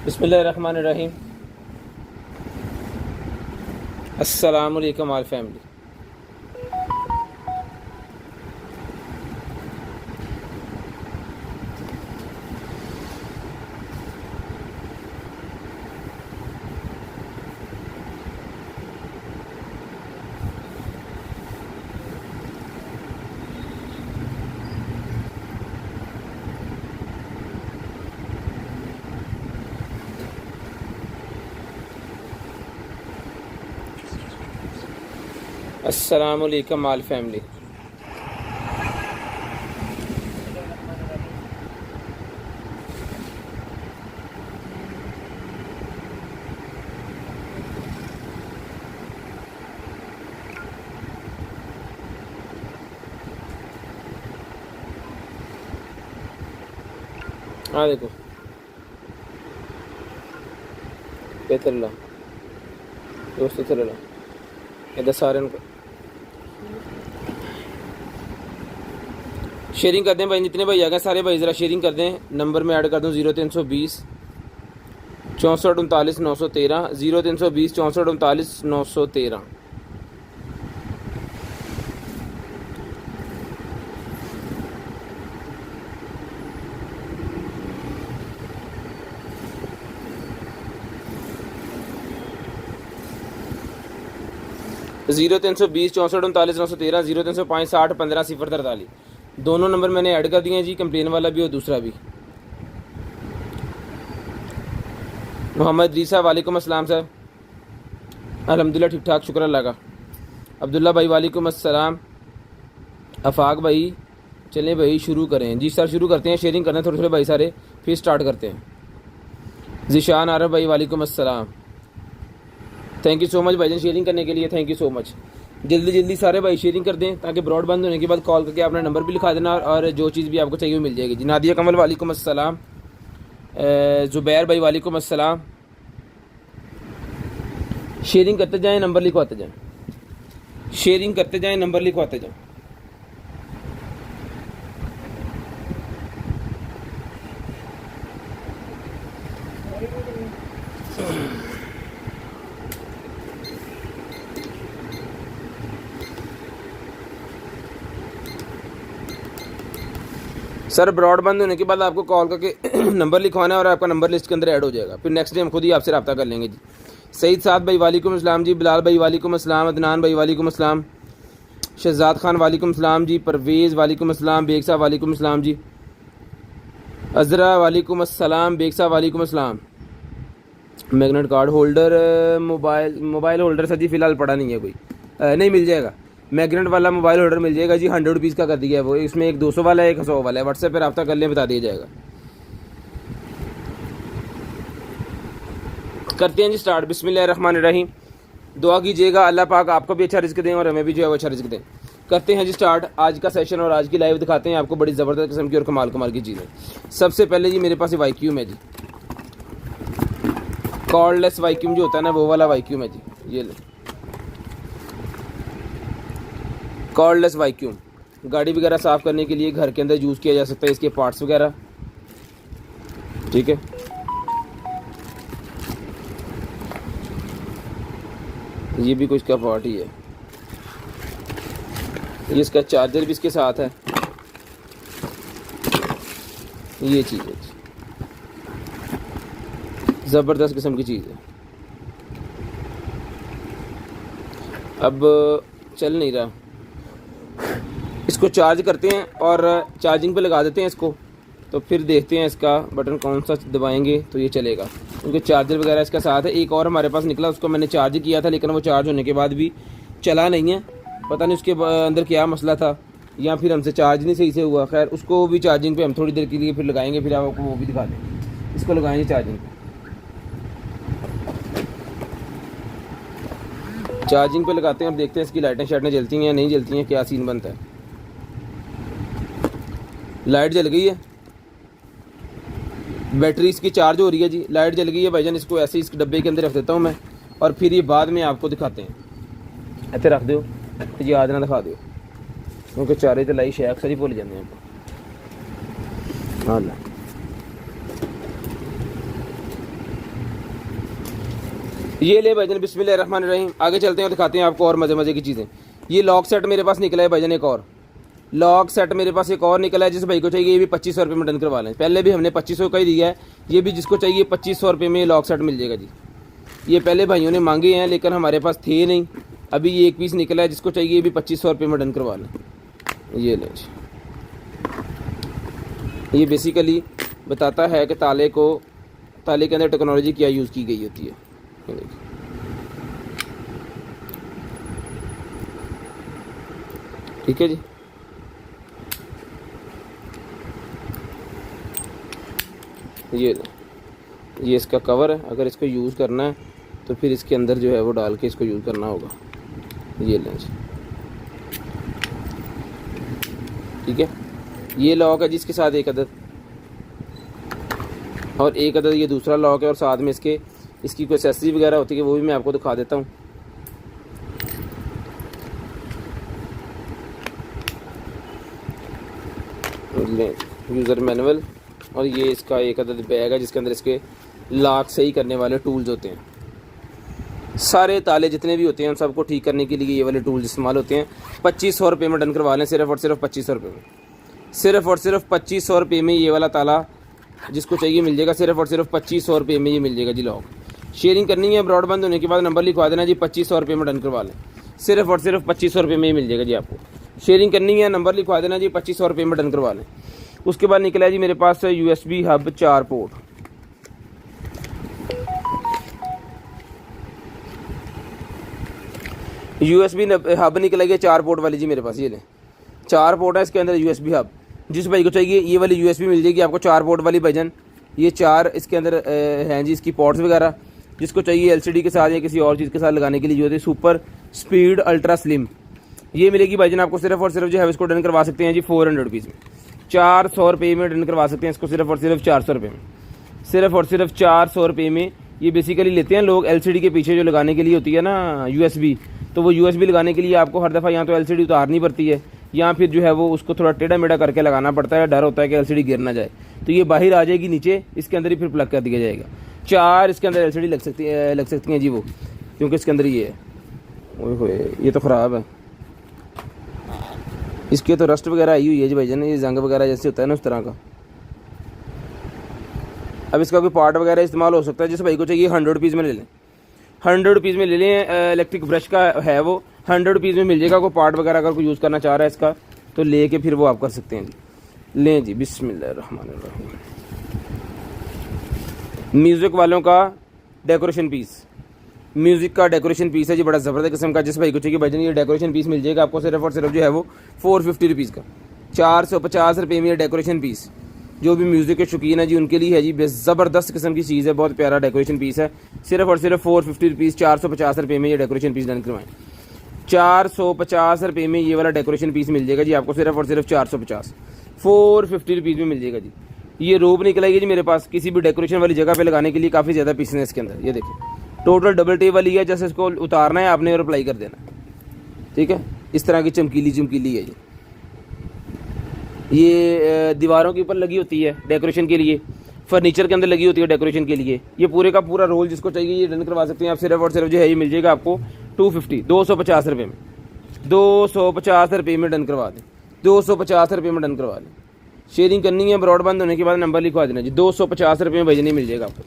बिस्मिल्लाहिर्रहमानिर्रहीम। अस्सलामु अलैकुम ऑल फैमिली। अस्सलामु अलैकुम ऑल फैमिली। हाँ देखो बेहतर दोस्तों चल इधर सारे शेयरिंग कर दें भाई, जितने भाई आ गए सारे भाई ज़रा शेयरिंग कर दें। नंबर में ऐड कर दूं 0320 64 39 913 0320 64 39 913। जीरो 320 64 39 913 0305 60 15 043 दोनों नंबर मैंने ऐड कर दिए हैं जी। कंप्लेन वाला भी और दूसरा भी। मोहम्मद रीसा वालेकुम अस्सलाम सर। अल्हम्दुलिल्लाह ठीक ठाक शुक्र अल्लाह का। अब्दुल्ला भाई वालेकुम अस्सलाम। आफाक भाई चलें भाई शुरू करें जी सर। शुरू करते हैं, शेयरिंग करना थोड़े थोड़े भाई सारे, फिर स्टार्ट करते हैं। ज़िशान आरफ भाई वालेकुम अस्सलाम। थैंक यू सो मच भाईजान शेयरिंग करने के लिए, थैंक यू सो मच। जल्दी जल्दी सारे भाई शेयरिंग कर दें ताकि ब्रॉड बंद होने के बाद कॉल करके अपना नंबर भी लिखा देना और जो चीज़ भी आपको चाहिए वो मिल जाएगी जी। नादिया कमल वालेकुम अस्सलाम। ज़ुबैर भाई वालेकुम अस्सलाम। शेयरिंग करते जाएं, नंबर लिखवाते जाएं। शेयरिंग करते जाएं, नंबर लिखवाते जाएं। सर ब्रॉड बंद होने के बाद आपको कॉल करके नंबर लिखवाना है और आपका नंबर लिस्ट के अंदर ऐड हो जाएगा। फिर नेक्स्ट डे हम खुद ही आपसे रब्ता कर लेंगे जी। सईद साद भाई वालेकुम अस्सलाम जी। बिलाल भाई वालेकुम अस्सलाम। अदनान भाई वालेकुम अस्सलाम। शहजाद खान वालेकुम अस्सलाम जी। परवेज़ वालेकुम अस्सलाम। बेग साहब वालेकुम अस्सलाम जी। अजरा वालेकुम अस्सलाम। बेग साहब वालेकुम अस्सलाम। Magnet card holder mobile holder sir ji फ़िलहाल पड़ा नहीं है कोई, नहीं मिल जाएगा। मैग्नेट वाला मोबाइल होल्डर मिल जाएगा जी। 100 रुपीज़ का कर दिया है वो। इसमें एक 200 वाला है, एक 100 वाला है। व्हाट्सएप पर रब्ता कर लें, बता दिया जाएगा। करते हैं जी स्टार्ट। बिस्मिल्लाहिर्रहमानिर्रहीम। दुआ कीजिएगा अल्लाह पाक आपको भी अच्छा रिज़्क़ दें और हमें भी जो है वो अच्छा रिज़्क़ दें। करते हैं जी स्टार्ट आज का सेशन और आज की लाइव दिखाते हैं आपको बड़ी ज़बरदस्त किस्म की और कमाल कमाल की चीज़ें। सबसे पहले जी मेरे पास ये वाईक्यूम है जी, कॉर्डलेस वाईक्यूम जो होता है ना वो वाला वाईक्यूम है जी। ये ले कॉर्डलेस वाईक्यूम, गाड़ी वगैरह साफ़ करने के लिए घर के अंदर यूज़ किया जा सकता है, इसके पार्ट्स वगैरह। ठीक है, ये भी कुछ का पार्ट ही है। ये इसका चार्जर भी इसके साथ है। ये चीज़ है, ज़बरदस्त किस्म की चीज़ है। अब चल नहीं रहा, इसको चार्ज करते हैं और चार्जिंग पे लगा देते हैं इसको, तो फिर देखते हैं इसका बटन कौन सा दबाएंगे तो ये चलेगा, क्योंकि चार्जर वगैरह इसका साथ है। एक और हमारे पास निकला, उसको मैंने चार्ज किया था लेकिन वो चार्ज होने के बाद भी चला नहीं है। पता नहीं उसके अंदर क्या मसला था या फिर हमसे चार्ज नहीं सही से हुआ। खैर उसको भी चार्जिंग पे हम थोड़ी देर के लिए फिर लगाएंगे, फिर आपको वो भी दिखा दें। इसको लगाएंगे चार्जिंग पे। चार्जिंग पे लगाते हैं और देखते हैं इसकी लाइटें शाइटें जलती हैं या नहीं जलती हैं, क्या सीन बनता है। लाइट जल गई है, बैटरी इसकी चार्ज हो रही है जी। लाइट जल गई है भाईजान, इसको ऐसे इस डब्बे के अंदर रख देता हूँ मैं और फिर ये बाद में आपको दिखाते हैं। ऐसे रख दो, याद ना दिखा दो, क्योंकि चारे तो लाई शेख सर ही भूल जाते हैं। हाँ ये ले भाईजान, बिस्मिल्लाहिर्रहमानिर्रहीम। आगे चलते हैं और दिखाते हैं आपको और मज़े मज़े की चीज़ें। ये लॉक सेट मेरे पास निकला है भाईजान, एक और लॉक सेट मेरे पास एक और निकला है। जिस भाई को चाहिए ये भी 2500 रुपये में डन करवा लें। पहले भी हमने 2500 का ही दिया है, ये भी जिसको चाहिए 2500 रुपये में लॉक सेट मिल जाएगा जी। ये पहले भाइयों ने मांगे हैं लेकिन हमारे पास थे नहीं, अभी ये एक पीस निकला है। जिसको चाहिए ये भी 2500 रुपये में डन करवा लें। ये लें, ये बेसिकली बताता है कि ताले के अंदर टेक्नोलॉजी क्या यूज़ की गई होती है। ये देखिए, ठीक है जी। ये इसका कवर है। अगर इसको यूज़ करना है तो फिर इसके अंदर जो है वो डाल के इसको यूज़ करना होगा। ये लें जी, ठीक है। ये लॉक है जिसके साथ एक अदद, और एक अदद ये दूसरा लॉक है, और साथ में इसकी कोई एक्सेसरी वगैरह होती है वो भी मैं आपको दिखा देता हूँ। यूज़र मैनुअल, और ये इसका एक अदद बैग है जिसके अंदर इसके लॉक सही करने वाले टूल्स होते हैं। सारे ताले जितने भी होते हैं उन सबको ठीक करने के लिए ये वाले टूल्स इस्तेमाल होते हैं। 2500 रुपये में डन करवा लें, सिर्फ़ और सिर्फ 2500 रुपये में। सिर्फ़ और सिर्फ 2500 रुपये में ये वाला ताला जिसको चाहिए मिल जाएगा। सिर्फ़ और सिर्फ 2500 रुपये में ये मिल जाएगा जी लॉक। शेयरिंग करनी है, ब्रॉडबैंड होने के बाद नंबर लिखवा देना जी, 2500 रुपये में डन करवा लें। सिर्फ़ और सिर्फ 2500 रुपये में ही मिल जाएगा जी आपको। शेयरिंग करनी है, नंबर लिखवा देना जी, 2500 रुपये में डन करवा लें। उसके बाद निकला है जी मेरे पास USB hub 4 port. USB hub निकला है 4 पोर्ट वाली जी मेरे पास। ये लें, 4 पोर्ट है इसके अंदर USB हब। जिस भाई को चाहिए ये वाली USB मिल जाएगी आपको 4 पोर्ट वाली भाईजान। ये 4 इसके अंदर हैं जी इसकी पोर्ट्स वगैरह। जिसको चाहिए LCD के साथ या किसी और चीज़ के साथ लगाने के लिए जो होती है सुपर स्पीड अल्ट्रा स्लिम, ये मिलेगी भाईजान आपको। सिर्फ और सिर्फ जो है इसको डन करवा सकते हैं जी 400 रुपीज़ में। 400 रुपये में डन करवा सकते हैं इसको, सिर्फ और सिर्फ 400 रुपये में। सिर्फ और सिर्फ 400 रुपये में ये बेसिकली लेते हैं लोग। LCD के पीछे जो लगाने के लिए होती है ना USB, तो वो USB लगाने के लिए आपको हर दफ़ा यहाँ तो LCD उतारनी पड़ती है, या फिर जो है वो उसको थोड़ा टेढ़ा मेढ़ा करके लगाना पड़ता है। डर होता है कि LCD गिर ना जाए, तो ये बाहर आ जाएगी नीचे, इसके अंदर ही फिर प्लग कर दिया जाएगा। 4 इसके अंदर LCD लग सकती हैं जी वो, क्योंकि इसके अंदर ये है। ओए ये तो ख़राब है, इसके तो रस्ट वगैरह आई हुई है जी भाईजान, ये जंग वगैरह जैसे होता है ना उस तरह का। अब इसका कोई पार्ट वगैरह इस्तेमाल हो सकता है। जिस भाई को चाहिए 100 रुपीज़ में ले लें, 100 रुपीज़ में ले लें। इलेक्ट्रिक ब्रश का है वो, 100 रुपीज़ में मिल जाएगा। कोई पार्ट वगैरह अगर कोई यूज़ करना चाह रहा है इसका तो ले के फिर वो आप कर सकते हैं जी। लें जी, बिस्मिल्लाहिर्रहमानिर्रहीम। म्यूज़िक वालों का डेकोरेशन पीस, म्यूज़िक का डेकोरेशन पीस है जी, बड़ा ज़बरदस्त किस्म का। जिस भाई को चाहिए भाईजान ये डेकोरेशन पीस मिल जाएगा आपको सिर्फ और सिर्फ जो है वो 450 रुपीज़ का। 450 रुपये में ये डेकोरेशन पीस, जो भी म्यूज़िक के शौकीन है जी उनके लिए है जी। ज़बरदस्त किस्म की चीज़ है, बहुत प्यारा डेकोरेशन पीस है। सिर्फ और सिर्फ 450 रुपीज़, 450 रुपये में ये डेकोरेशन पीस डन करवाएं। 450 रुपये में ये वाला डेकोरेशन पीस मिल जाएगा जी आपको, सिर्फ और सिर्फ 450, 450 रुपीज़ में मिल जाएगा जी। ये रोब निकलेगी जी मेरे पास, किसी भी डेकोरेशन वाली जगह पे लगाने के लिए काफ़ी ज़्यादा पीसेस हैं इसके अंदर। ये देखिए टोटल डबल टेप वाली है, जैसे इसको उतारना है आपने और अप्लाई कर देना, ठीक है। इस तरह की चमकीली है ये दीवारों के ऊपर लगी होती है डेकोरेशन के लिए, फर्नीचर के अंदर लगी होती है डेकोरेशन के लिए। ये पूरे का पूरा रोल जिसको चाहिए ये डन करवा सकते हैं आप। सिर्फ और सिर्फ जो है ये मिल जाएगा आपको 250 रुपये में, 250 रुपये में डन करवा दें, 250 रुपये में डन करवा लें। शेयरिंग करनी है, ब्रॉडबैंड होने के बाद नंबर लिखवा देना जी। 250 रुपये में भेजने मिल जाएगा आपको,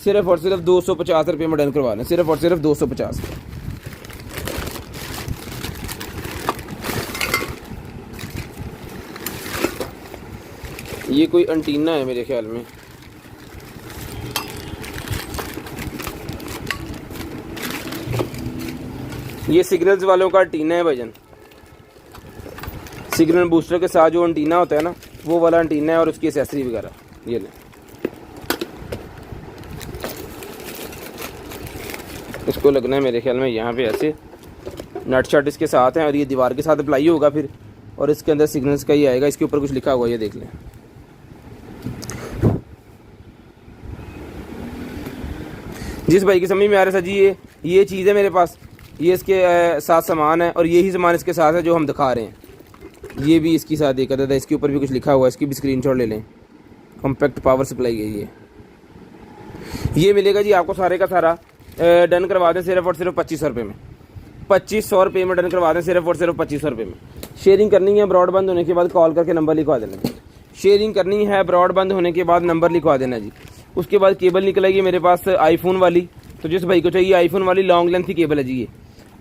सिर्फ और सिर्फ 250 रुपये में डन करवा लें, सिर्फ और सिर्फ 250। ये कोई एंटीना है मेरे ख्याल में, ये सिग्नल्स वालों का एंटीना है भाईजान। सिग्नल बूस्टर के साथ जो एंटीना होता है ना वो वाला एंटीना है, और उसकी एक्सेसरी वगैरह। ये लें, इसको लगना है मेरे ख्याल में यहाँ पे ऐसे नट शट इसके साथ हैं, और ये दीवार के साथ अप्लाई होगा फिर, और इसके अंदर सिग्नल्स का ही आएगा। इसके ऊपर कुछ लिखा हुआ है, ये देख लें। जिस भाई की समझ में आ रहा है सर जी ये चीज़ है मेरे पास, ये इसके साथ सामान है, और यही सामान इसके साथ है जो हम दिखा रहे हैं। ये भी इसके साथ एक अदद है, इसके ऊपर भी कुछ लिखा हुआ है, इसकी भी स्क्रीनशॉट ले लें। कॉम्पैक्ट पावर सप्लाई है ये मिलेगा जी आपको सारे का सारा डन करवा दें सिर्फ और सिर्फ 2500 रुपये में। 2500 रुपये में डन करवा दें सिर्फ और सिर्फ 2500 रुपये में। शेयरिंग करनी है ब्रॉडबैंड होने के बाद कॉल करके नंबर लिखवा देना जी। शेयरिंग करनी है ब्रॉडबैंड होने के बाद नंबर लिखवा देना जी। उसके बाद केबल निकलेगी मेरे पास आईफोन वाली, तो जिस भाई को चाहिए आईफोन वाली लॉन्ग लेंथ की केबल है जी, ये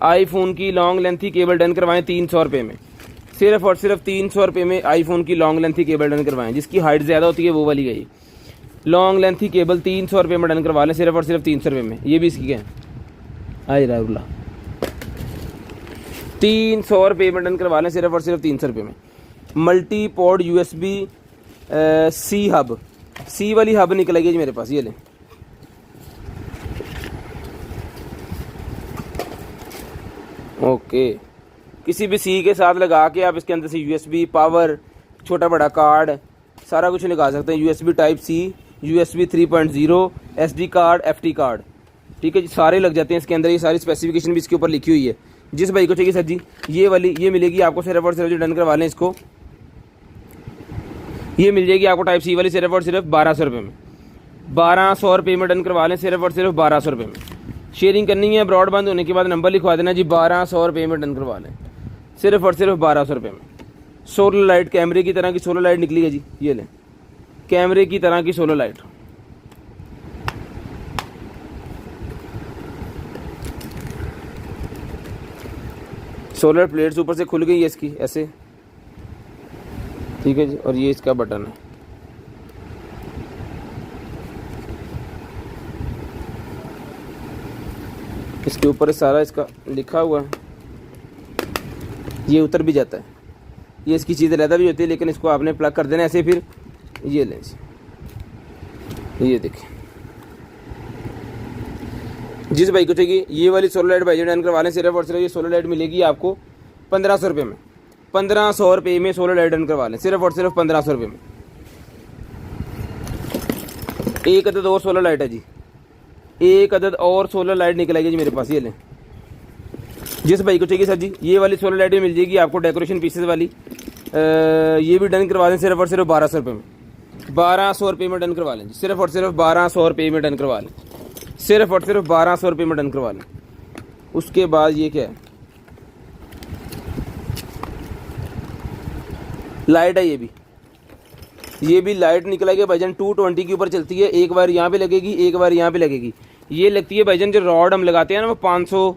आईफोन की लॉन्ग लेंथ की केबल डन करवाएं 300 रुपये में। सिर्फ और सिर्फ 300 रुपये में आईफोन की लॉन्ग लेंथ की केबल डन करवाएं, जिसकी हाइट ज़्यादा होती है वो वाली गई। लॉन्ग लेंथ की केबल 300 रुपये में डन करवा लें सिर्फ और सिर्फ 300 रुपये में। ये भी इसकी क्या है, आई राहुल्ला 300 रुपये में डन करवा लें सिर्फ और सिर्फ 300 रुपये में। Multi port USB C hub, C वाली हब निकलेगी जी मेरे पास, ये लें। ओके, किसी भी C के साथ लगा के आप इसके अंदर से USB पावर छोटा बड़ा कार्ड सारा कुछ लगा सकते हैं। USB type C, USB 3.0, SD card, FT card, ठीक है जी, सारे लग जाते हैं इसके अंदर। ये सारी स्पेसिफिकेशन भी इसके ऊपर लिखी हुई है। जिस भाई को चाहिए सर जी ये वाली ये मिलेगी आपको सिर्फ और सिर्फ, जो डन करवा लें इसको, ये मिल जाएगी आपको टाइप C वाली सिर्फ और सिर्फ 1200 रुपये में। 1200 रुपये में डन करवा लें सिर्फ और सिर्फ 1200 रुपये में। शेयरिंग करनी है ब्रॉडबैंड होने के बाद नंबर लिखवा देना जी। 1200 रुपये में डन करवा लें सिर्फ और सिर्फ 1200 रुपये में। सोलर लाइट, कैमरे की तरह की सोलर लाइट निकली है जी, ये लें, कैमरे की तरह की सोलर लाइट। सोलर प्लेट्स ऊपर से खुल गई है इसकी ऐसे, ठीक है जी, और ये इसका बटन है। इसके ऊपर सारा इसका लिखा हुआ है, ये उतर भी जाता है। ये इसकी चीज़ें रहता भी होती है, लेकिन इसको आपने प्लग कर देना ऐसे, फिर ये लें, ये देखिए। जिस भाई को चाहिए ये वाली सोलर लाइट भाई डन करवा लें सिर्फ और सिर्फ, ये सोलर लाइट मिलेगी आपको 1500 रुपये में। 1500 रुपये में सोलर लाइट डन करवा लें सिर्फ और सिर्फ 1500 रुपये में। एक अदद और सोलर लाइट है जी, एक अदद और सोलर लाइट निकलेगी जी मेरे पास, ये लें। जिस भाई को चाहिए सर जी ये वाली सोलर लाइट भी मिल जाएगी आपको डेकोरेशन पीसेस वाली, ये भी डन करवा दें सिर्फ और सिर्फ 1200 रुपये में। 1200 रुपये में डन करवा लें सिर्फ और सिर्फ 1200 रुपये में डन करवा लें सिर्फ और सिर्फ 1200 रुपये में डन करवा लें। उसके बाद ये क्या है, लाइट है, ये भी लाइट निकलेगी भाईजान 220 के ऊपर चलती है। एक बार यहाँ पे लगेगी, एक बार यहाँ पे लगेगी। ये लगती है भाईजान जो रॉड हम लगाते हैं ना वो 500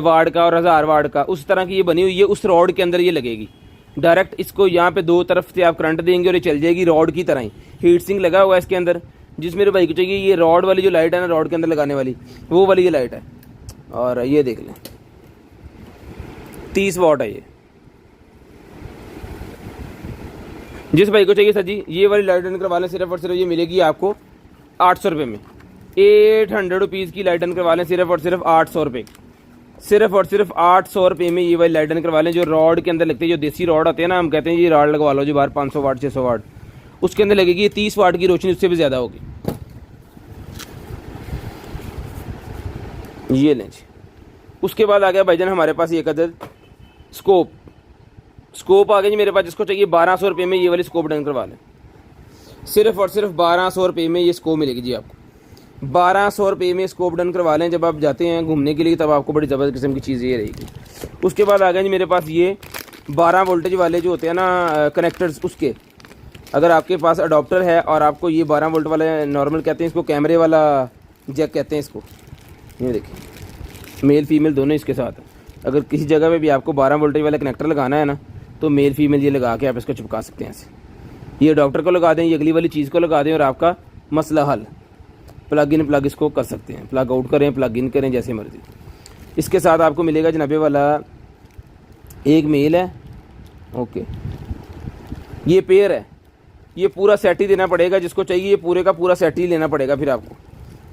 वाट का और 1000 वाट का, उस तरह की ये बनी हुई है। उस रॉड के अंदर ये लगेगी डायरेक्ट। इसको यहाँ पे दो तरफ से आप करंट देंगे और ये चल जाएगी रॉड की तरह ही। हीट सिंक लगा हुआ है इसके अंदर। जिस मेरे भाई को चाहिए ये रॉड वाली जो लाइट है ना, रॉड के अंदर लगाने वाली, वो वाली ये लाइट है। और ये देख लें 30 वाट है ये। जिस भाई को चाहिए सर जी ये वाली लाइट डन करवा लें सिर्फ और सिर्फ, ये मिलेगी आपको 800 रुपये में। 800 रुपीज़ की लाइट डन करवा लें सिर्फ और सिर्फ 800 रुपये, सिर्फ और सिर्फ 800 रुपये में ये वाली लाइट डन करवा लें। जो रॉड के अंदर लगती है, जो देसी रॉड आते हैं ना, हम कहते हैं ये रॉड लगवा लो जो बाहर 500 वाट 600 वाट, उसके अंदर लगेगी 30 वाट की रोशनी, उससे भी ज़्यादा होगी। ये लें जी। उसके बाद आ गया भाईजान हमारे पास एक अदद स्कोप आ गया जी मेरे पास। जिसको चाहिए 1200 रुपये में ये वाली स्कोप डन करवा लें सिर्फ और सिर्फ 1200 रुपये में ये स्कोप मिलेगी जी आपको। 1200 रुपये में स्कोप डन करवा लें। जब आप जाते हैं घूमने के लिए तब आपको बड़ी ज़बरदस्त किस्म की चीज़ ये रहेगी। उसके बाद आ गया जी मेरे पास ये 12 वोल्टेज वाले जो होते हैं ना कनेक्टर्स, उसके अगर आपके पास अडॉप्टर है और आपको ये 12 वोल्ट वाले, नॉर्मल कहते हैं इसको, कैमरे वाला जैक कहते हैं इसको, ये देखिए मेल फीमेल दोनों इसके साथ। अगर किसी जगह पे भी आपको 12 वोल्टेज वाला कनेक्टर लगाना है ना, तो मेल फीमेल ये लगा के आप इसको चिपका सकते हैं ऐसे। ये डॉक्टर को लगा दें, ये अगली वाली चीज़ को लगा दें और आपका मसला हल। प्लग इन प्लग इसको कर सकते हैं, प्लग आउट करें, प्लग इन करें, जैसे मर्जी। इसके साथ आपको मिलेगा जनाबे वाला एक मेल है, ओके, ये पेयर है। ये पूरा सेट ही देना पड़ेगा, जिसको चाहिए ये पूरे का पूरा सेट ही लेना पड़ेगा फिर आपको,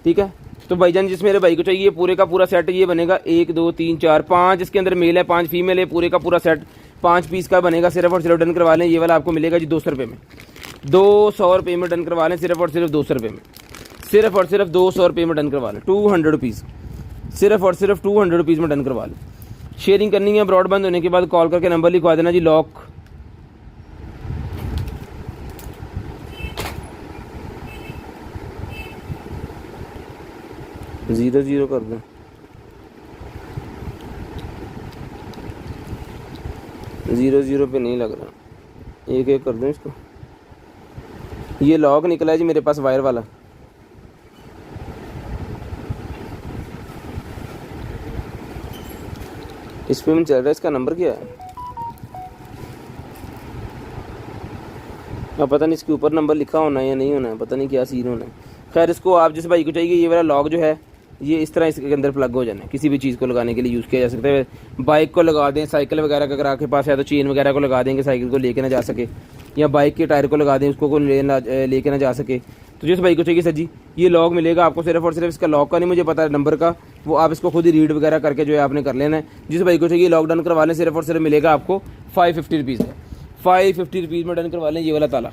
ठीक है। तो भाईजान जिस मेरे भाई को चाहिए पूरे का पूरा सेट ये बनेगा 1 2 3 4 5, इसके अंदर मेल है 5 फीमेल है, पूरे का पूरा सेट 5 पीस का बनेगा। सिर्फ और सिर्फ डन करवा लें ये वाला आपको मिलेगा जी 200 रुपये में। 200 रुपये में डन करवा लें सिर्फ और सिर्फ 200 रुपये में। सिर्फ और सिर्फ 200 रुपये में डन करवा लें, 200 रुपीज़, सिर्फ और सिर्फ 200 रुपीज़ में डन करवा लें। शेयरिंग करनी है ब्रॉडबैंड होने के बाद कॉल करके नंबर लिखवा देना जी। लॉक ज़ीरो ज़ीरो कर दूँ, ज़ीरो ज़ीरो पे नहीं लग रहा, एक एक कर दूँ इसको। ये लॉक निकला है जी मेरे पास वायर वाला। इस पे में चल रहा है, इसका नंबर क्या है? अब पता नहीं इसके ऊपर नंबर लिखा होना है या नहीं होना है, पता नहीं क्या सीन होना है। खैर इसको आप जिस भाई को चाहिए ये वाला लॉक जो है ये इस तरह इसके अंदर प्लग हो जाना है, किसी भी चीज़ को लगाने के लिए यूज़ किया जा सकता है। बाइक को लगा दें, साइकिल वगैरह का अगर आपके पास है तो चेन वगैरह को लगा देंगे, साइकिल को लेके ना जा सके, या बाइक के टायर को लगा दें उसको लेके ना जा सके। तो जिस भाई को चाहिए सर जी ये लॉक मिलेगा आपको, सिर्फ और सिर्फ इसका लॉक का नहीं मुझे पता है नंबर का, वो आप इसको खुद ही रीड वगैरह करके जो है आपने कर लेना है। जिस भाई को चाहिए लॉक डन करवा लें, सिर्फ और सिर्फ मिलेगा आपको 550 रुपीज़ है, 550 रुपीज़ में डन करवा लें ये वाला ताला।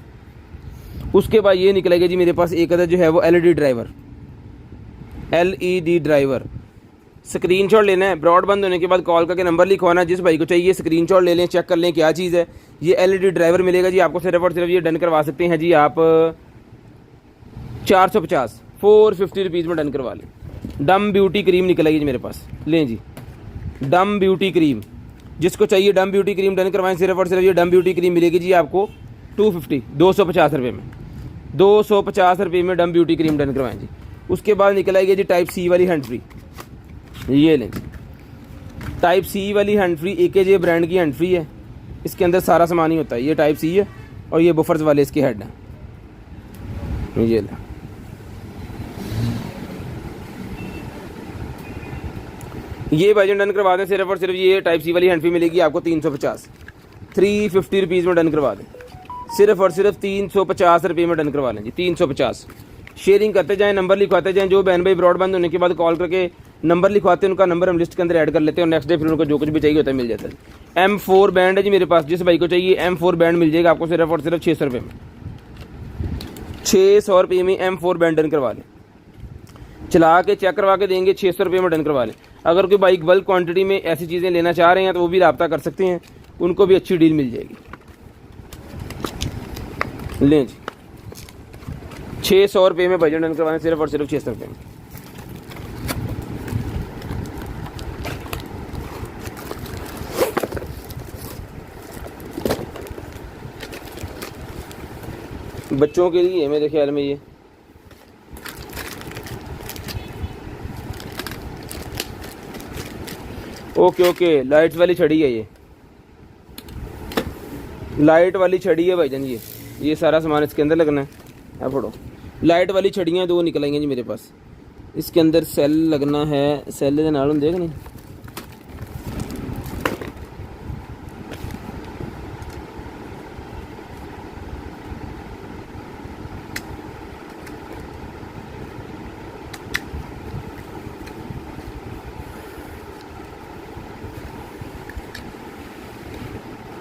उसके बाद ये निकलेगा जी मेरे पास एक अदर जो है वो LED driver, LED driver. Screenshot लेना है, ब्रॉडबैंड होने के बाद कॉल करके नंबर लिखवाना, जिस भाई को चाहिए स्क्रीनशॉट ले लें, चेक कर लें क्या चीज़ है। ये एलईडी ड्राइवर मिलेगा जी आपको, सिर्फ और सिर्फ ये डन करवा सकते हैं जी आप 450, 450 रुपीज़ में डन करवा लें। डम ब्यूटी क्रीम निकलेगी जी मेरे पास, लें जी डम ब्यूटी क्रीम। जिसको चाहिए डम ब्यूटी क्रीम डन करवाएं, सिर्फ और सिर्फ ये डम ब्यूटी क्रीम मिलेगी जी आपको 250, 250 रुपये में, 250 रुपये में डम ब्यूटी क्रीम डन करवाएं जी। उसके बाद निकल आएगी जी टाइप सी वाली हैंड फ्री, ये लें टाइप सी वाली हैंड फ्री, AKJ ब्रांड की हैंड फ्री है, इसके अंदर सारा सामान ही होता है। ये टाइप सी है और ये बफर्स वाले इसके हेड हैं, ये लें। ये भाईजान डन करवा दें, सिर्फ और सिर्फ ये टाइप सी वाली हैंड फ्री मिलेगी आपको 350, 350 रुपीज़ में डन करवा दें, सिर्फ और सिर्फ 350 रुपये में डन करवा लें जी, 350। शेयरिंग करते जाएं, नंबर लिखवाते जाएं। जो बहन भाई ब्रॉडबैंड होने के बाद कॉल करके नंबर लिखवाते हैं उनका नंबर हम लिस्ट के अंदर ऐड कर लेते हैं और नेक्स्ट डे फिर उनको जो कुछ भी चाहिए होता है मिल जाता है। M4 बैंड है जी मेरे पास, जिस भाई को चाहिए M4 बैंड मिल जाएगा आपको सिर्फ और सिर्फ 600 रुपये में, 600 रुपये में M4 बैंड डन करवा लें। चला के चेक करवा के देंगे, 600 रुपये में डन करवा लें। अगर कोई बाइक बल्क क्वांटिटी में ऐसी चीज़ें लेना चाह रहे हैं तो वो भी रब्ता कर सकते हैं, उनको भी अच्छी डील मिल जाएगी। लें जी 600 रुपये में बजट डन करवाना, सिर्फ और सिर्फ 600 रुपये में। बच्चों के लिए मेरे ख्याल में ये ओके लाइट वाली छड़ी है, ये लाइट वाली छड़ी है भाईजान, ये सारा सामान इसके अंदर लगना है। अब पढ़ो, लाइट वाली छड़ियाँ 2 निकलेंगी जी मेरे पास, इसके अंदर सेल लगना है, सेल के नाल देख नहीं,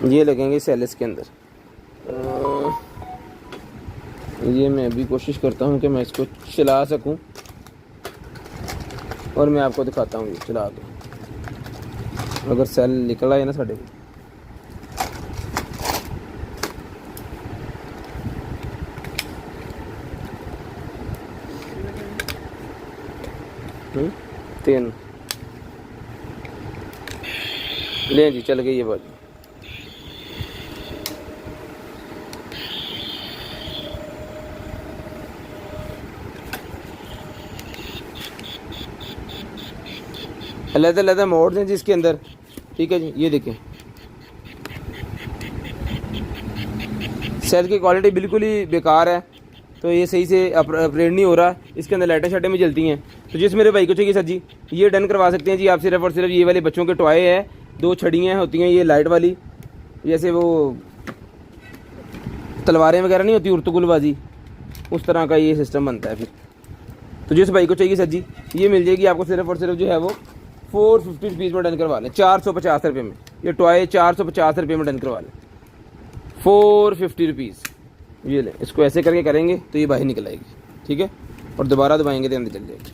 ये लगेंगे सेल इसके अंदर। ये मैं अभी कोशिश करता हूँ कि मैं इसको चला सकूँ और मैं आपको दिखाता हूँ ये चला के, अगर सेल निकला है ना साढ़े तीन ले जी, चल गई ये बात। अलग-अलग मोड हैं जिसके अंदर, ठीक है जी। ये देखें सेल की क्वालिटी बिल्कुल ही बेकार है, तो ये सही से ऑपरेट नहीं हो रहा, इसके अंदर लाइटें शाइटें भी जलती हैं। तो जिस मेरे भाई को चाहिए सर जी ये डन करवा सकते हैं जी आप, सिर्फ और सिर्फ ये वाले बच्चों के टॉय है, 2 छड़ियाँ होती हैं ये लाइट वाली, जैसे वो तलवारें वगैरह नहीं होती उर्तुगुलबाजी, उस तरह का ये सिस्टम बनता है फिर। तो जिस भाई को चाहिए सर जी ये मिल जाएगी आपको, सिर्फ और सिर्फ जो है वो 450 रुपीज़ में डन करवा लें, 450 रुपये में ये टॉय 450 रुपये में डन करवा लें, 450 रुपीज़। ये लें, इसको ऐसे करके करेंगे तो ये बाहर निकल आएगी, ठीक है, और दोबारा दबाएंगे तो अंदर चल जाएगी।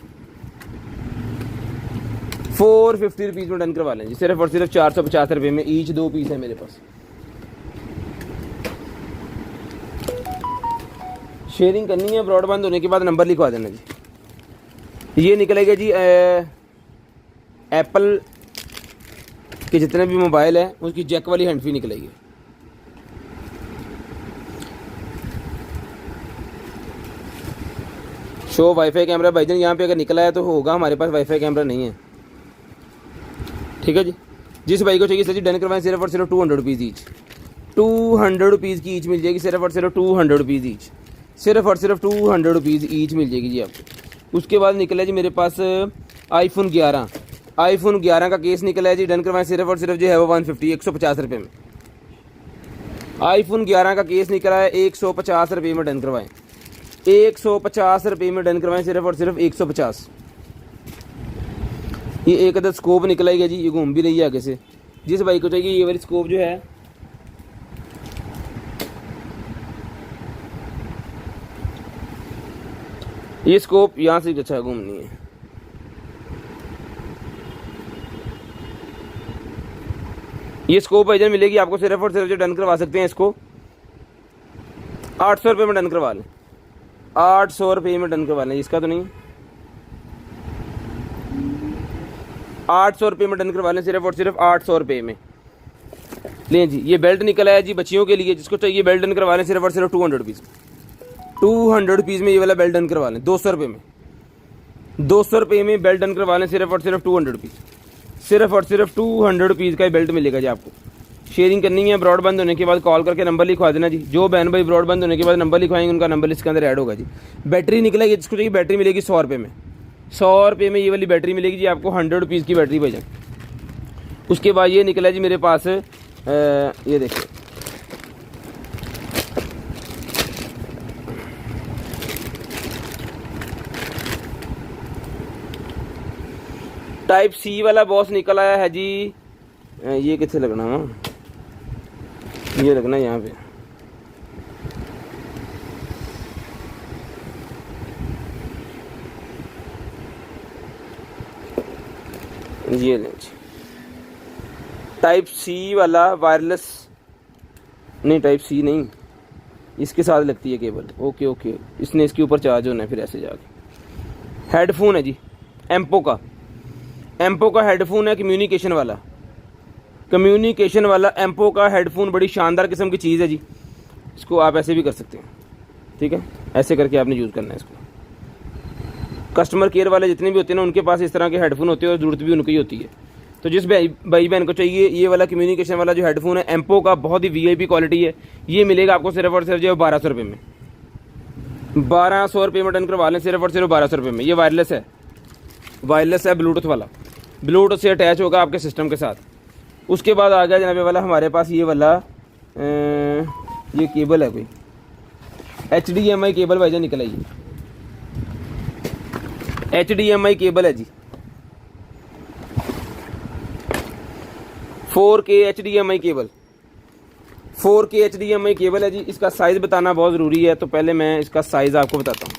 450 रुपीज़ में डन करवा लें जी, सिर्फ और सिर्फ 450 रुपये में। ईच 2 पीस है मेरे पास। शेयरिंग करनी है, ब्रॉडबैंड होने के बाद नंबर लिखवा देना जी। ये निकलेगा जी एप्पल के जितने भी मोबाइल हैं उसकी जैक वाली हैंड फ्री निकलेगी। शो वाईफाई कैमरा भाईजान यहाँ पे अगर निकला है तो होगा, हमारे पास वाईफाई कैमरा नहीं है। ठीक है जी। जिस भाई को चाहिए सर जी डन करवाएं, सिर्फ और सिर्फ 200 रुपीज़ ईच, 200 रुपीज़ की ईच मिल जाएगी, सिर्फ और सिर्फ 200 रुपीज़ ईच, सिर्फ और सिर्फ 200 रुपीज़ ईच मिल जाएगी जी आपको। उसके बाद निकला जी मेरे पास आईफोन 11, आईफोन 11 का केस निकला है जी, डन करवाएं सिर्फ और सिर्फ जो है वो 150 150 रुपये में। आईफोन 11 का केस निकला है 150 रुपये में, डन करवाएं 150 रुपये में, डन करवाएं सिर्फ और सिर्फ 150। ये एक अदर स्कोप निकला है जी, ये घूम भी रही है आगे से। जिस भाई को चाहिए ये वाली स्कोप जो है ये स्कोप यहाँ से अच्छा घूमनी है। ये स्कोप भाईजान मिलेगी आपको सिर्फ और सिर्फ जो डन करवा सकते हैं इसको 800 रुपये में डन करवा लें, 800 रुपये में डन करवा लें। इसका तो नहीं, 800 रुपये में डन करवा लें, सिर्फ और सिर्फ 800 रुपये में। लें जी ये बेल्ट निकला है जी बच्चियों के लिए, जिसको चाहिए बेल्ट डन करवा लें सिर्फ और सिर्फ 200 रुपीज़, 200 रुपीज़ में ये वाला बेल्ट डन करवा लें। 200 रुपये में, 200 रुपये में बेल्ट डन करवा लें सिर्फ और सिर्फ 200 रुपीज़, सिर्फ और सिर्फ 200 रुपीज़ का बेल्ट मिलेगा जी आपको। शेयरिंग करनी है, ब्रॉड बंद होने के बाद कॉल करके नंबर लिखवा देना जी। जो बहन भाई ब्रॉड बंद होने के बाद नंबर लिखवाएंगे उनका नंबर इसके अंदर ऐड होगा जी। बैटरी निकलेगी, जिसको चाहिए बैटरी मिलेगी 100 रुपये में, 100 रुपये में ये वाली बैटरी मिलेगी जी आपको, 100 रुपीज़ की बैटरी भाईजान। उसके बाद ये निकला जी मेरे पास ये देखिए टाइप सी वाला बॉस निकल आया है जी। ये कितने लगना है, ये लगना है यहाँ पे। ये लें टाइप सी वाला वायरलेस, नहीं टाइप सी नहीं, इसके साथ लगती है केबल। ओके ओके, इसने इसके ऊपर चार्ज होना है फिर ऐसे जाके। हेडफोन है जी एम्पो का, एम्पो का हेडफोन है, कम्युनिकेशन वाला, कम्युनिकेशन वाला एम्पो का हेडफोन, बड़ी शानदार किस्म की चीज़ है जी। इसको आप ऐसे भी कर सकते हैं, ठीक है, ऐसे करके आपने यूज़ करना है इसको। कस्टमर केयर वाले जितने भी होते हैं ना उनके पास इस तरह के हेडफोन होते हैं और ज़रूरत भी उनकी होती है। तो जिस भाई बहन को चाहिए ये वाला कम्युनिकेशन वाला जो हेडफोन है एम्पो का, बहुत ही वीआईपी क्वालिटी है, ये मिलेगा आपको सिर्फ और सिर्फ जो 1200 रुपये में, 1200 रुपये में डन करवा लें सिर्फ और सिर्फ 1200 रुपये में। ये वायरलेस है, वायरलेस है, ब्लूटूथ वाला, ब्लूटूथ से अटैच होगा आपके सिस्टम के साथ। उसके बाद आ गया जनाब वाला हमारे पास ये वाला ये केबल है कोई HDMI केबल भाईजान निकला, ये HDMI केबल है जी, 4K HDMI cable, 4K HDMI cable है जी। इसका साइज़ बताना बहुत ज़रूरी है, तो पहले मैं इसका साइज़ आपको बताता हूँ।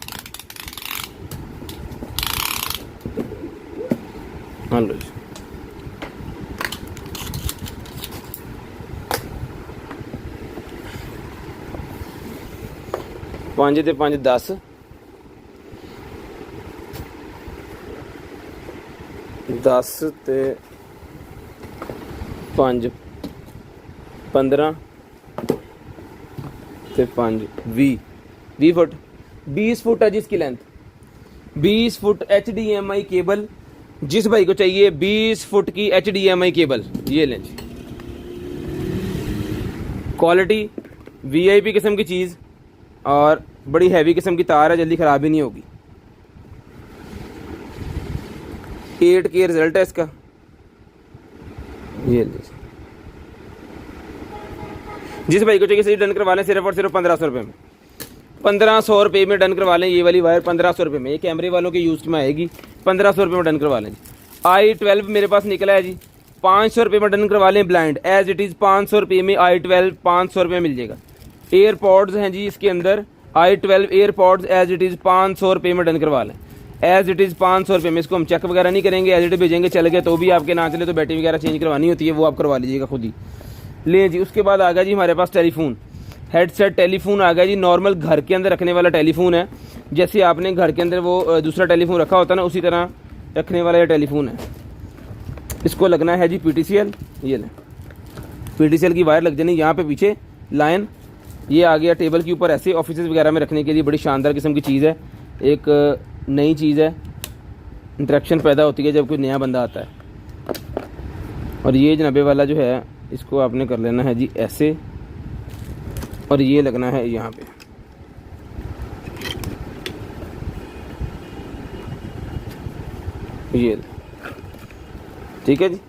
हाँ लो जी, पाँच ते 5 10, 10 ते 5 15 ते 5 20 फुट, 20 फुट है जी इसकी लेंथ, 20 फुट HDMI केबल। जिस भाई को चाहिए 20 फुट की HDMI केबल, ये लें जी। क्वालिटी VIP किस्म की चीज़ और बड़ी हैवी किस्म की तार है, जल्दी ख़राब ही नहीं होगी। 8K रिजल्ट है इसका, ये लीजिए। जिस भाई को चाहिए सही डन करवा लें सिर्फ और सिर्फ 1500 रुपये में, 1500 रुपये में डन करवा लें। ये वाली वायर 1500 रुपये में, ये कैमरे वालों के यूज़ में आएगी, 1500 रुपये में डन करवा लें। i12 मेरे पास निकला है जी, 500 रुपये में डन करवा लें ब्लाइंड एज इट इज़। 500 रुपये में i12 500 रुपये मिल जाएगा। एयरपॉड्स हैं जी इसके अंदर, i12 AirPods as it is 500 रुपये में डन करवा लें, एज इट इज़ 500 रुपये में। इसको हम चेक वगैरह नहीं करेंगे, एज इट भेजेंगे। चल गए तो भी आपके ना चले तो बैटरी वगैरह चेंज करवानी होती है, वो आप करवा लीजिएगा खुद ही। ले जी, उसके बाद आ गया जी हमारे पास टेलीफोन, हेडसेट टेलीफोन आ गया जी। नॉर्मल घर के अंदर रखने वाला टेलीफोन है, जैसे आपने घर के अंदर वो दूसरा टेलीफोन रखा होता है ना, उसी तरह रखने वाला ये टेलीफोन है। इसको लगना है जी PTCL, ये ले PTCL की वायर लग जानी यहाँ पे पीछे लाइन। ये आ गया टेबल के ऊपर, ऐसे ऑफिस वगैरह में रखने के लिए बड़ी शानदार किस्म की चीज़ है, एक नई चीज़ है, इंटरेक्शन पैदा होती है जब कोई नया बंदा आता है। और ये जनाबे वाला जो है इसको आपने कर लेना है जी ऐसे, और ये लगना है यहाँ पे। ये ठीक है जी,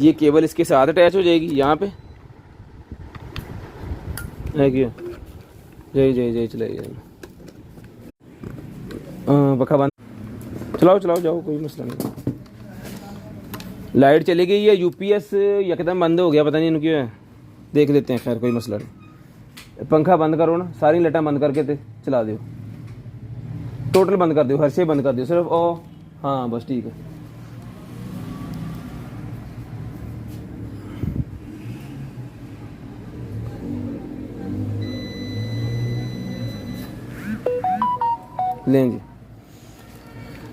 ये केबल इसके साथ अटैच हो जाएगी यहाँ पे है क्या। जय जय जय चलाइए, पखा बंद, चलाओ चलाओ जाओ, कोई मसला नहीं। लाइट चली गई है, UPS यकदम बंद हो गया, पता नहीं क्यों है, देख लेते हैं, खैर कोई मसला नहीं। पंखा बंद करो ना, सारी लाइटें बंद करके ते चला दो, टोटल बंद कर दो, हर से बंद कर दो, सिर्फ ओ हाँ बस ठीक है। लें जी,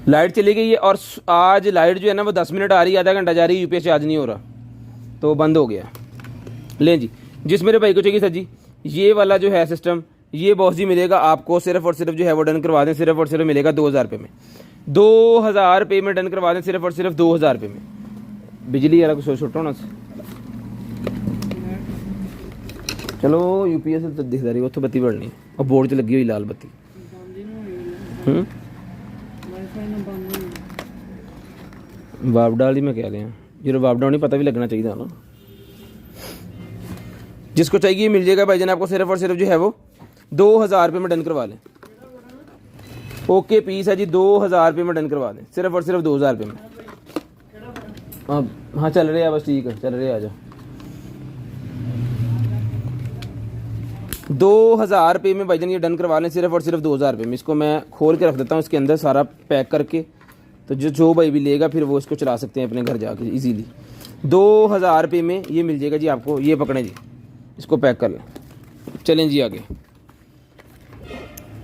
लाइट चली गई है। और आज लाइट जो है ना वो 10 मिनट आ रही है, आधा घंटा जा रही है, UPS चार्ज नहीं हो रहा तो बंद हो गया। लें जी, जिस मेरे भाई को चाहिए सर जी ये वाला जो है सिस्टम, ये बॉस जी मिलेगा आपको सिर्फ और सिर्फ जो है वो डन करवा दें, सिर्फ और सिर्फ मिलेगा 2000 रुपये में, 2000 रुपये में डन करवा दें, सिर्फ और सिर्फ 2000 रुपये में। बिजली वाला कुछ छोटा होना, चलो UPS तो दिख रही है, तो बत्ती बढ़नी है और बोर्ड से लगी हुई लाल बत्ती। वाप डाल दी, मैं कह रहा हूँ जो वाप डाल नहीं पता भी लगना चाहिए ना। जिसको चाहिए मिल जाएगा भाईजान आपको, सिर्फ और सिर्फ जो है वो 2000 रुपये में डन करवा लें। ओके पीस है जी, 2000 रुपये में डन करवा दें, सिर्फ और सिर्फ 2000 रुपये में। हाँ चल रहे हैं, बस ठीक है चल रहे हैं, आ जाओ। 2000 रुपये में भाईजान ये डन करवा लें, सिर्फ और सिर्फ 2000 रुपये में। इसको मैं खोल के रख देता हूँ इसके अंदर सारा पैक करके, तो जो भाई भी लेगा फिर वो इसको चला सकते हैं अपने घर जाके इजीली। 2000 रुपये में ये मिल जाएगा जी आपको। ये पकड़ें जी, इसको पैक कर लें, चलें जी आगे।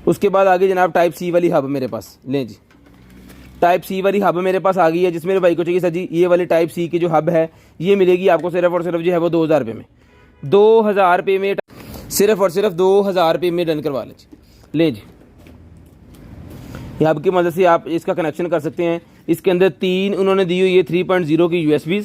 उसके बाद आगे जनाब टाइप C वाली हब मेरे पास, लें जी टाइप C वाली हब मेरे पास आ गई है। जिस मेरे भाई को चाहिए सर जी ये वाली टाइप C की जो हब है ये मिलेगी आपको सिर्फ और सिर्फ जो है वो 2000 रुपये में। 2000 रुपये में सिर्फ और सिर्फ 2000 रुपये में डन करवा लें जी। ले जी, हब की मदद से आप इसका कनेक्शन कर सकते हैं। इसके अंदर 3 उन्होंने दी हुई है 3.0 की USB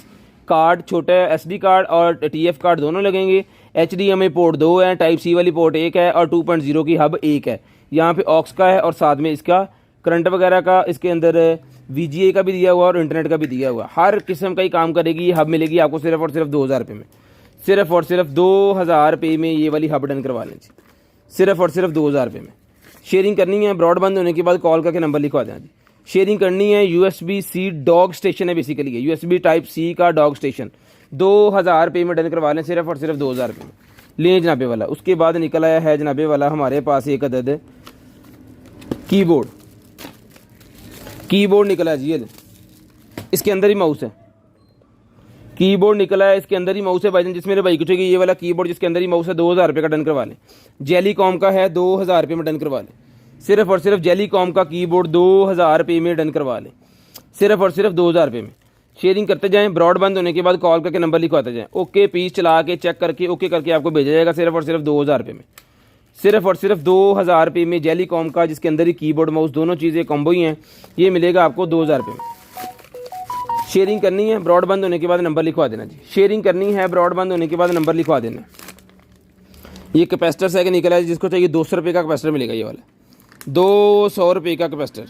कार्ड, छोटा SD कार्ड और TF कार्ड दोनों लगेंगे। HDMI पोर्ट 2 है, टाइप C वाली पोर्ट 1 है और 2.0 की हब 1 है। यहाँ पे ऑक्स का है और साथ में इसका करंट वगैरह का इसके अंदर VGA का भी दिया हुआ और इंटरनेट का भी दिया हुआ। हर किस्म का ही काम करेगी। ये हब मिलेगी आपको सिर्फ और सिर्फ 2000 रुपये में। सिर्फ और सिर्फ 2000 रुपये में ये वाली हब डन करवा लें जी, सिर्फ और सिर्फ 2000 रुपये में। शेयरिंग करनी है, ब्रॉडबैंड होने के बाद कॉल करके नंबर लिखवा दें जी। शेयरिंग करनी है, USB-C डॉग स्टेशन है बेसिकली, है USB टाइप C का डॉग स्टेशन। 2000 रुपये में डन करवा लें, सिर्फ और सिर्फ 2000 रुपये में। लें जनाबे वाला। उसके बाद निकल आया है जनाबे वाला हमारे पास एक अदद कीबोर्ड निकला जी। ये इसके अंदर ही माउस है, कीबोर्ड निकला है, इसके अंदर ही माउस है भाईजान। जिस मेरे भाई को चाहिए ये वाला कीबोर्ड जिसके अंदर ही माउस है, 2000 रुपये का डन करवा लें। जेलीकॉम का है, 2000 रुपये में डन करवा लें। सिर्फ और सिर्फ जेलीकॉम का कीबोर्ड 2000 रुपये में डन करवा लें, सिर्फ और सिर्फ 2000 रुपये में। शेयरिंग करते जाएं, ब्रॉडबैंड होने के बाद कॉल करके नंबर लिखवाते जाएं। ओके पीस चला के चेक करके ओके करके आपको भेजा जाएगा सिर्फ और सिर्फ 2000 रुपये में। सिर्फ और सिर्फ 2000 रुपये में जेलीकॉम का जिसके अंदर ही कीबोर्ड माउस दोनों चीज़ें कॉम्बो ही हैं, ये मिलेगा आपको 2000 रुपये में। शेयरिंग करनी है, ब्रॉडबैंड होने के बाद नंबर लिखवा देना जी। शेयरिंग करनी है, ब्रॉडबैंड होने के बाद नंबर लिखवा देना। ये कैपेसिटर से निकला है, जिसको चाहिए 200 रुपये का कैपेसिटर मिलेगा। ये वाला 200 रुपये का कैपेसिटर,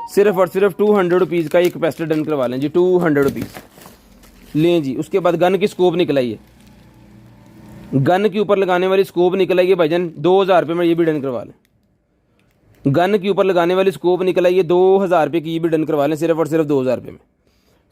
सिर्फ और सिर्फ 200 रुपीज़ का ये कैपेसिटर डन करवा लें जी, 200 रुपीज़। लें जी। उसके बाद गन की स्कोप निकल आई है, गन के ऊपर लगाने वाली स्कोप निकल आई है भाईजान, 2000 रुपये में ये भी डन करवा लें। गन के ऊपर लगाने वाली स्कोप निकल आई है 2000 रुपये की, ये भी डन करवा लें सिर्फ और सिर्फ 2000 रुपये में।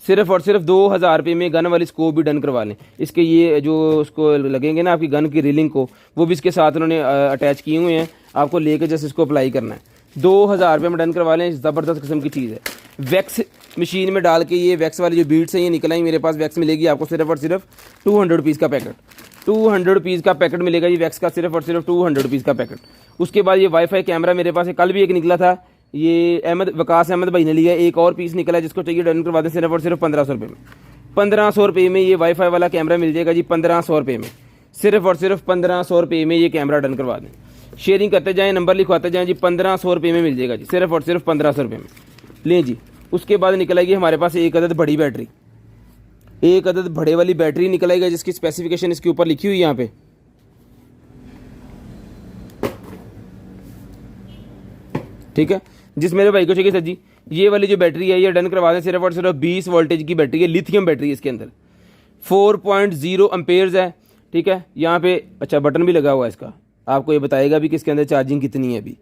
सिर्फ और सिर्फ 2000 रुपये में गन वाली स्कोप भी डन करवा लें। इसके ये जो उसको लगेंगे ना आपकी गन की रीलिंग को, वो भी इसके साथ उन्होंने अटैच किए हुए हैं, आपको लेके जैसे इसको अप्लाई करना है। 2000 रुपये में डन करवा लें। ज़बरदस्त किस्म की चीज़ है। वैक्स मशीन में डाल के ये वैक्स वाली जो बीट्स हैं ये निकल आई मेरे पास। वैक्स मिलेगी आपको सिर्फ और सिर्फ 200 रुपीज़ का पैकेट, ₹200 का पैकेट मिलेगा जी वैक्स का, सिर्फ और सिर्फ ₹200 का पैकेट। उसके बाद ये वाईफाई कैमरा मेरे पास है, कल भी एक निकला था, ये वकास अहमद भाई ने लिया, एक और पीस निकला है, जिसको चाहिए डन करवा दें सिर्फ और सिर्फ ₹1500 में। ₹1500 में ये वाईफाई वाला कैमरा मिल जाएगा जी, ₹1500 में, सिर्फ और सिर्फ ₹1500 में ये कैमरा डन करवा दें। शेयरिंग करते जाएँ, नंबर लिखवाते जाएँ जी, ₹1500 में मिल जाएगा जी, सिर्फ और सिर्फ ₹1500 में। लें जी, उसके बाद निकल आएगी हमारे पास एक अदद बड़ी बैटरी, एक अदद बड़े वाली बैटरी निकल आएगा, जिसकी स्पेसिफिकेशन इसके ऊपर लिखी हुई है यहाँ पे। ठीक है, जिस मेरे भाई को चाहिए सर जी, ये वाली जो बैटरी है ये डन करवा दें, सिर्फ और सिर्फ 20 वोल्टेज की बैटरी है, लिथियम बैटरी है इसके अंदर, 4.0 एम्पेयर्स है। ठीक है, यहाँ पे अच्छा बटन भी लगा हुआ है इसका, आपको ये बताएगा भी कि इसके अंदर चार्जिंग कितनी है। अभी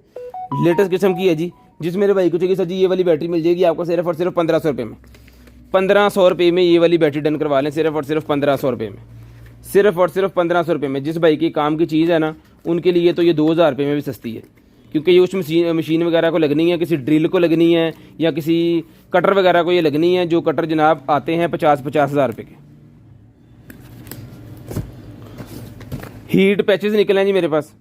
लेटेस्ट किस्म की है जी, जिस मेरे भाई को चाहिए सर जी, ये वाली बैटरी मिल जाएगी आपको सिर्फ और सिर्फ ₹1500 में। ₹1500 में ये वाली बैटरी डन करवा लें, सिर्फ और सिर्फ ₹1500 में, सिर्फ और सिर्फ ₹1500 में। जिस भाई की काम की चीज़ है ना, उनके लिए तो ये ₹2000 में भी सस्ती है, क्योंकि ये उस मशीन वगैरह को लगनी है, किसी ड्रिल को लगनी है या किसी कटर वगैरह को ये लगनी है, जो कटर जनाब आते हैं 50-50 हज़ार रुपये के। हीट पैचेस निकले हैं जी मेरे पास,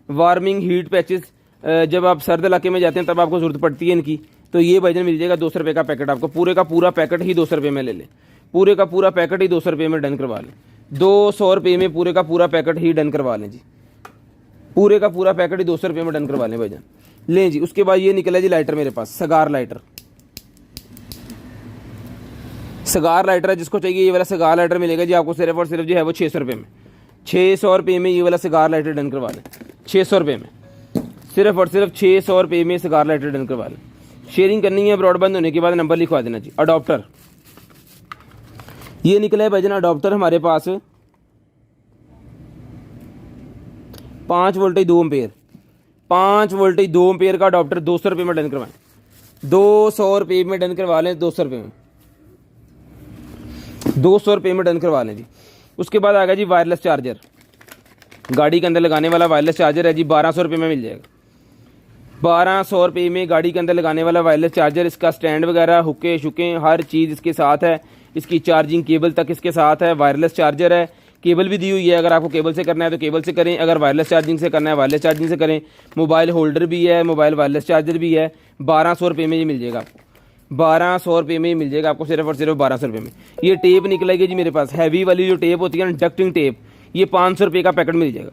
वार्मिंग हीट पैचेस, जब आप सर्द इलाके में जाते हैं तब आपको ज़रूरत पड़ती है इनकी, तो ये भाईजान मिल जाएगा ₹200 का पैकेट आपको, पूरे का पूरा पैकेट ही ₹200 में ले लें, पूरे का पूरा पैकेट ही ₹200 में डन करवा लें, ₹200 में पूरे का पूरा पैकेट ही डन करवा लें जी, पूरे का पूरा पैकेट ही ₹200 में डन करवा लें भाईजान। लें जी, उसके बाद ये निकला जी लाइटर मेरे पास, सगार लाइटर, सगार लाइटर है, जिसको चाहिए ये वाला सगार लाइटर मिलेगा जी आपको सिर्फ और सिर्फ जो है वो ₹600 में, ₹600 में ये वाला सगार लाइटर डन करवा लें, ₹600 में, सिर्फ और सिर्फ ₹600 में सगार लाइटर डन करवा लें। शेयरिंग करनी है, ब्रॉडबैंड होने के बाद नंबर लिखवा देना जी। अडॉप्टर ये निकला है भाईजान, अडॉप्टर हमारे पास 5 वोल्टेज 2 एम्पेयर, 5 वोल्टेज 2 एम्पेयर का अडॉप्टर ₹200 में डन करवाएं, ₹200 में डन करवा लें, ₹200 में, ₹200 में डन करवा लें जी। उसके बाद आ गया जी वायरलेस चार्जर, गाड़ी के अंदर लगाने वाला वायरलेस चार्जर है जी, ₹1200 में मिल जाएगा, ₹1200 में गाड़ी के अंदर लगाने वाला वायरलेस चार्जर। इसका स्टैंड वगैरह, हुक्के शुके हर चीज़ इसके साथ है, इसकी चार्जिंग केबल तक इसके साथ है, वायरलेस चार्जर है, केबल भी दी हुई है, अगर आपको केबल से करना है तो केबल से करें, अगर वायरलेस चार्जिंग से करना है वायरलेस चार्जिंग से करें। मोबाइल होल्डर भी है, मोबाइल वायरलेस चार्जर भी है, ₹1200 में ये मिल जाएगा आपको, ₹1200 में मिल जाएगा आपको, सिर्फ और सिर्फ ₹1200 में। ये टेप निकलेगी जी मेरे पास, हैवी वाली जो टेप होती है ना, डक्टिंग टेप, ये ₹500 का पैकेट मिल जाएगा,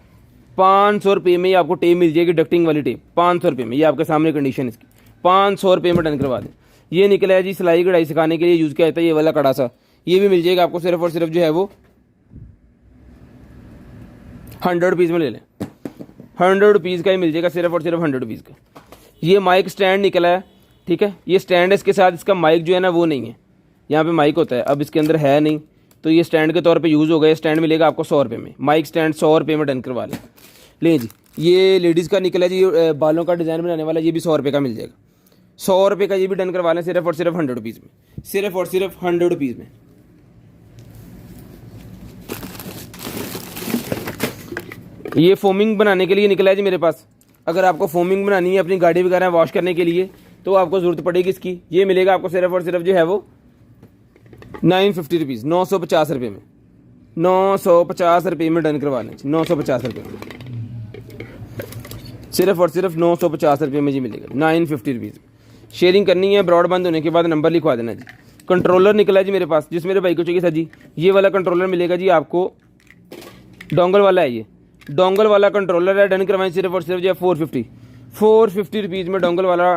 ₹500 में आपको टेप मिल जाएगी, डक्टिंग वाली टेप ₹500 में, ये आपके सामने कंडीशन इसकी, ₹500 में डन करवा दें। ये निकला है जी सिलाई कढ़ाई सिखाने के लिए यूज़ किया जाता है, ये वाला कड़ा सा, ये भी मिल जाएगा आपको सिर्फ और सिर्फ जो है वो ₹100 में ले लें, ₹100 का ही मिल जाएगा, सिर्फ और सिर्फ ₹100 का। ये माइक स्टैंड निकला है, ठीक है, ये स्टैंड है, इसके साथ इसका माइक जो है ना वो नहीं है, यहाँ पे माइक होता है, अब इसके अंदर है नहीं, तो ये स्टैंड के तौर पे यूज़ हो गया। स्टैंड मिलेगा आपको ₹100 में, माइक स्टैंड ₹100 में डन करवा लें। लें जी, ये लेडीज़ का निकला जी, बालों का डिज़ाइन बनाने वाला, ये भी ₹100 का मिल जाएगा, ₹100 का ये भी डन करवा लें, सिर्फ और सिर्फ ₹100 में, सिर्फ और सिर्फ ₹100 में। ये फोमिंग बनाने के लिए निकला है जी मेरे पास, अगर आपको फोमिंग बनानी है अपनी गाड़ी वगैरह वॉश करने के लिए तो आपको ज़रूरत पड़ेगी इसकी। ये मिलेगा आपको सिर्फ और सिर्फ जो है वो ₹950, ₹950 में, ₹950 में डन करवा लें, ₹950 में, सिर्फ और सिर्फ ₹950 में जी मिलेगा, ₹950। शेयरिंग करनी है, ब्रॉडबैंड होने के बाद नंबर लिखवा देना जी। कंट्रोलर निकला है जी मेरे पास, जिस मेरे भाई को चाहिए सर जी, ये वाला कंट्रोलर मिलेगा जी आपको, डोंगल वाला है, ये डोंगल वाला कंट्रोलर है, डन करवाएं सिर्फ और सिर्फ जो है ₹450 में डोंगल वाला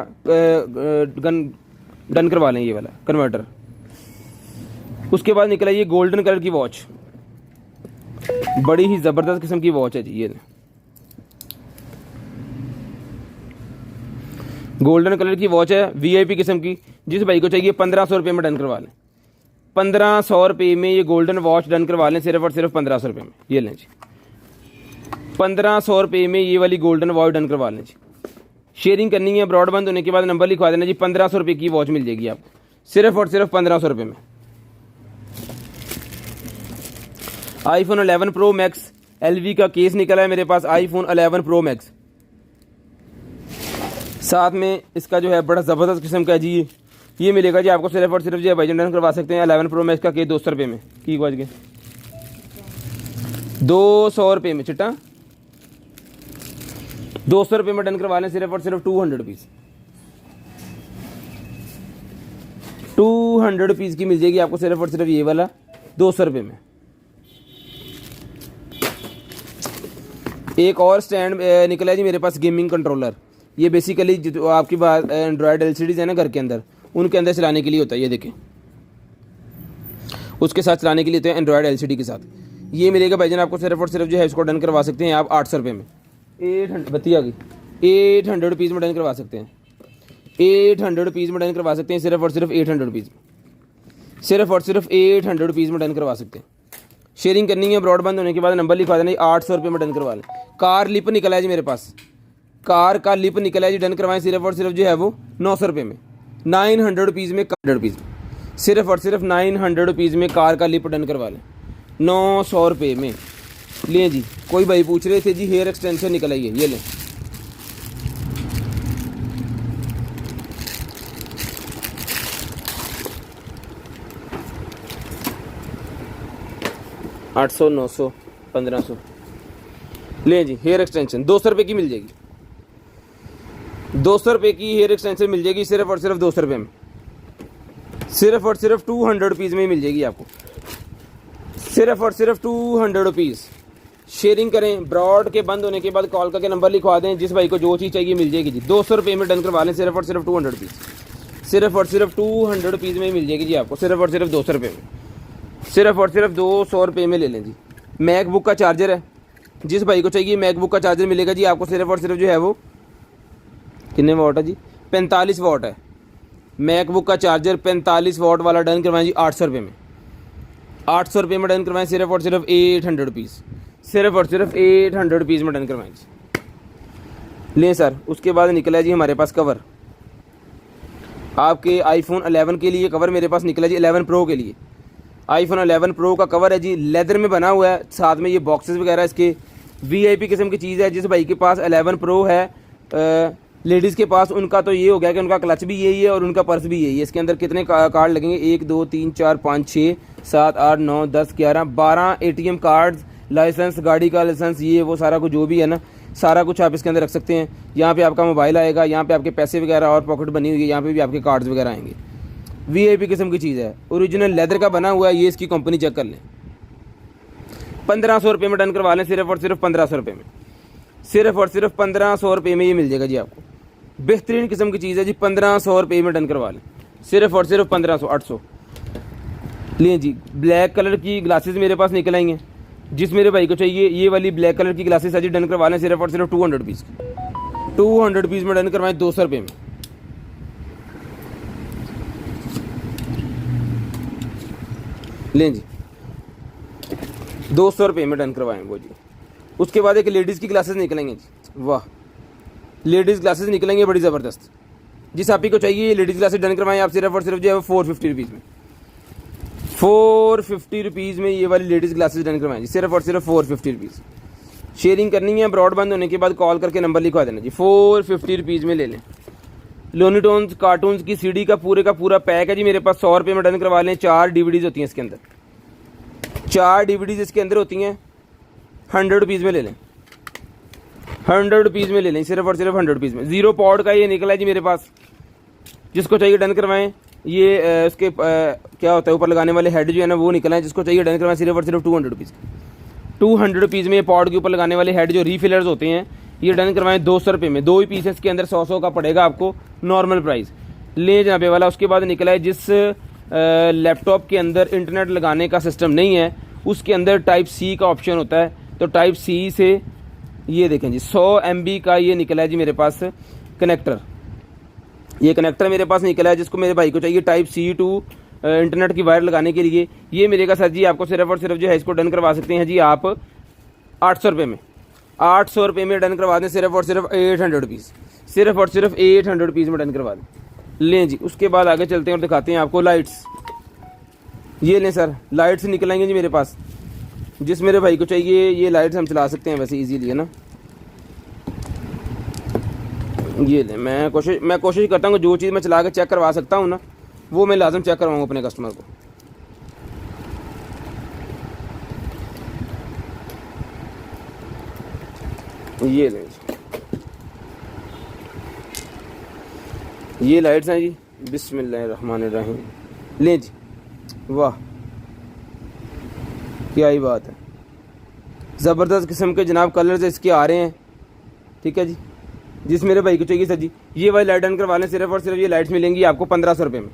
डन करवा लें, ये वाला कन्वर्टर। उसके बाद निकला ये गोल्डन कलर की वॉच, बड़ी ही ज़बरदस्त किस्म की वॉच है जी, ये गोल्डन कलर की वॉच है, VIP किस्म की, जिस भाई को चाहिए ₹1500 में डन करवा लें, ₹1500 में ये गोल्डन वॉच डन करवा लें, सिर्फ और सिर्फ ₹1500 में। ये लें जी, ₹1500 में ये वाली गोल्डन वॉच डन करवा लें जी। शेयरिंग करनी है, ब्रॉडबैंड होने के बाद नंबर लिखवा देना जी, ₹1500 की वॉच मिल जाएगी आपको, सिर्फ और सिर्फ ₹1500 में। iPhone 11 Pro Max LV का केस निकला है मेरे पास, iPhone 11 Pro Max, साथ में इसका जो है बड़ा ज़बरदस्त किस्म का है जी, ये मिलेगा जी आपको सिर्फ और सिर्फ जो है भाईजान डन करवा सकते हैं 11 Pro Max का केस ₹200 में, की वॉच के 200 में चिट्टा 200 में डन करवा लें सिर्फ और सिर्फ 200 रुपीज़। 200 रुपीज़ की मिल जाएगी आपको सिर्फ और सिर्फ ये वाला 200 में। एक और स्टैंड निकला है जी मेरे पास, गेमिंग कंट्रोलर। ये बेसिकली जो आपकी बात एंड्रॉयड एलसीडीज है ना घर के अंदर, उनके अंदर चलाने के लिए होता है। ये देखें, उसके साथ चलाने के लिए होता है एंड्रॉयड एलसीडी के साथ। ये मिलेगा भाईजान आपको सिर्फ और सिर्फ जो है इसको डन करवा सकते हैं आप 800 में। 800 आ गई, 800 रुपीज़ में डन करवा सकते हैं। 800 रुपीज़ में डन करवा सकते हैं सिर्फ और सिर्फ 800 रुपीज़ में। सिर्फ और सिर्फ 800 रुपीज़ में डन करवा सकते हैं। शेयरिंग करनी है, ब्रॉडबैंड होने के बाद नंबर लिखवा देना। 800 रुपये में डन करवा लें। कार लिप निकला है जी मेरे पास, कार का लिप निकला है जी, डन करवाएं सिर्फ और सिर्फ जो है वो 900 रुपये में। 900 रुपीज़ में 100 रुपीज़ में, सिर्फ और सिर्फ 900 रुपीज़ में कार का लिप डन करवा लें 900 रुपये में। लें जी, कोई भाई पूछ रहे थे जी हेयर एक्सटेंशन निकल आई है, ये लें। $800, $900, $1500 लें जी। हेयर एक्सटेंशन 200 रुपये की मिल जाएगी। 200 रुपये की हेयर एक्सटेंशन मिल जाएगी सिर्फ और सिर्फ 200 रुपये में। सिर्फ और सिर्फ 200 रुपीज़ में मिल जाएगी आपको, सिर्फ और सिर्फ 200 रुपीज़। शेयरिंग करें, ब्रॉड के बंद होने के बाद कॉल करके नंबर लिखवा दें। जिस भाई को जो चीज़ चाहिए मिल जाएगी जी। 200 रुपये में डन करवा लें सिर्फ और सिर्फ 200 रुपीज़। सिर्फ और सिर्फ 200 रुपीज़ में मिल जाएगी जी आपको, सिर्फ और सिर्फ 200 रुपये में। सिर्फ और सिर्फ 200 रुपये में ले लें जी। मैकबुक का चार्जर है, जिस भाई को चाहिए मैकबुक का चार्जर मिलेगा जी आपको सिर्फ और सिर्फ जो है वो कितने वाट है जी, 45 वाट है। मैकबुक का चार्जर 45 वाट वाला डन करवाएं जी 800 रुपये में। 800 रुपये में डन करवाएं सिर्फ और सिर्फ 800 रुपीज़। सिर्फ और सिर्फ 800 रुपीज़ में डन करवाएं जी। लें सर, उसके बाद निकला है जी हमारे पास कवर। आपके आईफोन 11 के लिए कवर मेरे पास निकला जी, 11 प्रो के लिए। आईफोन 11 प्रो का कवर है जी, लेदर में बना हुआ है। साथ में ये बॉक्सेस वगैरह इसके वीआईपी किस्म की चीज़ है। जिस भाई के पास 11 प्रो है लेडीज़ के पास, उनका तो ये हो गया कि उनका क्लच भी यही है और उनका पर्स भी यही है। इसके अंदर कितने कार्ड लगेंगे, 1 2 3 4 5 6 7 8 9 10 11 12 ATM कार्ड्स, लाइसेंस, गाड़ी का लाइसेंस, ये वो सारा कुछ जो भी है ना, सारा कुछ आप इसके अंदर रख सकते हैं। यहाँ पे आपका मोबाइल आएगा, यहाँ पे आपके पैसे वगैरह और पॉकेट बनी हुई है, यहाँ पे भी आपके कार्ड्स वगैरह आएंगे। वीआईपी किस्म की चीज़ है, ओरिजिनल लेदर का बना हुआ है। ये इसकी कंपनी चेक कर लें। 1500 रुपये में डन करवा लें सिर्फ और सिर्फ 1500 रुपये में। सिर्फ और सिर्फ 1500 रुपये में ये मिल जाएगा जी आपको। बेहतरीन किस्म की चीज़ है जी, 1500 रुपये में डन करवा लें सिर्फ और सिर्फ 1500 800। लें जी, ब्लैक कलर की ग्लासेस मेरे पास निकल आई हैं। जिस मेरे भाई को चाहिए ये वाली ब्लैक कलर की ग्लासेस है जी, डन करवा लें सिर्फ और सिर्फ 200 रुपीज़ की। 200 रुपीज़ में डन करवाएं 200 रुपये में। लें जी, 200 रुपये में डन करवाएं वो जी। उसके बाद एक लेडीज़ की ग्लासेस निकलेंगे जी, वाह, लेडीज़ ग्लासेस निकलेंगे बड़ी ज़बरदस्त। जिस आप ही को चाहिए ये लेडीज़ ग्लासेस डन करवाएं आप सिर्फ और सिर्फ जो है 450 रुपीज़ में। 450 रुपीज़ में ये वाली लेडीज़ ग्लासेस डन करवाएं जी, सिर्फ और सिर्फ 450 रुपीज़। शेयरिंग करनी है, ब्रॉडबैंड होने के बाद कॉल करके नंबर लिखवा देना जी। 450 रुपीज़ में ले लें। लोनी टोन्स कार्टून्स की सीडी का पूरा पैक है जी मेरे पास, 100 रुपये में डन करवा लें। 4 DVDs होती हैं इसके अंदर, 4 DVDs इसके अंदर होती हैं। 100 रुपीज़ में ले लें, 100 रुपीज़ में ले लें सिर्फ और सिर्फ 100 रुपीज़ में। 0 पॉड का ये निकला है जी मेरे पास, जिसको चाहिए डन करवाएं। ये उसके क्या होता है ऊपर लगाने वाले हेड जो है ना वो निकला है, जिसको चाहिए डन करवाएं सिर्फ और सिर्फ 200 रुपीज़। 200 रुपीज़ में पॉड के ऊपर लगाने वाले हेड जो रीफिलर्स होते हैं ये डन करवाएं 200 रुपये में। 2 ही पीसेस के अंदर 100 का पड़ेगा आपको नॉर्मल प्राइस। ले जनाबे वाला। उसके बाद निकला है जिस लैपटॉप के अंदर इंटरनेट लगाने का सिस्टम नहीं है उसके अंदर टाइप C का ऑप्शन होता है। तो टाइप C से ये देखें जी 100 MB का ये निकला है जी मेरे पास कनेक्टर। ये कनेक्टर मेरे पास निकला है, जिसको मेरे भाई को चाहिए टाइप C टू इंटरनेट की वायर लगाने के लिए ये मिलेगा सर जी आपको सिर्फ और सिर्फ जो है इसको डन करवा सकते हैं जी आप 800 रुपये में। 800 रुपये में डन करवा दें सिर्फ और सिर्फ 800 रुपीज़। सिर्फ और सिर्फ 800 रुपीज़ में डन करवा दें। लें जी, उसके बाद आगे चलते हैं और दिखाते हैं आपको लाइट्स। ये लें सर, लाइट्स निकलेंगे जी मेरे पास। जिस मेरे भाई को चाहिए ये लाइट्स हम चला सकते हैं वैसे इजीली, है ना। ये लें, मैं कोशिश करता हूँ जो चीज़ मैं चला के चेक करवा सकता हूँ ना वो मैं लाजम चेक करवाऊँ अपने कस्टमर को। ये लें जी, ये लाइट्स हैं जी, बिस्मिल्लाहिर्रहमानिर्रहीम। लें जी, वाह क्या ही बात है, ज़बरदस्त किस्म के जनाब कलर्स इसके आ रहे हैं। ठीक है जी, जिस मेरे भाई को चाहिए सर जी, ये वाली लाइट डन करवा लें। सिर्फ और सिर्फ ये लाइट्स मिलेंगी आपको 1500 रुपये में।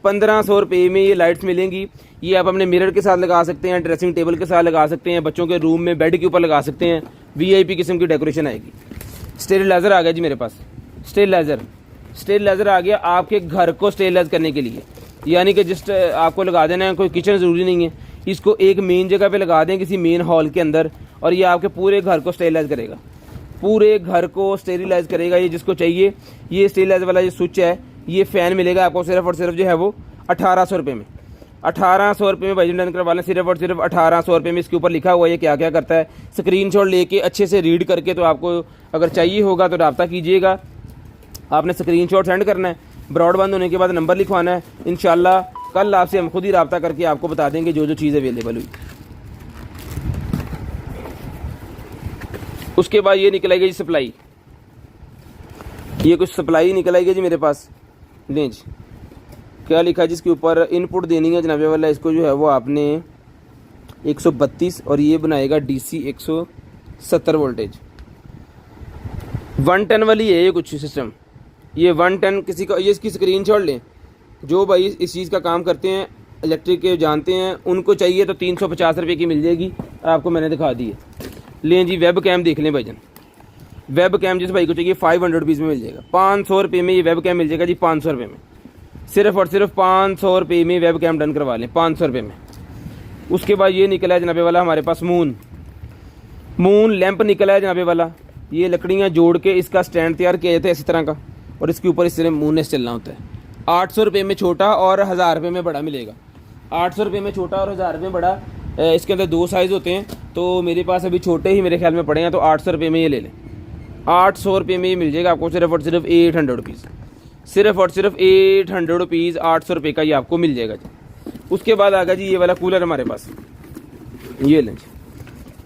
1500 रुपये में ये लाइट्स मिलेंगी। ये आप अपने मिरर के साथ लगा सकते हैं, ड्रेसिंग टेबल के साथ लगा सकते हैं, बच्चों के रूम में बेड के ऊपर लगा सकते हैं। VIP किस्म की डेकोरेशन आएगी। स्टेरिलाइजर आ गया जी मेरे पास, स्टेरिलाइजर आ गया आपके घर को स्टेरिलाइज करने के लिए। यानी कि जिस आपको लगा देना है, कोई किचन ज़रूरी नहीं है, इसको एक मेन जगह पे लगा दें किसी मेन हॉल के अंदर, और ये आपके पूरे घर को स्टेरिलाइज करेगा, पूरे घर को स्टेरिलाइज करेगा। ये जिसको चाहिए, ये स्टेरिलाइज वाला ये स्विच है, ये फ़ैन मिलेगा आपको सिर्फ और सिर्फ जो है वो 1800 रुपये में। 1800 रुपये में भाई डन करवा लें, सिर्फ और सिर्फ 1800 रुपये में। इसके ऊपर लिखा हुआ है ये क्या क्या करता है, स्क्रीनशॉट लेके अच्छे से रीड करके, तो आपको अगर चाहिए होगा तो रब्ता कीजिएगा। आपने स्क्रीनशॉट सेंड करना है, ब्रॉडबैंड होने के बाद नंबर लिखवाना है। इंशाल्लाह कल आपसे हम खुद ही रब्ता करके आपको बता देंगे जो जो चीज़ अवेलेबल हुई। उसके बाद ये निकल आएगी जी सप्लाई, ये कुछ सप्लाई निकल आएगी जी मेरे पास। लें जी, क्या लिखा है जिसके ऊपर इनपुट देनी है जनाब वाला, इसको जो है वो आपने 132 और ये बनाएगा DC 170 वोल्टेज। 110 वाली है ये कुछ सिस्टम, ये 110 किसी का, ये इसकी स्क्रीनशॉट लें। जो भाई इस चीज़ का काम करते हैं, इलेक्ट्रिक के जानते हैं, उनको चाहिए तो 350 रुपये की मिल जाएगी, आपको मैंने दिखा दी है। लें जी, वेब कैम देख लें भाईजान, वेब कैम जिस भाई को चाहिए 500 रुपीज़ में मिल जाएगा। 500 रुपये में ये वेब कैम मिल जाएगा जी, 500 रुपये में, सिर्फ और सिर्फ 500 रुपये में वेब कैम डन करवा लें, 500 रुपये में। उसके बाद ये निकला है जनाबे वाला हमारे पास मून लैंप निकला है जनाबे वाला। ये लकड़ियाँ जोड़ के इसका स्टैंड तैयार किया जाता है इसी तरह का, और इसके ऊपर इस तरह मूननेस चलना होता है। 800 रुपये में छोटा और 1000 रुपये में बड़ा मिलेगा। 800 रुपये में छोटा और 1000 रुपये में बड़ा। इसके अंदर 2 साइज़ होते हैं, तो मेरे पास अभी छोटे ही मेरे ख्याल में पड़े हैं, तो 800 रुपये में ये ले लें। 800 रुपये में ये मिल जाएगा आपको सिर्फ और सिर्फ 800 रुपीज़, सिर्फ और सिर्फ 800 रुपीज़, 800 रुपये का ये आपको मिल जाएगा जी। उसके बाद आ गया जी ये वाला कूलर हमारे पास, ये लें जी,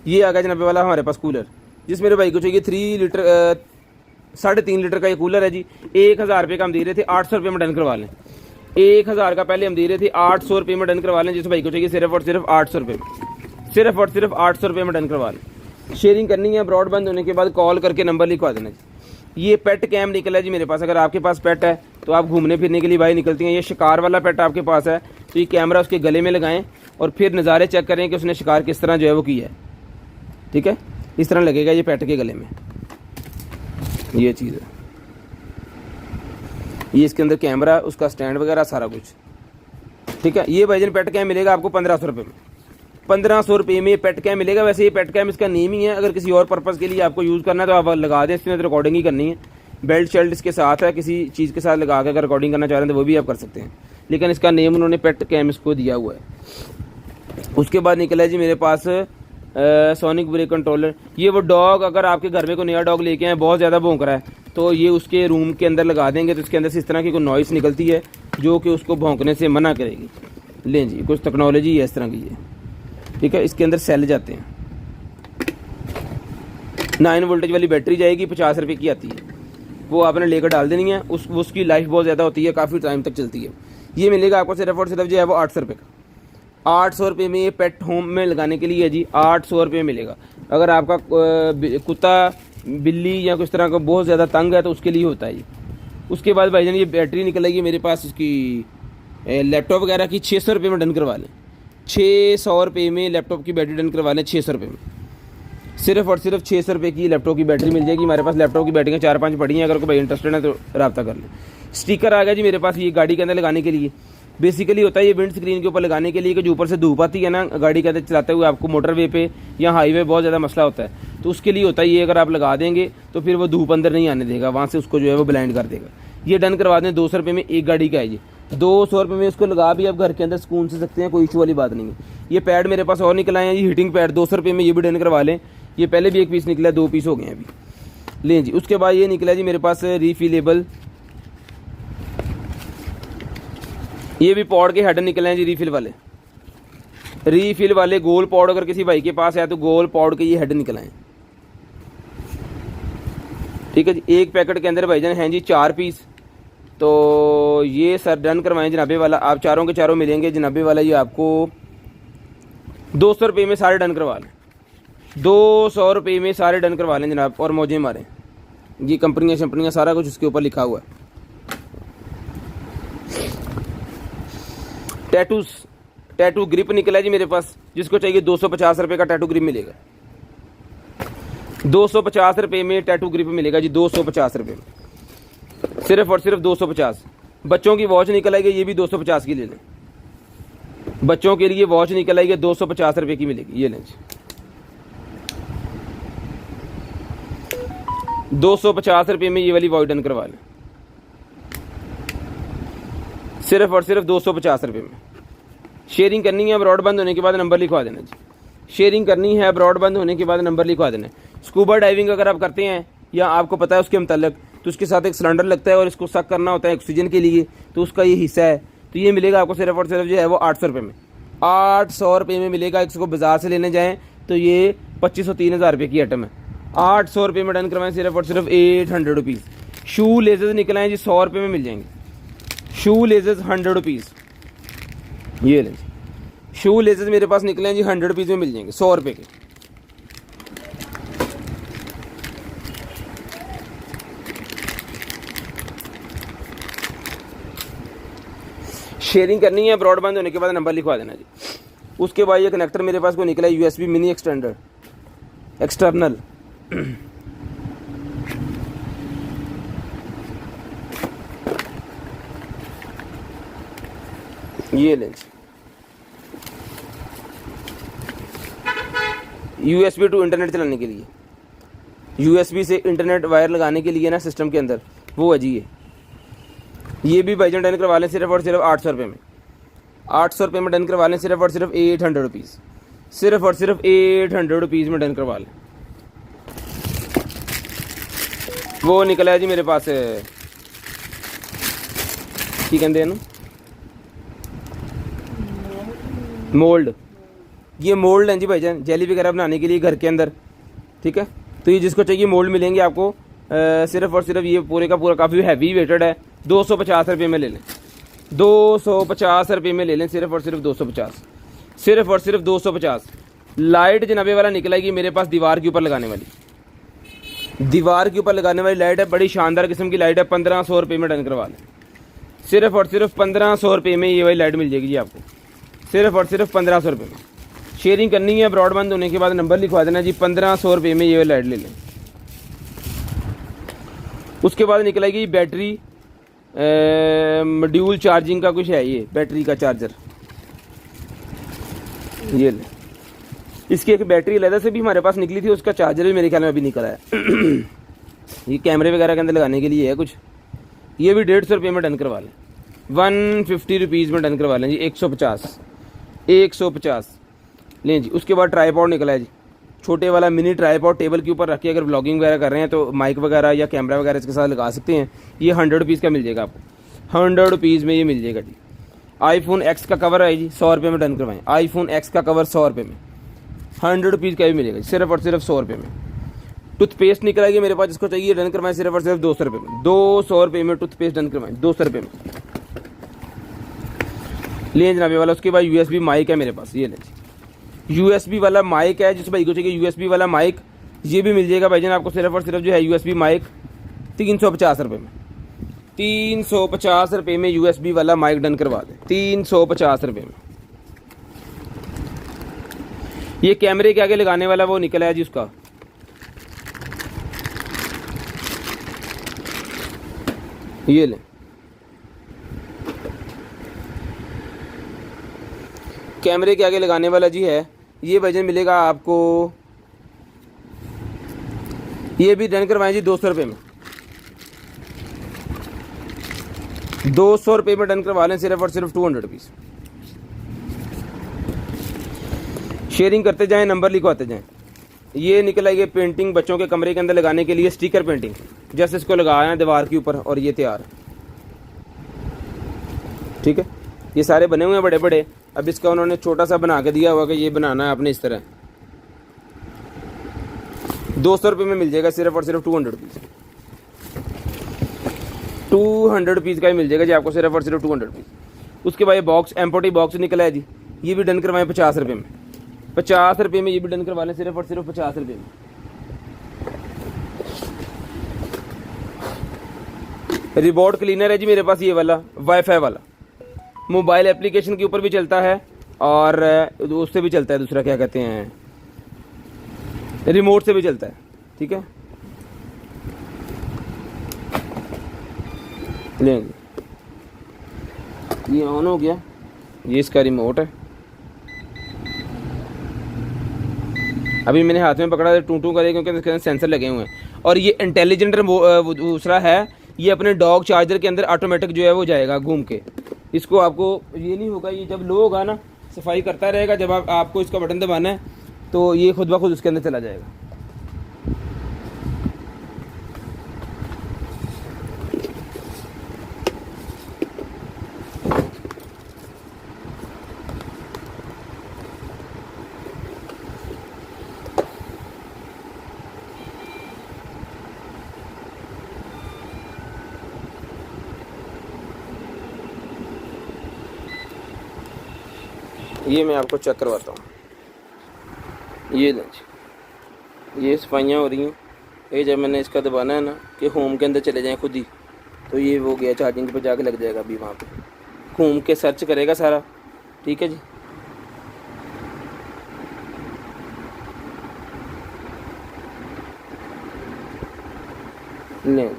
ये आ गया जनाबे वाला हमारे पास कूलर, जिस मेरे भाई को चाहिए 3 लीटर 3.5 लीटर का ये कूलर है जी। 1000 रुपये का हम दे रहे थे, 800 रुपये में डन करवा लें। 1000 का पहले हम दे रहे थे, 800 रुपये में डन करवा लें। जिस भाई को चाहिए सिर्फ और सिर्फ 800 रुपये में, सिर्फ और सिर्फ 800 रुपये में डन करवा लें। शेयरिंग करनी है, ब्रॉडबैंड होने के बाद कॉल करके नंबर लिखवा देना जी। ये पेट कैम निकला है जी मेरे पास। अगर आपके पास पेट है तो आप घूमने फिरने के लिए बाहर निकलती हैं, ये शिकार वाला पेट आपके पास है, तो ये कैमरा उसके गले में लगाएं और फिर नज़ारे चेक करें कि उसने शिकार किस तरह जो है वो किया है। ठीक है, इस तरह लगेगा ये पेट के गले में, ये चीज़ है। ये इसके अंदर कैमरा, उसका स्टैंड वगैरह सारा कुछ। ठीक है, ये भाईजान पेट कैम मिलेगा आपको 1500 रुपये में। 1500 रुपये में ये पेट कैम मिलेगा। वैसे ये पेट कैम इसका नेम ही है, अगर किसी और पर्पज़ के लिए आपको यूज़ करना है तो आप लगा दें, इसमें रिकॉर्डिंग ही करनी है। बेल्ट शेल्ट इसके साथ है, किसी चीज़ के साथ लगा कर अगर रिकॉर्डिंग करना चाह रहे हैं तो वो भी आप कर सकते हैं, लेकिन इसका नेम उन्होंने पेट कैम इसको दिया हुआ है। उसके बाद निकला है जी मेरे पास सोनिक ब्रेक कंट्रोलर। ये वो डॉग, अगर आपके घर में कोई नया डॉग लेके आए, बहुत ज़्यादा भौंक रहा है, तो ये उसके रूम के अंदर लगा देंगे, तो इसके अंदर से इस तरह की कोई नॉइस निकलती है जो कि उसको भौंकने से मना करेगी। लें जी, कुछ टेक्नोलॉजी है इस तरह की है। ठीक है, इसके अंदर सेल जाते हैं, 9 वोल्टेज वाली बैटरी जाएगी, 50 रुपये की आती है, वो आपने लेकर डाल देनी है। उसकी लाइफ बहुत ज़्यादा होती है, काफ़ी टाइम तक चलती है। ये मिलेगा आपको सिर्फ और सिर्फ जो है वो 800 रुपये का। 800 रुपये में ये पेट होम में लगाने के लिए है जी, 800 रुपये मिलेगा। अगर आपका कुत्ता बिल्ली या कुछ तरह का बहुत ज़्यादा तंग है तो उसके लिए होता है ये। उसके बाद भाईजान ये बैटरी निकलेगी मेरे पास इसकी लैपटॉप वगैरह की, 600 रुपये में डन करवा लें। 600 रुपये में लैपटॉप की बैटरी डन करवा लें, 600 रुपये में, सिर्फ और सिर्फ 600 रुपये की लैपटॉप की बैटरी मिल जाएगी। हमारे पास लैपटॉप की बैटरियाँ 4-5 पड़ी हैं, अगर कोई भाई इंटरेस्टेड है तो रब्ता कर लें। स्टिकर आ गया जी मेरे पास, ये गाड़ी के अंदर लगाने के लिए। बेसिकली होता है ये विंड स्क्रीन के ऊपर लगाने के लिए, कि जो ऊपर से धूप आती है ना गाड़ी के अंदर चलाते हुए, आपको मोटरवे पे या हाईवे बहुत ज़्यादा मसला होता है, तो उसके लिए होता है ये। अगर आप लगा देंगे तो फिर वो धूप अंदर नहीं आने देगा, वहाँ से उसको जो है वो ब्लाइंड कर देगा। ये डन करवा दें, 200 रुपये में एक गाड़ी का है ये। 200 रुपये में इसको लगा भी आप घर के अंदर सुकून से सकते हैं, कोई इशू वाली बात नहीं है। ये पैड मेरे पास और निकल आए हैं, ये हीटिंग पैड 200 रुपये में, ये भी डन करवा लें। ये पहले भी एक पीस निकला, 2 पीस हो गए हैं अभी। लें जी, उसके बाद ये निकला जी मेरे पास रीफिलेबल, ये भी पॉड के हेड निकले हैं जी, रीफिल वाले गोल पॉड। अगर किसी भाई के पास है तो गोल पॉड के ये हेड निकले हैं। ठीक है जी। एक पैकेट के अंदर भाईजान हैं जी 4 पीस। तो ये सर डन करवाएं जनाबे वाला, आप चारों के चारों मिलेंगे जनाबे वाला। ये आपको 200 रुपये में सारे डन करवा लें, 200 रुपये में सारे डन करवा लें जनाब, और मौजें मारें। ये कंपनियाँ शंपनियाँ सारा कुछ उसके ऊपर लिखा हुआ है। टैटू ग्रिप निकला जी मेरे पास, जिसको चाहिए 250 रुपये का टैटू ग्रिप मिलेगा। 250 रुपये में टैटू ग्रिप मिलेगा जी, 250 रुपये में, सिर्फ और सिर्फ 250। बच्चों की वॉच निकल आएगी, ये भी 250 की ले लें। बच्चों के लिए वॉच निकल आएगी 250 रुपये की मिलेगी, ये लें जी। 250 रुपये में ये वाली वॉच डन करवा लें, सिर्फ और सिर्फ 250 रुपये में। शेयरिंग करनी है, ब्रॉड बंद होने के बाद नंबर लिखवा देना जी। शेयरिंग करनी है, ब्रॉड बंद होने के बाद नंबर लिखवा देना। स्कूबा डाइविंग अगर आप करते हैं या आपको पता है उसके मतलब, तो उसके साथ एक सिलेंडर लगता है और इसको सक करना होता है ऑक्सीजन के लिए, तो उसका ये हिस्सा है। तो ये मिलेगा आपको सिर्फ और सिर्फ जो है वो 800 रुपये में, 800 रुपये में मिलेगा। इसको बाजार से लेने जाएँ तो ये 2500-3000 रुपये की आइटम है। 800 रुपये में डन करवाएं, सिर्फ और सिर्फ 800 रुपीज़। शू लेजर्स निकलाएँ जी, 100 रुपये में मिल जाएंगे। शू लेजर्स 100 रुपीज़, ये लें। शू लेजर्स मेरे पास निकले हैं जी, 100 रुपीज़ में मिल जाएंगे, 100 रुपये के। शेयरिंग करनी है, ब्रॉड बंद होने के बाद नंबर लिखवा देना जी। उसके बाद ये कनेक्टर मेरे पास को निकला है USB मिनी एक्सटेंडर एक्सटर्नल। ये लें USB टू इंटरनेट चलाने के लिए, USB से इंटरनेट वायर लगाने के लिए ना सिस्टम के अंदर, वो है जी। ये भी भाईजान डन करवा लें सिर्फ और सिर्फ 800 रुपये में। 800 रुपये में डन करवा लें, सिर्फ और सिर्फ 800 रुपीज़, सिर्फ और सिर्फ 800 रुपीज़ में डन करवा लें। वो निकला है जी मेरे पास, ठीक कहते हैं ना, मोल्ड। ये मोल्ड हैं जी भाईजान, जेली वगैरह बनाने के लिए घर के अंदर, ठीक है। तो ये जिसको चाहिए मोल्ड मिलेंगे आपको, सिर्फ और सिर्फ ये पूरे का पूरा काफ़ी हैवी वेटेड है, 250 रुपये में ले लें, 250 रुपये में ले लें, सिर्फ और सिर्फ 250, सिर्फ और सिर्फ 250। लाइट जनाबे वाला निकलेगी मेरे पास, दीवार के ऊपर लगाने वाली, दीवार के ऊपर लगाने वाली लाइट है, बड़ी शानदार किस्म की लाइट है। 1500 रुपये में डन करवा लें, सिर्फ और सिर्फ 1500 रुपये में ये वाली लाइट मिल जाएगी जी आपको, सिर्फ और सिर्फ 1500 रुपये में। शेयरिंग करनी है, ब्रॉड बंद होने के बाद नंबर लिखवा देना जी। 1500 रुपये में ये वाली लाइट ले लें। उसके बाद निकलेगी बैटरी मॉड्यूल चार्जिंग का कुछ है, ये बैटरी का चार्जर, ये ले। इसकी एक बैटरी अलग से भी हमारे पास निकली थी, उसका चार्जर भी मेरे ख्याल में अभी निकला है। ये कैमरे वगैरह के अंदर लगाने के लिए है कुछ। ये भी 150 रुपये में डन करवा लें, 150 रुपीज़ में डन करवा लें जी। 150 लें जी। उसके बाद ट्राईपॉड निकला है जी, छोटे वाला मिनी ट्राईपॉड, टेबल के ऊपर रख के अगर व्लॉगिंग वगैरह कर रहे हैं तो माइक वगैरह या कैमरा वगैरह इसके साथ लगा सकते हैं। ये 100 रुपीज़ का मिल जाएगा आपको, 100 रुपीज़ में ये मिल जाएगा जी। iPhone X का कवर है जी, 100 रुपये में डन करवाएं। iPhone X का कवर 100 रुपये में, 100 रुपीज़ का भी मिलेगा, सिर्फ और सिर्फ 100 रुपये में। टूथपेस्ट निकलेगी मेरे पास, जिसको चाहिए डन करवाएं, सिर्फ और सिर्फ 200 रुपये में, 200 रुपये में टूथपेस्ट डन करवाएं, 200 रुपये में ले जनाबे वाला। उसके बाद USB माइक है मेरे पास, ये लें जी। USB वाला माइक है, जिस भाई को चाहिए USB वाला माइक, ये भी मिल जाएगा भाईजान आपको, सिर्फ और सिर्फ जो है USB माइक 350 रुपये में, 350 रुपये में USB वाला माइक डन करवा दें, 350 रुपये में। ये कैमरे के आगे लगाने वाला वो निकला है जी, उसका ये लें। कैमरे के आगे लगाने वाला जी है, ये वजन मिलेगा आपको, ये भी डन करवाएं जी 200 रुपये में, 200 रुपये में डन करवा लें, सिर्फ और सिर्फ 200 रुपीज़। शेयरिंग करते जाएं, नंबर लिखवाते जाएं। ये निकला ये पेंटिंग बच्चों के कमरे के अंदर लगाने के लिए, स्टिकर पेंटिंग, जैसे इसको लगाया है दीवार के ऊपर और ये तैयार, ठीक है। ये सारे बने हुए हैं बड़े बड़े, अब इसका उन्होंने छोटा सा बना के दिया हुआ कि ये बनाना है आपने इस तरह। 200 रुपये में मिल जाएगा, सिर्फ और सिर्फ 200 रुपीज़, 200 पीस का ही मिल जाएगा जी आपको, सिर्फ और सिर्फ 200 पीस। उसके बाद ये बॉक्स एम्पोटी बॉक्स निकला है जी, ये भी डन करवाएं 50 रुपये में। 50 रुपये में ये भी डन करवा लें, सिर्फ और सिर्फ 50 रुपये में। रिबोट क्लीनर है जी मेरे पास, ये वाला वाईफाई वाला, मोबाइल एप्लीकेशन के ऊपर भी चलता है और उससे भी चलता है, दूसरा क्या कहते हैं, रिमोट से भी चलता है। ठीक है, लेंगे ये ऑन हो गया, ये इसका रिमोट है। अभी मैंने हाथ में पकड़ा टू टू करे क्योंकि इसके अंदर सेंसर लगे हुए हैं। और ये इंटेलिजेंट दूसरा है, ये अपने डॉग चार्जर के अंदर ऑटोमेटिक जो है वो जाएगा घूम के। इसको आपको ये नहीं होगा, ये जब लो होगा ना सफाई करता रहेगा, जब आपको इसका बटन दबाना है तो ये खुद ब खुद उसके अंदर चला जाएगा। ये मैं आपको चेक करवाता हूँ। ये ये सफाइयाँ हो रही हैं। ये जब मैंने इसका दबाना है ना कि होम के अंदर चले जाएं खुद ही, तो ये हो गया, चार्जिंग पे जाके लग जाएगा। अभी वहाँ पे घूम के सर्च करेगा सारा। ठीक है जी, लें जी।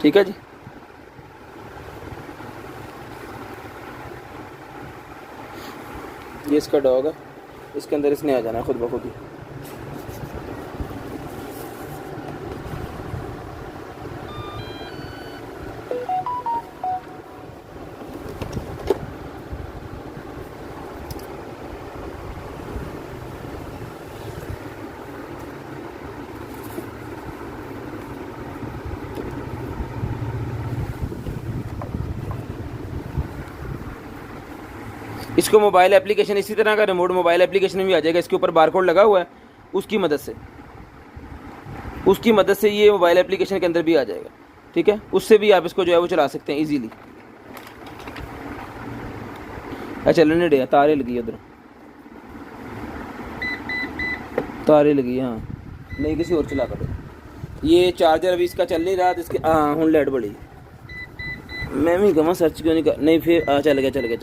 ठीक है जी, ये इसका डॉग है, इसके अंदर इसने आ जाना है खुद ब खुद ही। इसको मोबाइल एप्लीकेशन, इसी तरह का रिमोट मोबाइल एप्लीकेशन में भी आ जाएगा। इसके ऊपर बारकोड लगा हुआ है, उसकी मदद से ये मोबाइल एप्लीकेशन के अंदर भी आ जाएगा। ठीक है, उससे भी आप इसको जो है वो चला सकते हैं इजीली। अच्छा चलने दे, तारे लगी उधर, तारे लगी। हाँ नहीं, किसी और चला कर। ये चार्जर अभी इसका चल नहीं रहा, इसके हाँ हूँ लाइट बड़ी। मैं भी गवा सर्च क्यों नहीं कर, नहीं फिर चल गया।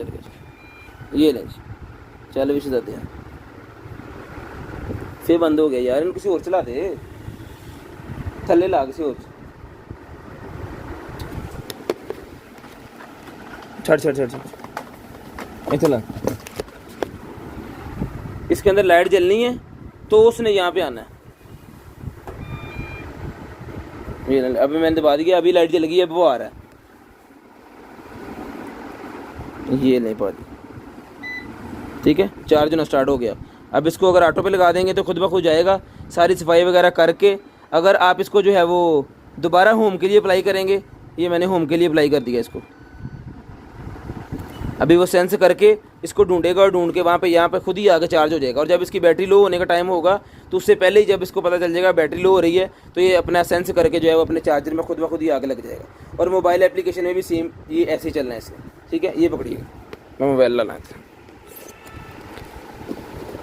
ये ले चल भी जाते हैं, फिर बंद हो गया यार। किसी और चला दे, थल्ले ला किसी और। छड़ चला। इसके अंदर लाइट जलनी है तो उसने यहाँ पे आना है। ये अभी मैंने दबा दिया, अभी लाइट जल गई, अब वो आ रहा है। ये नहीं पा दी। ठीक है, चार्ज होना स्टार्ट हो गया। अब इसको अगर ऑटो पे लगा देंगे तो खुद ब खुद जाएगा। सारी सफाई वगैरह करके अगर आप इसको जो है वो दोबारा होम के लिए अप्लाई करेंगे, ये मैंने होम के लिए अप्लाई कर दिया इसको। अभी वो सेंस करके इसको ढूंढेगा और ढूंढ के वहाँ पे यहाँ पे खुद ही आगे चार्ज हो जाएगा। और जब इसकी बैटरी लो होने का टाइम होगा तो उससे पहले ही जब इसको पता चल जाएगा बैटरी लो हो रही है, तो ये अपना सेंस करके जो है वो अपने चार्जर में खुद ब खुद ही आगे लग जाएगा। और मोबाइल एप्लीकेशन में भी सेम ये ऐसे ही चलना है इसमें। ठीक है, ये पकड़िएगा, मैं मोबाइल लाना था।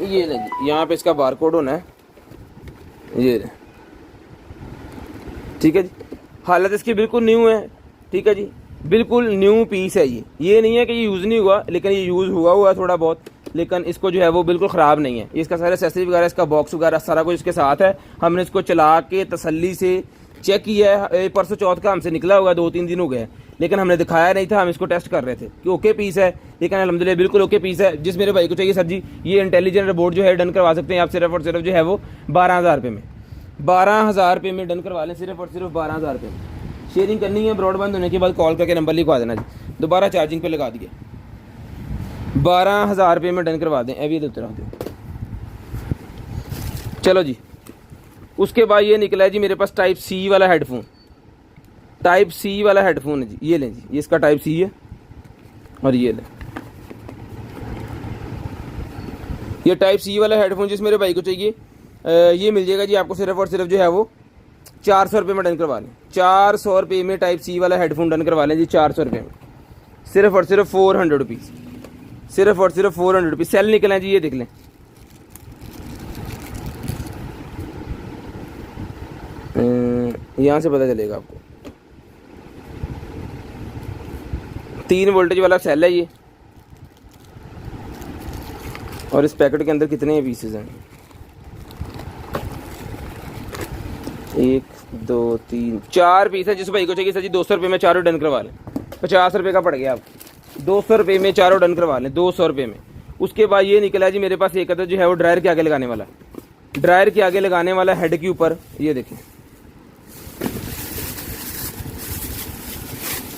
ये नहीं, यहाँ पे इसका बारकोड होना है, ये। ठीक है जी, हालत इसकी बिल्कुल न्यू है। ठीक है जी, बिल्कुल न्यू पीस है ये नहीं है कि ये यूज़ नहीं हुआ, लेकिन ये यूज़ हुआ थोड़ा बहुत, लेकिन इसको जो है वो बिल्कुल ख़राब नहीं है। इसका सारा एक्सेसरी वगैरह, इसका बॉक्स वगैरह सारा कुछ इसके साथ है। हमने इसको चला के तसल्ली से चेक किया है। परसों चौथ का हमसे निकला हुआ, 2-3 दिन हो गए, लेकिन हमने दिखाया नहीं था, हम इसको टेस्ट कर रहे थे कि ओके पीस है। लेकिन अल्हम्दुलिल्लाह बिल्कुल ओके पीस है। जिस मेरे भाई को चाहिए सर जी, ये इंटेलिजेंट रोबोट जो है डन करवा सकते हैं आप सिर्फ और सिर्फ जो है वो 12,000 रुपये में। 12,000 रुपये में डन करवा लें, सिर्फ और सिर्फ 12,000 रुपये में। शेयरिंग करनी है, ब्रॉडबैंड होने के बाद कॉल करके नंबर लिखवा देना जी, दोबारा चार्जिंग पे लगा दिए। 12,000 रुपये में डन करवा दें। अभी उतरा दो, चलो जी। उसके बाद ये निकला है जी मेरे पास टाइप सी वाला हेडफोन। टाइप सी वाला हेडफोन है जी, ये लें जी, ये इसका टाइप सी है। और ये लें, ये टाइप सी वाला हेडफोन जिस मेरे भाई को चाहिए ये मिल जाएगा जी आपको सिर्फ और सिर्फ जो है वो 400 रुपये में डन करवा लें। 400 रुपये में टाइप सी वाला हेडफोन डन करवा लें जी 400 रुपये में, सिर्फ और सिर्फ 400 रुपीज़, सिर्फ और सिर्फ 400 रुपीज़। सेल निकले हैं जी, ये देख लें। यहाँ से पता चलेगा आपको, 3 वोल्टेज वाला सेल है ये। और इस पैकेट के अंदर कितने पीसेज हैं? 1 2 3 4 पीस है। जिस भाई को चाहिए सर जी 200 रुपये में चारों डन करवा लें। 50 रुपये का पड़ गया आपको, 200 रुपये में चारों डन करवा लें, 200 रुपये में। उसके बाद ये निकला जी मेरे पास एक अदर जो है वो ड्रायर के आगे लगाने वाला, ड्रायर के आगे लगाने वाला हेड के ऊपर, ये देखें,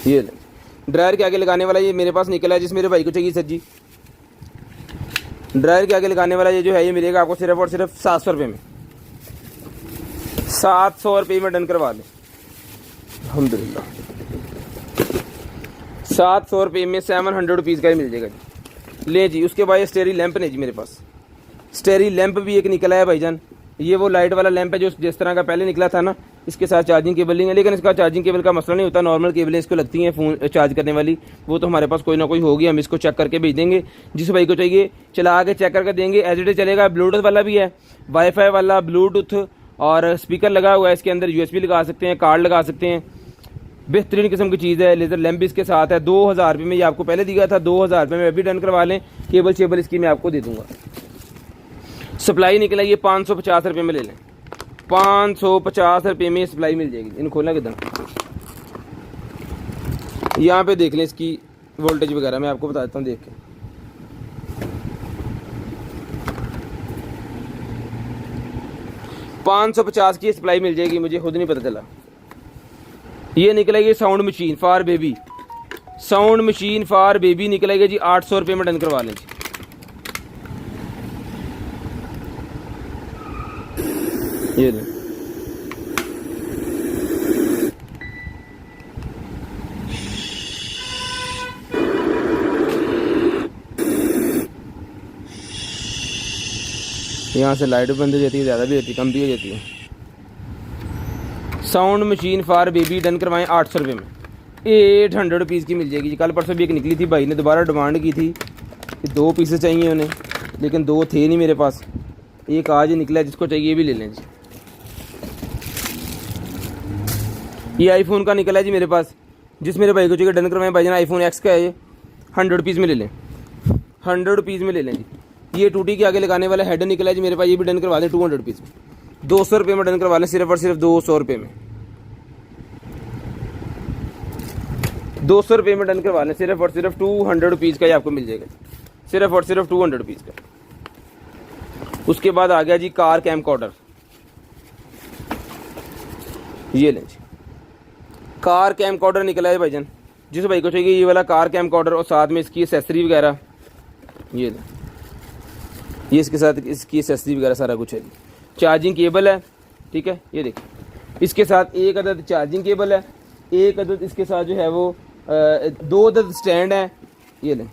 ये ड्रायर के आगे लगाने वाला ये मेरे पास निकला है। जिस मेरे भाई को चाहिए सर जी ड्रायर के आगे लगाने वाला ये जो है ये मिलेगा आपको सिर्फ और सिर्फ 700 रुपये में, 700 रुपये में डन करवा लें। अल्हम्दुलिल्लाह 700 रुपये में 700 रुपीज़ का ही मिल जाएगा जी। ले जी। उसके बाद स्टेरी लैंप नहीं जी मेरे पास, स्टेरी लैंप भी एक निकला है भाईजान। ये वो लाइट वाला लैंप है जो जिस तरह का पहले निकला था ना, इसके साथ चार्जिंग केबल है, लेकिन इसका चार्जिंग केबल का मसला नहीं होता। नॉर्मल केबलें इसको लगती हैं फ़ोन चार्ज करने वाली, वो तो हमारे पास कोई ना कोई होगी, हम इसको चेक करके भेज देंगे। जिस भाई को चाहिए चला के चेक करके देंगे, एज इट इज चलेगा। ब्लूटूथ वाला भी है, वाईफाई वाला, ब्लूटूथ और स्पीकर लगा हुआ है। इसके अंदर यूएसबी लगा सकते हैं, कार्ड लगा सकते हैं, बेहतरीन किस्म की चीज़ है। लेज़र लैंप भी इसके साथ है। 2000 रुपये में ये आपको पहले दिया था, 2000 रुपये में अभी डन करवा लें। केबल शेबल इसकी मैं आपको दे दूँगा। सप्लाई निकला ये 550 रुपये में ले लें, 550 रुपये में सप्लाई मिल जाएगी। इन खोलना किधर, यहाँ पे देख लें इसकी वोल्टेज वगैरह मैं आपको बता देता हूँ, देख के। $550 की सप्लाई मिल जाएगी, मुझे खुद नहीं पता चला। ये निकलेगी sound machine for baby, sound machine for baby निकलेगी जी 800 रुपये में डन करवा लें जी। ये ले। यहाँ से लाइट बंद हो जाती है, ज़्यादा भी होती है, कम भी हो जाती है। Sound machine for baby done करवाएं 800 रुपये में, 800 रुपीज़ की मिल जाएगी जी। कल परसों भी एक निकली थी, भाई ने दोबारा डिमांड की थी कि 2 पीसेस चाहिए उन्हें, लेकिन 2 थे नहीं मेरे पास। एक आज ही निकला, जिसको चाहिए भी ले लें जी। ये आईफोन का निकला है जी मेरे पास। जिस मेरे भाई को चाहिए डन करवाएं भाईजान, आईफोन एक्स का है ये, 100 रुपीज़ में ले लें, 100 रुपीज़ में ले लें जी। ये टूटी के आगे लगाने वाला हेड निकला है जी मेरे पास, ये भी डन करवा दें 200 रुपीज़ में, 200 रुपये में डन करवा लें, सिर्फ और सिर्फ 200 रुपये में, 200 रुपये में डन करवा लें, सिर्फ और सिर्फ 200 रुपीज़ का ही आपको मिल जाएगा, सिर्फ और सिर्फ 200 रुपीज़ का। उसके बाद आ गया जी कार कैमकॉर्डर, ये लें जी, कार कैमकॉर्डर निकला है भाईजान। जिस भाई को चाहिए ये वाला कार कैमकॉर्डर और साथ में इसकी एसेसरी वगैरह, ये लें, ये इसके साथ इसकी एसेसरी वगैरह सारा कुछ है जी। चार्जिंग केबल है, ठीक है, ये देखिए, इसके साथ एक अदद चार्जिंग केबल है, एक अदद इसके साथ जो है वो 2 अदद स्टैंड है। ये लें,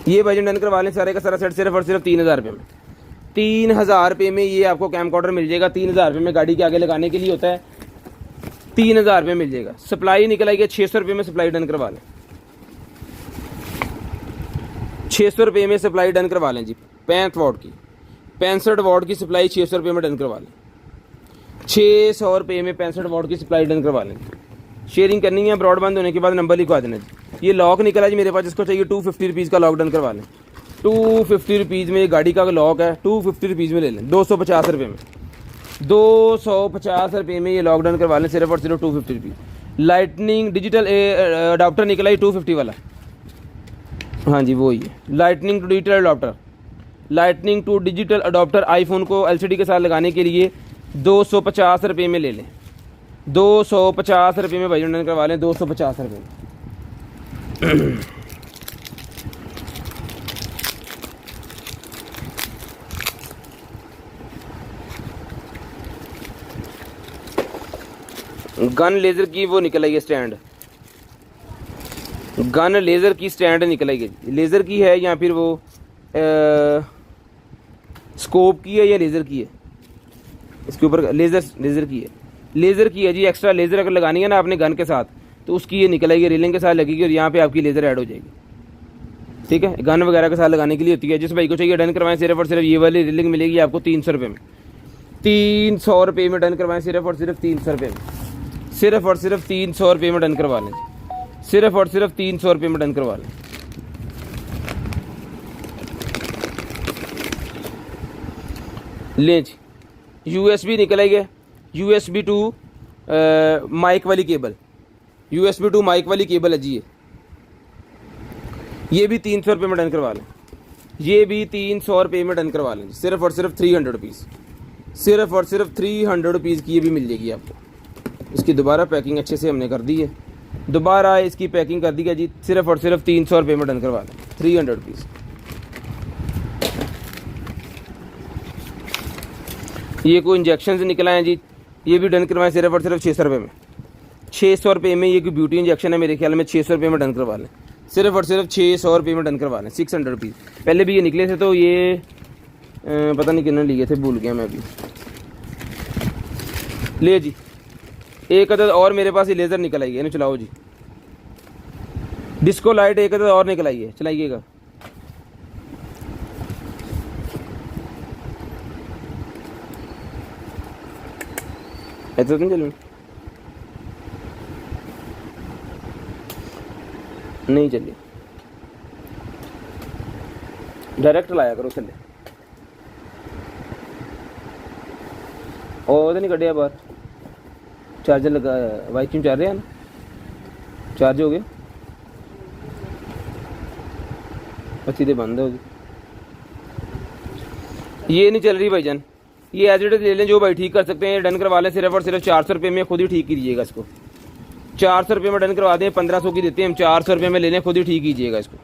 ये भाईजान डन करवा लें सारे का सारा सेट, सिर्फ और सिर्फ 3000 रुपये में, 3000 रुपये में ये आपको कैमकॉर्डर मिल जाएगा। 3000 रुपये में गाड़ी के आगे लगाने के लिए होता है, 3000 रुपये मिल जाएगा। सप्लाई निकल आएगी 600 रुपये में, सप्लाई डन करवा लें, 600 रुपये में सप्लाई डन करवा लें जी। 65 वाट की, 65 वाट की सप्लाई 600 रुपये में डन करवा लें, 600 रुपये में 65 वाट की सप्लाई डन करवा लें। शेयरिंग करनी है, ब्रॉडबैंड होने के बाद नंबर लिखवा देना जी। ये लॉक निकला जी मेरे पास, जिसको चाहिए 250 रुपीज़ का लॉक डन करवा लें, 250 रुपीज़ में गाड़ी का लॉक है, 250 रुपीज़ में ले लें, 250 रुपये में, 250 रुपये में ये लॉक डन करवा लें, सिर्फ और सिर्फ 250 रुपीज़। लाइटनिंग डिजिटल अडाप्टर निकला है 250 वाला, हाँ जी वही है, lightning to digital adapter, lightning to digital adapter iPhone को एलसीडी के साथ लगाने के लिए 250 रुपये में ले लें, 250 रुपये में भाई डन करवा लें, 250 रुपये में। गन लेज़र की वो निकल आई है स्टैंड, गन लेज़र की स्टैंड निकल आई है, लेज़र की है या फिर वो स्कोप की है या लेज़र की है? इसके ऊपर लेज़र की है। लेज़र की है जी। एक्स्ट्रा लेज़र अगर लगानी है ना आपने गन के साथ तो उसकी ये निकल आएगी, रेलिंग के साथ लगेगी और यहाँ पे आपकी लेज़र ऐड हो जाएगी। ठीक है, गन वगैरह के साथ लगाने के लिए होती है। जिस भाई को चाहिए डन करवाएं, सिर्फ और सिर्फ ये वाली रेलिंग मिलेगी आपको 300 रुपये में। 300 रुपये में डन करवाएं, सिर्फ और सिर्फ 300 रुपये में। सिर्फ और सिर्फ 300 रुपये में डन करवा लें। सिर्फ और सिर्फ 300 रुपये में डन करवा लें। लें जी, USB निकल आई है। USB टू माइक वाली केबल, USB टू माइक वाली केबल है जी। ये भी 300 रुपये में डन करवा लें। ये भी 300 रुपये में डन करवा लें। सिर्फ और सिर्फ 300 रुपीज़। सिर्फ और सिर्फ 300 रुपीज़ की ये भी मिल जाएगी आपको। इसकी दोबारा पैकिंग अच्छे से हमने कर दी है, दोबारा इसकी पैकिंग कर दी है जी। सिर्फ और सिर्फ 300 रुपये में डन करवा लें। 300 रुपीज़। ये कोई इंजेक्शन से निकला है जी, ये भी डन करवाएं सिर्फ और सिर्फ 600 रुपये में। 600 रुपये में ये कोई ब्यूटी इंजेक्शन है, मेरे ख्याल में 600 रुपये में डन करवा लें। सिर्फ और सिर्फ 600 रुपये में डन करवा लें। 600 रुपीज़। पहले भी ये निकले थे तो ये पता नहीं कितने लिए थे, भूल गया मैं अभी। ले जी, एक अदद और मेरे पास ये लेज़र निकल आई है ना, चलाओ जी। डिस्को लाइट एक अदद और निकल आई है, चलाइएगा। ऐसा नहीं चलूँ, नहीं चलिए, डायरेक्ट लाया करो थले। और तो नहीं कटिया बाहर, चार्जर लगा, वाइफ क्यों चार रहे हैं ना, चार्ज हो गया, अच्छी देर बंद होगी। ये नहीं चल रही भाईजान, ये एज इट इज ले लें। जो भाई ठीक कर सकते हैं डन करवा लें। सिर्फ और सिर्फ 400 रुपये में खुद ही ठीक कीजिएगा इसको। 400 रुपये में डन करवा दें, 1500 की देते हैं हम। 400 रुपये में ले लें, खुद ही ठीक कीजिएगा इसको।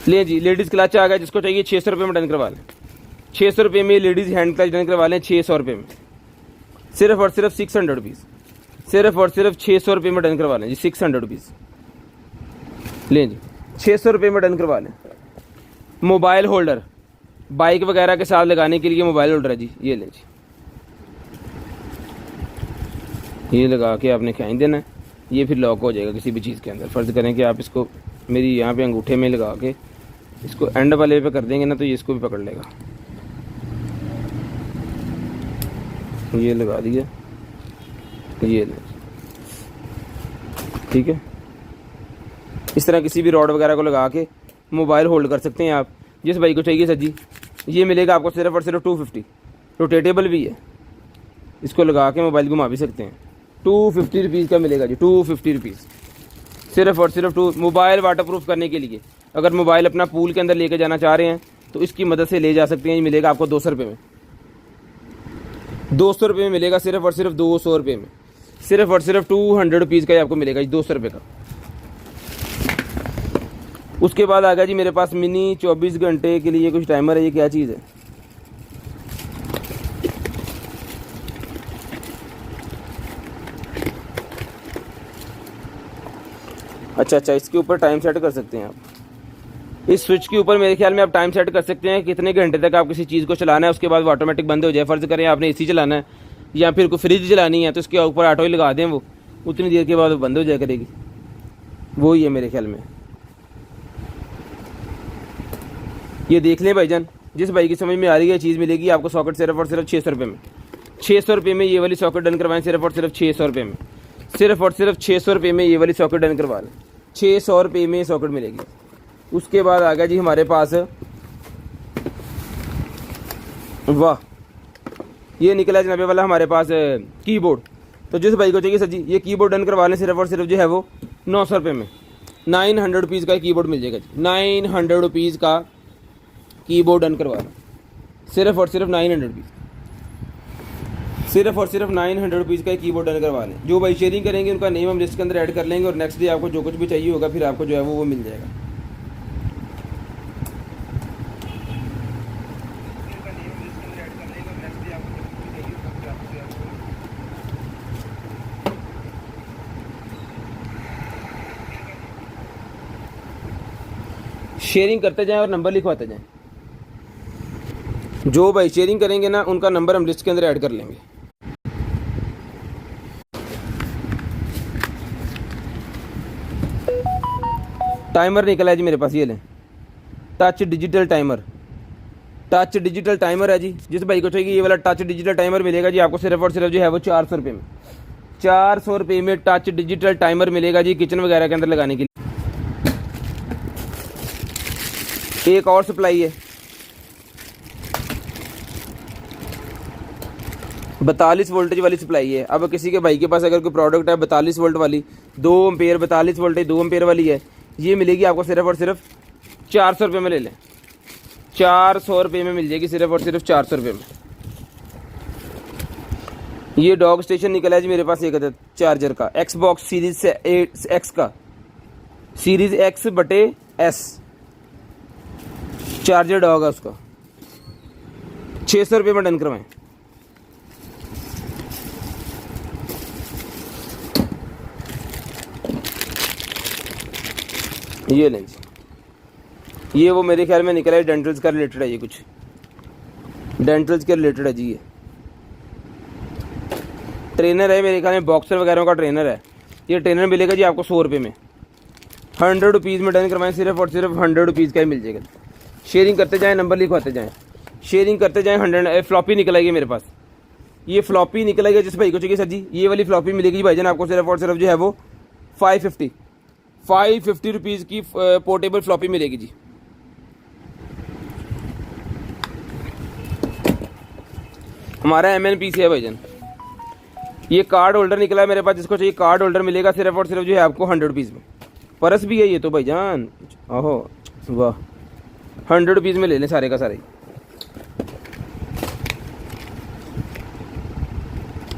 ले जी, लेडीज़ क्लच आ गया, जिसको चाहिए 600 रुपये में डन करवा लें। 600 रुपये में लेडीज़ हैंड क्लच डन करवा लें, 600 रुपये में। सिर्फ और सिर्फ 600 रुपीज़। सिर्फ और सिर्फ 600 रुपये में डन करवा लें जी, 600 रुपीज़। लें जी, 600 रुपये में डन करवा लें। मोबाइल होल्डर, बाइक वगैरह के साथ लगाने के लिए मोबाइल होल्डर है जी, ये लें जी। ये लगा के आपने खींच देना है, ये फिर लॉक हो जाएगा किसी भी चीज़ के अंदर। फ़र्ज़ करें कि आप इसको मेरी यहाँ पे अंगूठे में लगा के इसको एंड वाले पे कर देंगे ना, तो ये इसको भी पकड़ लेगा। ये लगा दिया, ये ले, ठीक है। इस तरह किसी भी रॉड वगैरह को लगा के मोबाइल होल्ड कर सकते हैं आप। जिस भाई को चाहिए सर जी, ये मिलेगा आपको सिर्फ और सिर्फ 250। रोटेटेबल भी है, इसको लगा के मोबाइल घुमा भी सकते हैं। 250 रुपीज़ का मिलेगा जी, 250 रुपीज़। सिर्फ और सिर्फ मोबाइल वाटर प्रूफ करने के लिए, अगर मोबाइल अपना पूल के अंदर लेके जाना चाह रहे हैं तो इसकी मदद से ले जा सकते हैं। ये मिलेगा आपको 200 रुपये में। 200 रुपये में मिलेगा, सिर्फ और सिर्फ 200 रुपये में। सिर्फ और सिर्फ 200 रुपीज़ का ही आपको मिलेगा जी, 200 रुपये का। उसके बाद आ गया जी मेरे पास मिनी 24 घंटे के लिए कुछ टाइमर है। ये क्या चीज़ है? अच्छा, इसके ऊपर टाइम सेट कर सकते हैं आप। इस स्विच के ऊपर मेरे ख्याल में आप टाइम सेट कर सकते हैं कितने घंटे तक आप किसी चीज़ को चलाना है, उसके बाद वो ऑटोमेटिक बंद हो जाए। फ़र्ज़ करें आपने एसी चलाना है या फिर कोई फ्रिज चलानी है, तो उसके ऊपर ऑटो ही लगा दें, वो उतनी देर के बाद वो बंद हो जाया करेगी। वो ही है मेरे ख्याल में। ये देख लें भाईजान, जिस भाई की समझ में आ रही है चीज़ मिलेगी आपको सॉकेट सिर्फ और सिर्फ 600 रुपये में। 600 रुपये में ये वाली सॉकेट डन करवाएं, सिर्फ और सिर्फ 600 रुपये में। सिर्फ और सिर्फ 600 रुपये में ये वाली सॉकेट डन करवा लें, 600 रुपये में सॉकेट मिलेगी। उसके बाद आ गया जी हमारे पास, वाह, ये निकला जनाबे वाला हमारे पास कीबोर्ड। तो जिस भाई को चाहिए सर जी, ये कीबोर्ड डन करवा लें, सिर्फ और सिर्फ जो है वो 900 रुपये में। 900 रुपीज़ का कीबोर्ड मिल जाएगा जी। 900 रुपीज़ का कीबोर्ड डन करवा लें, सिर्फ और सिर्फ 900 रुपीज़। सिर्फ और सिर्फ 900 रुपीज़ का कीबोर्ड डन करवा लें। जो भाई शेयरिंग करेंगे उनका नेम हम लिस्ट के अंदर ऐड कर लेंगे और नेक्स्ट डे आपको जो कुछ भी चाहिए होगा फिर आपको जो है वो मिल जाएगा। शेयरिंग करते जाएं और नंबर लिखवाते जाएं। जो भाई शेयरिंग करेंगे ना उनका नंबर हम लिस्ट के अंदर ऐड कर लेंगे। टाइमर निकला है जी मेरे पास, ये लें, touch digital timer. Touch digital timer है जी, जिस भाई को चाहिए ये वाला टच डिजिटल टाइमर मिलेगा जी आपको सिर्फ और सिर्फ जो है वो 400 रुपये में। 400 रुपये में टच डिजिटल टाइमर मिलेगा जी किचन वगैरह के अंदर लगाने के लिए। एक और सप्लाई है, 42 वोल्टेज वाली सप्लाई है। अब किसी के भाई के पास अगर कोई प्रोडक्ट है 42 वोल्ट वाली, 2 एम्पेयर 42 वोल्टेज 2 एम्पेयर वाली है, ये मिलेगी आपको सिर्फ और सिर्फ 400 रुपये में। ले लें, 400 रुपये में मिल जाएगी सिर्फ और सिर्फ 400 रुपये में। ये डॉग स्टेशन निकला है जी मेरे पास एक अदद चार्जर का, एक्स बॉक्स सीरीज से एक्स का, सीरीज एक्स बटे एस चार्जर डॉग है उसका। 600 रुपये में डन करवाएं। ये लें जी, ये वो मेरे ख्याल में निकला है डेंटल्स का रिलेटेड है, ये कुछ डेंटल्स के रिलेटेड है जी। ये ट्रेनर है मेरे ख्याल में, बॉक्सर वगैरह का ट्रेनर है। ये ट्रेनर मिलेगा जी आपको 100 रुपये में। 100 रुपीज़ में डन करवाएं, सिर्फ और सिर्फ 100 रुपीज़ का ही मिल जाएगा। शेयरिंग करते जाएँ, नंबर लिखवाते जाएँ, शेयरिंग करते जाएँ। 100 फ्लॉपी निकलेगी मेरे पास, ये फ्लॉपी निकलेगी जिस भाई को चाहिए सर जी। ये वाली फ्लॉपी मिलेगी भाईजान आपको सिर्फ और सिर्फ जो है वो 550 रुपीज़ की पोर्टेबल फ्लॉपी मिलेगी जी। हमारा MNP से है भाईजान। ये कार्ड होल्डर निकला है मेरे पास, जिसको चाहिए कार्ड होल्डर मिलेगा सिर्फ और सिर्फ जो है आपको 100 रुपीज़ में। परस भी है ये तो भाईजान, ओहो वाह, 100 रुपीज़ में ले लें सारे का सारे।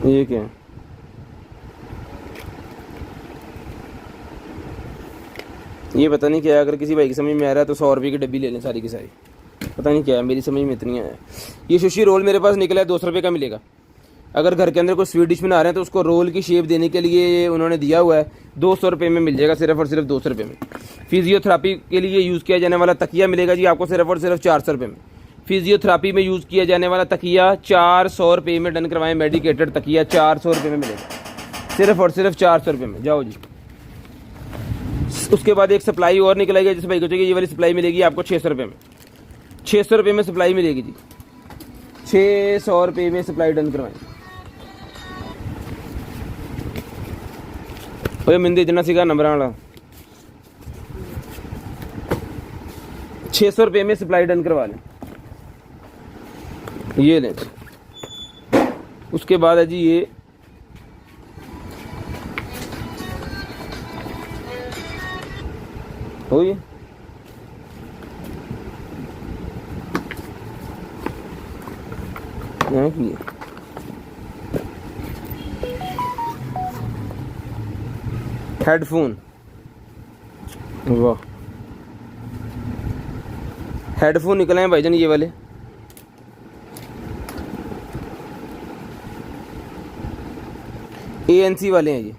ये क्या है, ये पता नहीं क्या है। अगर किसी भाई की समझ में आ रहा है तो 100 रुपये की डब्बी ले लें सारी की सारी। पता नहीं क्या है, मेरी समझ में इतनी है। ये सुशी रोल मेरे पास निकला है, 200 रुपये का मिलेगा। अगर घर के अंदर कोई स्वीट डिश बना रहे हैं तो उसको रोल की शेप देने के लिए उन्होंने दिया हुआ है, 200 रुपये में मिल जाएगा सिर्फ और सिर्फ 200 रुपये में। फिजियोथेरापी के लिए यूज़ किया जाने वाला तकिया मिलेगा जी आपको सिर्फ और सिर्फ 400 रुपये में। फिजियोथेरापी में यूज़ किया जाने वाला तकिया 400 रुपये में डन करवाएं। मेडिकेटेड तकिया 400 रुपये में मिलेगा सिर्फ और सिर्फ 400 रुपये में। जाओ जी। उसके बाद एक सप्लाई और निकलेगी जिस भाई को चाहिए, ये वाली सप्लाई मिलेगी आपको 600 रुपये में। 600 रुपये में सप्लाई मिलेगी जी, 600 रुपये में सप्लाई डन करवाएं। ओए मिंदी इतना सीखा नंबर वाला, 600 रुपये में सप्लाई डन करवा लें। ये लें। उसके बाद है जी ये हो, ये हेडफोन, वाह हेडफोन निकले हैं भाईजान ये वाले। ANC वाले हैं ये।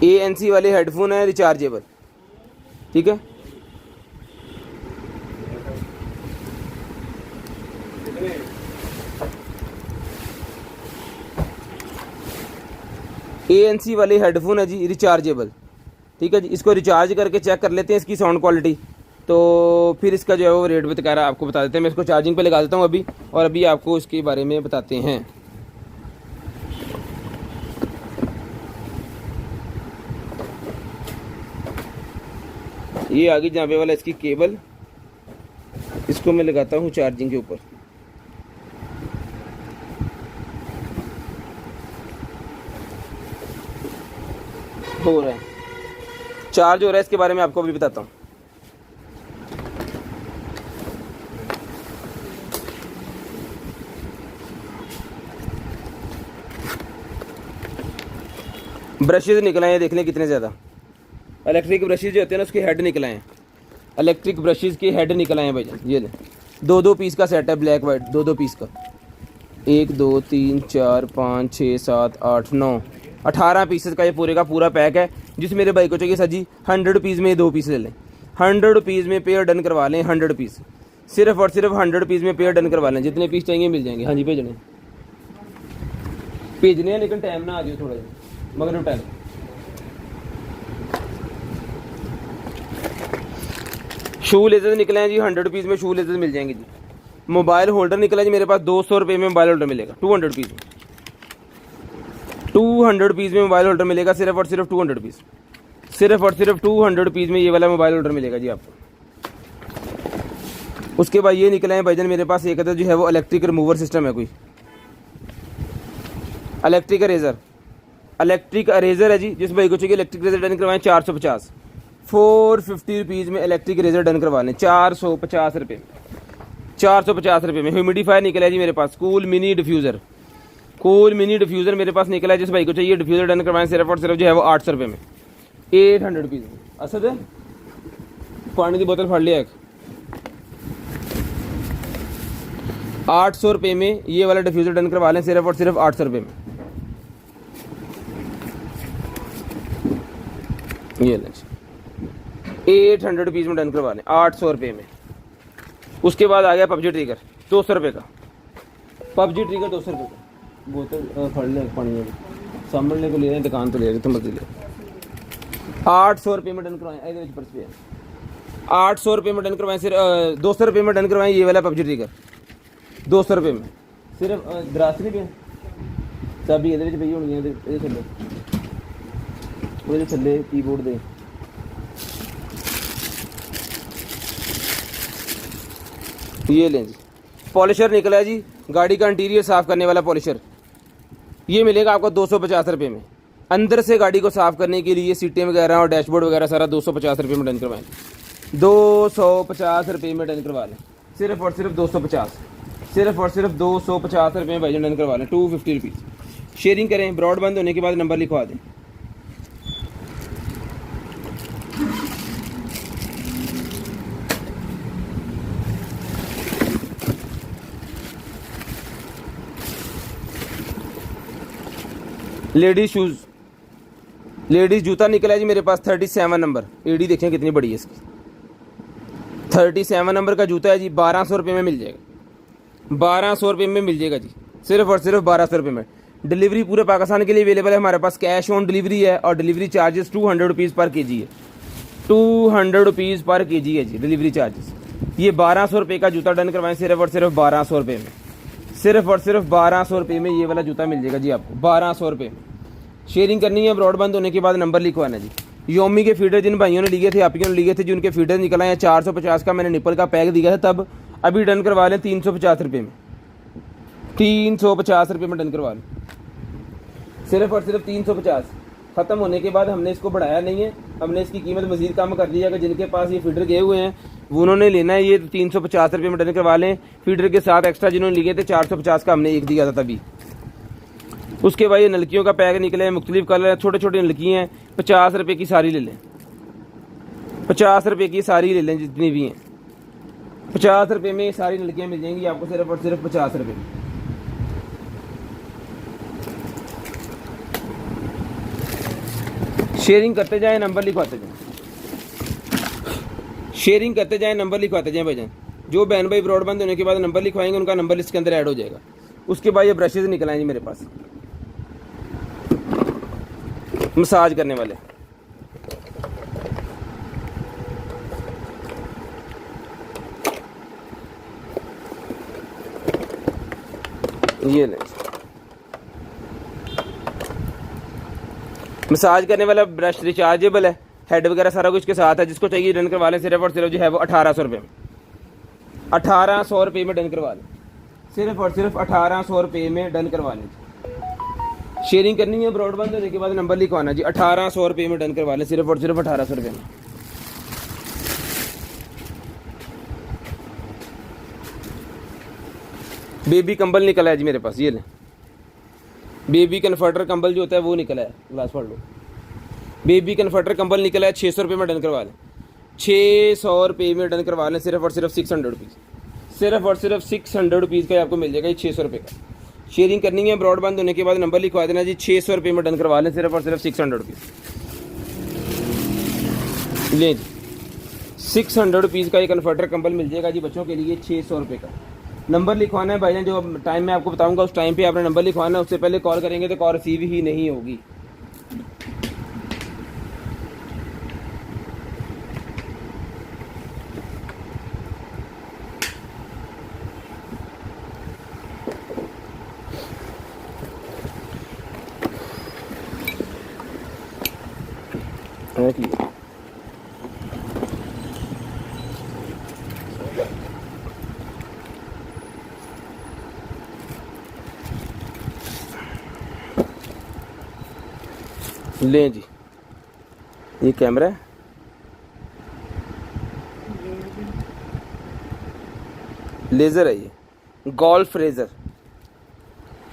ANC वाले हेडफोन है, रिचार्जेबल, ठीक है। ANC वाले हेडफोन है जी, रिचार्जेबल, ठीक है जी। इसको रिचार्ज करके चेक कर लेते हैं इसकी साउंड क्वालिटी, तो फिर इसका जो है वो रेट वगैरह आपको बता देते हैं। मैं इसको चार्जिंग पे लगा देता हूँ अभी, और अभी आपको इसके बारे में बताते हैं। ये आगे जाने वाला इसकी केबल, इसको मैं लगाता हूँ चार्जिंग के ऊपर। हो रहा है, चार्ज हो रहा है, इसके बारे में आपको अभी बताता हूँ। ब्रशेज निकले हैं, देख लें कितने ज़्यादा। इलेक्ट्रिक ब्रशेज जो होते हैं ना उसके हेड निकले हैं, इलेक्ट्रिक ब्रशेज के हेड निकले हैं भाई। ये लें, 2-2 पीस का सेट है, ब्लैक वाइट 2-2 पीस का। 1 2 3 4 5 6 7 8 9 18 पीसेस का ये पूरे का पूरा पैक है। जिस मेरे भाई को चाहिए सर जी 100 रुपीज़ में 2 पीस ले लें, 100 रुपीज़ में पेयर डन करवा लें, 100 पीस सिर्फ और सिर्फ 100 रुपीज़ में पेयर डन करवा लें। जितने पीस चाहिए मिल जाएंगे। हाँ जी भेजने हैं लेकिन टाइम ना आ जाए थोड़ा सा, मगर टाइम। शू लेजर निकले हैं जी 100 रुपीज़ में शू लेजर मिल जाएंगे जी। मोबाइल होल्डर निकला जी मेरे पास 200 रुपये में मोबाइल होल्डर मिलेगा 200 पीस में, 200 पीस में मोबाइल होल्डर मिलेगा सिर्फ और सिर्फ 200 पीस, सिर्फ और सिर्फ 200 पीस में ये वाला मोबाइल होल्डर मिलेगा जी आपको। उसके बाद ये निकले हैं भाईजान मेरे पास एक जो है वो इलेक्ट्रिक रिमूवर सिस्टम है, कोई इलेक्ट्रिक अरेजर है जी। जिस भाई को चाहिए इलेक्ट्रिक रेजर डन करवाएं 450, 450 रुपीज़ में इलेक्ट्रिक रेजर डन करवा लें 450 रुपये में, 450 रुपये में। ह्यूमिडिफायर निकला है जी मेरे पास, कूल मिनी डिफ्यूज़र मेरे पास निकला है। जिस भाई को चाहिए डिफ्यूज़र डन करवाएं सिर्फ और सिर्फ जो है वो 800 रुपये में, 800 रुपीज़ में। असद है पानी की बोतल फाड़ लिया एक, 800 रुपये में ये वाला डिफ्यूज़र डन करवा लें सिर्फ और सिर्फ 800 रुपये में। ये लें 800 रुपीज़ में डन करवा लें 800 रुपये में। उसके बाद आ गया पबजी ट्रिगर 200 रुपये का, पबजी ट्रिगर 200 रुपये का। बोतल फड़ ले पानी में सामने को ले रहे दुकान तो ले रहे तुम मर्जी ले। 800 रुपये में डन करवाएं, पर्स पे 800 रुपये में डन करवाएं, सिर्फ 200 रुपये में डन करवाएं ये वाला पबजी ट्रिगर 200 रुपये में। सिर्फ दरासरी पे चाबी ये पई होनी है थले कीबोर्ड दे। ये लें जी पॉलिशर निकला है जी, गाड़ी का इंटीरियर साफ़ करने वाला पॉलिशर, ये मिलेगा आपको 250 रुपये में। अंदर से गाड़ी को साफ़ करने के लिए सीटें वगैरह और डैशबोर्ड वगैरह सारा 250 रुपये में डन करवाएं, 250 रुपये में डन करवा लें सिर्फ और सिर्फ 250, सिर्फ और सिर्फ 250 रुपये में भाईजान डन करवा लें 250 रुपीज़। शेयरिंग करें, ब्रॉडबैंड होने के बाद नंबर लिखवा दें। लेडीज़ शूज़, लेडीज़ जूता निकला है जी मेरे पास 37 नंबर, एडी देखें कितनी बड़ी है इसकी, 37 नंबर का जूता है जी, 1200 रुपये में मिल जाएगा, 1200 रुपये में मिल जाएगा जी, सिर्फ और सिर्फ 1200 रुपये में। डिलीवरी पूरे पाकिस्तान के लिए अवेलेबल है हमारे पास, कैश ऑन डिलीवरी है और डिलीवरी चार्जेस 200 रुपीज़ पर के जी है, 200 रुपीज़ पर के जी है जी डिलीवरी चार्जेस। ये 1200 रुपये का जूता डन करवाएं सिर्फ और सिर्फ 1200 रुपये में, सिर्फ और सिर्फ 1200 रुपये में ये वाला जूता मिल जाएगा जी आपको 1200 रुपये में। शेयरिंग करनी है, ब्रॉडबैंड होने के बाद नंबर लिखवाना जी। योमी के फीडर जिन भाइयों ने लिए थे, आपियों ने लिए थे, जिनके फीडर निकल आए 450 का मैंने निपल का पैक दिया था तब, अभी डन करवा लें 350 रुपये में, 350 रुपये में डन करवा लें सिर्फ और सिर्फ 350। ख़त्म होने के बाद हमने इसको बढ़ाया नहीं है, हमने इसकी कीमत मज़ीद कम कर दी है। अगर जिनके पास ये फीडर गए हुए हैं वो उन्होंने लेना है, ये 350 रुपये में डन करवा लें। फीडर के साथ एक्स्ट्रा जिन्होंने लिए थे 450 का हमने एक दिया था तभी। उसके बाद ये नलकियों का पैक निकले हैं, मुख्तलिफ कलर, छोटे छोटे नलकी हैं, 50 रुपये की सारी ले लें, 50 रुपये की सारी ले लें जितनी भी हैं, 50 रुपये में सारी नलकियाँ मिल जाएंगी आपको सिर्फ और सिर्फ 50 रुपये में। शेयरिंग करते जाएं, नंबर लिखवाते जाएं, शेयरिंग करते जाएं, नंबर लिखवाते जाएं भाईजान। जो बहन भाई ब्रॉडबैंड होने के बाद नंबर लिखवाएंगे उनका नंबर लिस्ट के अंदर ऐड हो जाएगा। उसके बाद ये ब्रशेज निकल आएंगे मेरे पास मसाज करने वाले, ये लें मसाज करने वाला ब्रश रिचार्जेबल है, हेड वगैरह सारा कुछ के साथ है। जिसको चाहिए डन करवा लें सिर्फ और सिर्फ जो है वो 1800 रुपये में, 1800 रुपये में डन करवा लें सिर्फ और सिर्फ 1800 रुपये में डन करवा लें। शेयरिंग करनी है, ब्रॉडबैंड होने के बाद नंबर लिखवाना जी, 1800 रुपये में डन करवा लें सिर्फ और सिर्फ 1800 रुपये में। बेबी कंबल निकला है जी मेरे पास, ये लें बेबी कन्फर्टर कंबल जो होता है वो निकला है, ग्लास पढ़ लो। बेबी कन्फर्टर कंबल निकला है 600 रुपये में डन करवा लें, 600 रुपये में डन करवा लें सिर्फ और सिर्फ 600 रुपीज़, सिर्फ और सिर्फ 600 रुपीज़ का आपको मिल जाएगा ये 600 रुपये का। शेयरिंग करनी है, ब्रॉडबैंड होने के बाद नंबर लिखवा देना जी, 600 रुपये में डन करवा लें सिर्फ और सिर्फ 600 रुपीज़। ले जी 600 रुपीज़ का ये कन्वर्टर कंबल मिल जाएगा जी बच्चों के लिए 600 रुपये का। नंबर लिखवाना है भाईजान, जो टाइम मैं आपको बताऊंगा उस टाइम पे आपने नंबर लिखवाना है, उससे पहले कॉल करेंगे तो कॉल रिसीव ही नहीं होगी। लें जी ये कैमरा है, लेज़र है ये, गोल्फ रेजर,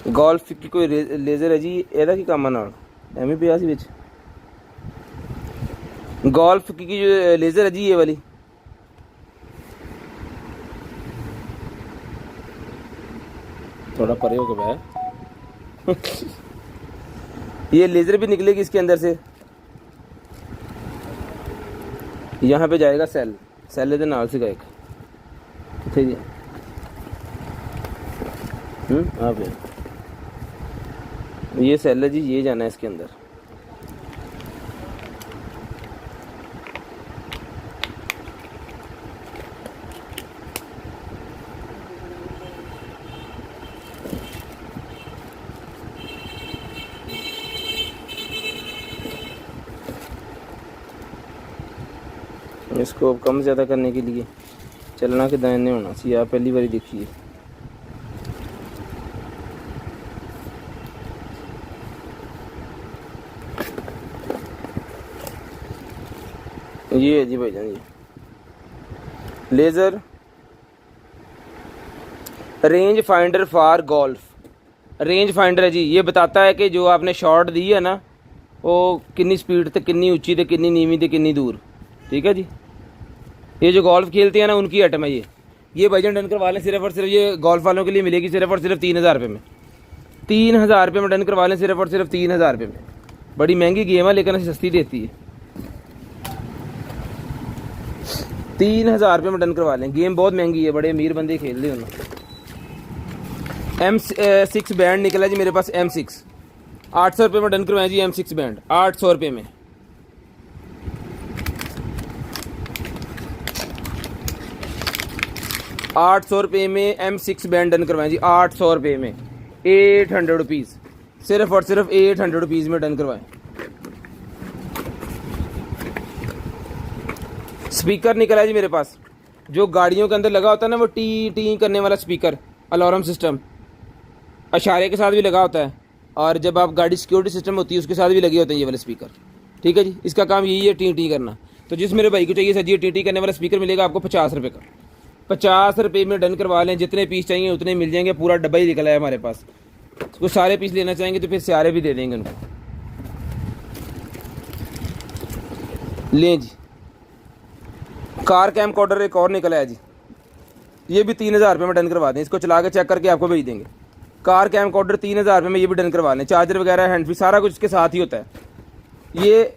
गोल्फ की कोई लेज़र है जी, एदा की काम नाल एवं पिया सी विच गोल्फ की जो लेज़र है जी ये वाली, थोड़ा परे हो के भाई ये लेज़र भी निकलेगी इसके अंदर से, यहाँ पे जाएगा सेल, सेल दे नाल से एक ठीक है। आप ये सेल है जी, ये जाना है इसके अंदर। इसको कम ज़्यादा करने के लिए चलना के दाएं होना चाहिए। आप पहली बार देखिए, ये है जी भाईजान ये laser range finder for golf, range finder है जी। ये बताता है कि जो आपने शॉट दी है ना वो कितनी स्पीड ते कितनी ऊंची ते कितनी नीवी ते कितनी दूर, ठीक है जी। ये जो गोल्फ खेलते हैं ना उनकी आइटम है ये भाईजान डन करवा लें सिर्फ और सिर्फ, ये गोल्फ वालों के लिए मिलेगी सिर्फ और सिर्फ 3000 रुपये में, 3000 रुपये में डन करवा लें सिर्फ और सिर्फ 3000 रुपये में। बड़ी महंगी गेम है लेकिन सस्ती देती है, 3000 रुपये में डन करवा लें। गेम बहुत महंगी है, बड़े अमीर बंदे खेल रहे हैं। M6 बैंड निकला जी मेरे पास, M6 800 रुपये में डन करवाएं जी। M6 बैंड 800 रुपये में, ₹800 में M6 बैंड डन करवाएं जी, 800 रुपये में, 800 रुपीज़, सिर्फ और सिर्फ 800 रुपीज़ में डन करवाएं। स्पीकर निकला है जी मेरे पास, जो गाड़ियों के अंदर लगा होता है ना वो टी टी करने वाला स्पीकर, अलार्म सिस्टम, इशारे के साथ भी लगा होता है, और जब आप गाड़ी सिक्योरिटी सिस्टम होती है उसके साथ भी लगे होते हैं ये वाले स्पीकर, ठीक है जी। इसका काम यही है टी टी करना। तो जिस मेरे भाई को चाहिए सर जी टी टी करने वाला स्पीकर मिलेगा आपको 50 रुपये का, 50 रुपये में डन करवा लें। जितने पीस चाहिए उतने मिल जाएंगे, पूरा डब्बा ही निकला है हमारे पास। कुछ सारे पीस लेना चाहेंगे तो फिर सारे भी दे देंगे उनको। लें जी कार कैम कॉर्डर एक और निकला है जी, ये भी 3000 रुपये में डन करवा दें। इसको चला के चेक करके आपको भेज देंगे। कार कैम कॉर्डर 3000 रुपये में ये भी डन करवा लें। चार्जर वगैरह हैंड फ्री सारा कुछ इसके साथ ही होता है। ये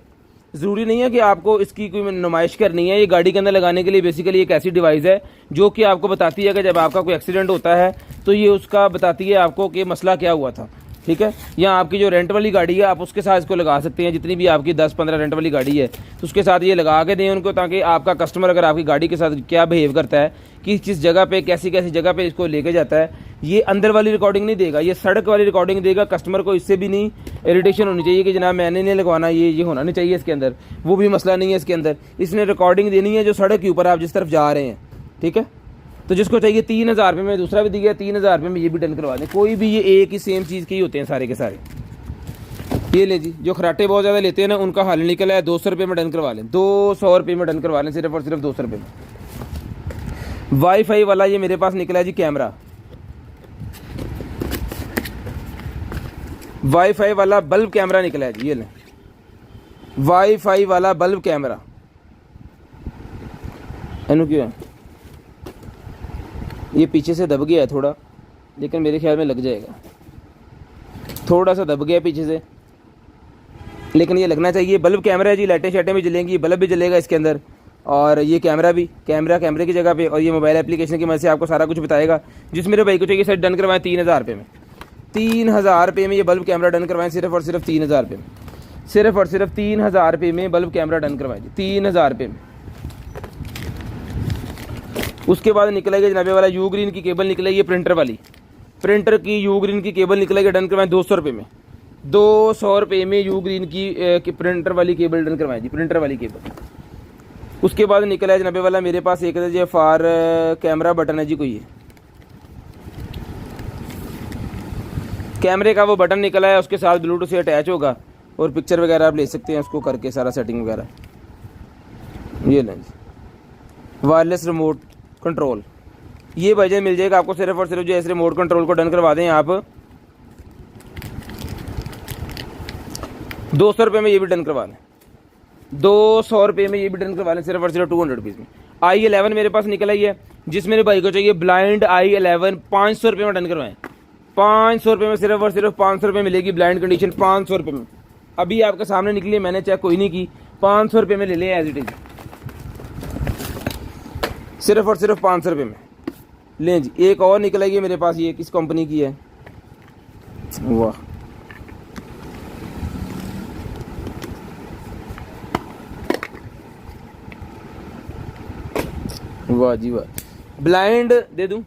ज़रूरी नहीं है कि आपको इसकी कोई नुमाइश करनी है, ये गाड़ी के अंदर लगाने के लिए बेसिकली एक ऐसी डिवाइस है जो कि आपको बताती है कि जब आपका कोई एक्सीडेंट होता है तो ये उसका बताती है आपको कि मसला क्या हुआ था, ठीक है। या आपकी जो रेंट वाली गाड़ी है आप उसके साथ इसको लगा सकते हैं, जितनी भी आपकी 10-15 रेंट वाली गाड़ी है तो उसके साथ ये लगा के दें उनको, ताकि आपका कस्टमर अगर आपकी गाड़ी के साथ क्या बिहेव करता है, किस जगह पे कैसी कैसी जगह पे इसको लेके जाता है, ये अंदर वाली रिकॉर्डिंग नहीं देगा, ये सड़क वाली रिकॉर्डिंग देगा। कस्टमर को इससे भी नहीं इरिटेशन होनी चाहिए कि जनाब मैंने नहीं लगवाना, ये होना नहीं चाहिए इसके अंदर, वो भी मसला नहीं है इसके अंदर। इसने रिकॉर्डिंग देनी है जो सड़क के ऊपर आप जिस तरफ जा रहे हैं, ठीक है। तो जिसको चाहिए 3000 रुपये में दूसरा भी दिया, 3000 रुपये में ये भी डन करवा दें। कोई भी ये एक ही सेम चीज़ के ही होते हैं सारे के सारे। ये ले जी, जो खराटे बहुत ज़्यादा लेते हैं ना उनका हल निकला है, 200 रुपये में डन करवा लें, 200 रुपये में डन करवा लें, सिर्फ और सिर्फ 200 रुपये में। वाईफाई वाला ये मेरे पास निकला है जी कैमरा, वाईफाई वाला बल्ब कैमरा निकला है जी, ये लें वाईफाई वाला बल्ब कैमरा। इनू क्यों है ये पीछे से दब गया है थोड़ा, लेकिन मेरे ख्याल में लग जाएगा, थोड़ा सा दब गया पीछे से। लेकिन ये लगना चाहिए। बल्ब कैमरा है जी, लाइटें शाइटें भी जलेंगी, बल्ब भी जलेगा इसके अंदर, और ये कैमरा भी, कैमरे की जगह पे, और ये मोबाइल एप्लीकेशन की मदद से आपको सारा कुछ बताएगा। जिस मेरे भाई को चाहिए सर डन करवाएं 3000 रुपये में, 3000 रुपये में ये बल्ब कैमरा डन करवाएं, सिर्फ और सिर्फ 3000 रुपये में, सिर्फ और सिर्फ 3000 रुपये में बल्ब कैमरा डन करवाएं जी, 3000 रुपये में। उसके बाद निकलेगी जनाबे वाला यू ग्रीन की केबल निकलेगी प्रिंटर वाली, प्रिंटर की यू ग्रीन की केबल निकलेगी, डन करवाएं 200 रुपये में, 200 रुपये में यू ग्रीन की प्रिंटर वाली केबल डन करवाएं जी, प्रिंटर वाली केबल। उसके बाद निकला है जनाबे वाला मेरे पास एक जो फार कैमरा बटन है जी, कोई है कैमरे का वो बटन निकला है, उसके साथ ब्लूटूथ से अटैच होगा और पिक्चर वगैरह आप ले सकते हैं उसको करके, सारा सेटिंग वगैरह। ये लें जी वायरलेस रिमोट कंट्रोल, ये वजह मिल जाएगा आपको सिर्फ और सिर्फ जो ऐसे रिमोट कंट्रोल को डन करवा दें आप 200 रुपये में, ये भी डन करवा लें 200 रुपये में, ये भी डन करवा लें सिर्फ और सिर्फ 200 रुपीज़ में। i11 मेरे पास निकल आई है, जिस मेरे भाई को चाहिए ब्लाइंड i11 500 रुपये में डन करवाएं, 500 रुपये में, सिर्फ और सिर्फ 500 रुपये मिलेगी ब्लाइंड कंडीशन, 500 रुपये में। अभी आपके सामने निकली है, मैंने चेक कोई नहीं की, 500 रुपये में ले लें एज इट इज, सिर्फ और सिर्फ 500 रुपये में लें जी। एक और निकल आई है मेरे पास, ये किस कंपनी की है, वाह वाह जी वाह, ब्लाइंड दे दूं,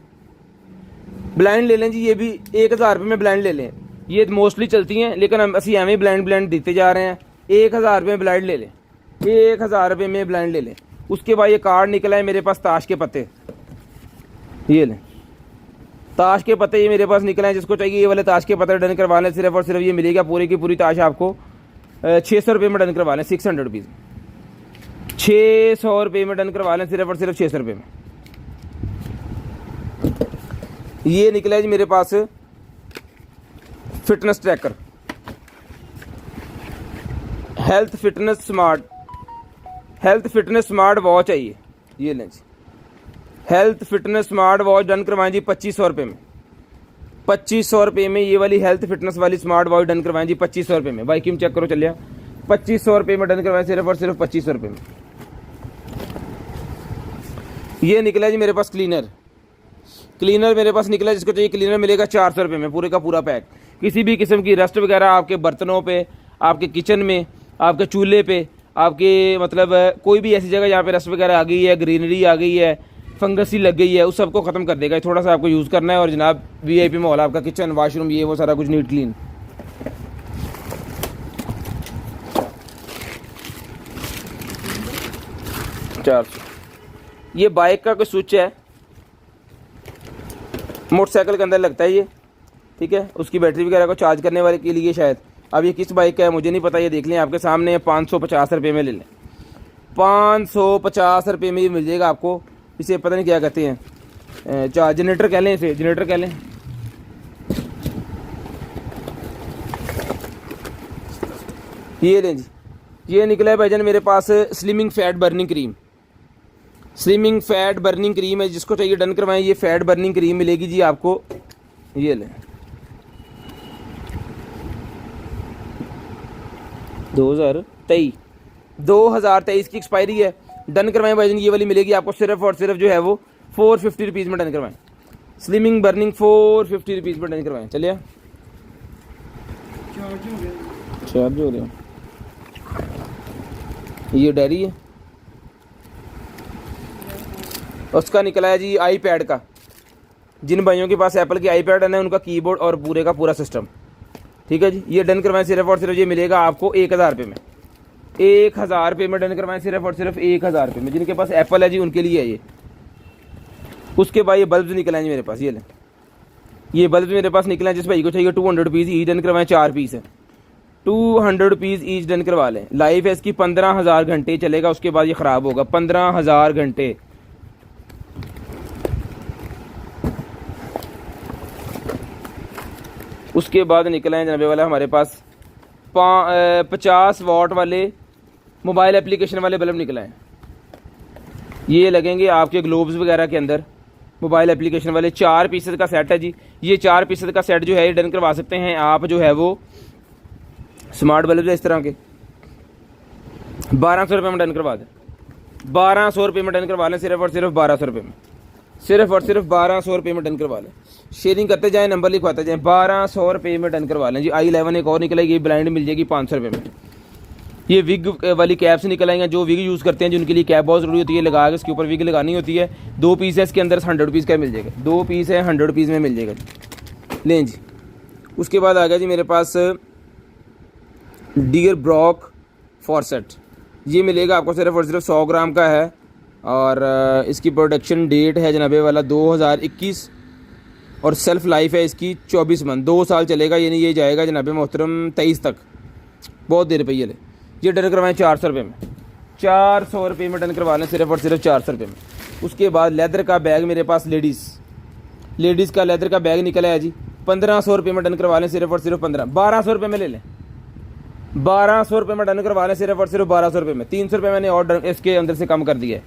ब्लाइंड ले लें जी, ये भी 1000 रुपये में ब्लाइंड ले लें, ये मोस्टली चलती हैं लेकिन हम असी एवं ब्लाइंड देते जा रहे हैं। 1000 रुपये में ब्लाइंड ले लें, 1000 रुपये में ब्लाइंड ले लें। उसके बाद ये कार्ड निकला है मेरे पास ताश के पत्ते, ये लें ताश के पत्ते, ये मेरे पास निकले हैं, जिसको चाहिए ये वाले ताश के पत्ते डन करवा लें, सिर्फ और सिर्फ ये मिलेगा पूरी की पूरी ताश आपको 600 रुपये में डन करवा लें, 600 रुपीज़, 600 रुपये में डन करवा लें, सिर्फ और सिर्फ 600 रुपये में। ये निकला है जी मेरे पास fitness tracker, health fitness smart watch है ये लें जी, health fitness smart watch done करवाएं जी 2500 रुपये में, 2500 रुपये में ये वाली हेल्थ फिटनेस वाली स्मार्ट वॉच डन करवाएं जी 2500 रुपये में। भाई क्यों चेक करो चलिए, 2500 रुपये में डन करवाएं, सिर्फ और सिर्फ 2500 रुपये में। ये निकला जी मेरे पास क्लीनर मेरे पास निकला, जिसको चाहिए क्लीनर मिलेगा 400 रुपये में, पूरे का पूरा पैक। किसी भी किस्म की रस्ट वगैरह आपके बर्तनों पे, आपके किचन में, आपके चूल्हे पे, आपके मतलब कोई भी ऐसी जगह जहाँ पे रस्ट वगैरह आ गई है, ग्रीनरी आ गई है, फंगस ही लग गई है, उस सबको ख़त्म कर देगा। थोड़ा सा आपको यूज़ करना है और जनाब VIP माहौल, आपका किचन वाशरूम ये वो सारा कुछ नीट क्लीन। ये बाइक का कोई स्विच है, मोटरसाइकिल के अंदर लगता है ये, ठीक है, उसकी बैटरी वगैरह को चार्ज करने वाले के लिए शायद। अब ये किस बाइक का है मुझे नहीं पता, ये देख लें आपके सामने, 550 रुपये में ले लें, 550 रुपये में ये मिल जाएगा आपको। इसे पता नहीं क्या कहते हैं, जनरेटर कह लें, इसे जनरेटर कह लें। ये लें जी, ये निकला है भाईजान मेरे पास स्लिमिंग फैट बर्निंग क्रीम है, जिसको चाहिए डन करवाएं, ये फैट बर्निंग क्रीम मिलेगी जी आपको, ये लें 2023 की एक्सपायरी है, डन करवाएं भाईजान, ये वाली मिलेगी आपको सिर्फ और सिर्फ जो है वो 450 रुपीज़ में डन करवाएं, स्लिमिंग बर्निंग 450 रुपीज़ में डन करवाएं। चलिए चार्ज हो गया, ये डायरी है, उसका निकला है जी iPad का। जिन भाइयों के पास एप्पल की iPad है ना, उनका कीबोर्ड और पूरे का पूरा सिस्टम, ठीक है जी। ये डन करवाएं, सिर्फ और सिर्फ ये मिलेगा आपको 1000 रुपये में, 1000 रुपये में डन करवाएं, सिर्फ और सिर्फ 1000 रुपये में। जिनके पास एप्पल है जी उनके लिए है ये। उसके बाद ये बल्ब निकले हैं जी मेरे पास, ये लें, ये बल्ब मेरे पास निकले हैं, जिस भाई को चाहिए 200 रुपीज़ ईच डन करवाएं, 4 पीस है, 200 रुपीज़ ईच डन करवा लें। लाइफ है इसकी 15,000 घंटे चलेगा, उसके बाद ये ख़राब होगा, 15,000 घंटे। उसके बाद निकले हैं जनाबे वाला हमारे पास 50 वाट वाले मोबाइल एप्लीकेशन वाले बल्ब निकले हैं। ये लगेंगे आपके ग्लोब्स वगैरह के अंदर, मोबाइल एप्लीकेशन वाले 4 पीसेस का सेट है जी। ये 4 पीसेस का सेट जो है ये डन करवा सकते हैं आप, जो है वो स्मार्ट बल्ब है इस तरह के, 1200 रुपये में डन करवा दें, 1200 रुपये में डन करवा लें, सिर्फ और सिर्फ 1200 रुपये में, सिर्फ और सिर्फ 1200 रुपये में डन करवा लें। शेयरिंग करते जाएँ, नंबर लिखवाते जाएँ, 1200 रुपये में डन करवा लें जी। i11 एक और निकलेगी, ब्लाइंड मिल जाएगी 500 रुपये में। ये विग वाली कैप से निकल आएंगे, जो विग यूज़ करते हैं जिनके लिए कैप बहुत ज़रूरी होती है, लगा के इसके ऊपर विग लगानी होती है। 2 पीस है इसके अंदर, 100 रुपीज़ का मिल जाएगा, 2 पीस है 100 रुपीज़ में मिल जाएगा जी। लें जी, उसके बाद आ गया जी मेरे पास डियर ब्रॉक फॉरसेट। ये मिलेगा आपको सिर्फ और सिर्फ 100 ग्राम का है, और इसकी प्रोडक्शन डेट है जनाबे वाला 2021, और सेल्फ लाइफ है इसकी 24 मंथ, 2 साल चलेगा, यानी ये जाएगा जनाबे मोहतरम 23 तक, बहुत देर पे ये डन करवाएं 400 रुपये में, 400 रुपये में डन करवा लें, सिर्फ और सिर्फ 400 रुपये में। उसके बाद लेदर का बैग मेरे पास लेडीज़ का लेदर का बैग निकला है जी, 1500 रुपये में डन करवा लें, सिर्फ और सिर्फ 1200 रुपये में ले लें, 1200 रुपये में डन करवा लें, सिर्फ और सिर्फ 1200 रुपये में। 300 रुपये मैंने और इसके अंदर से कम कर दिया है,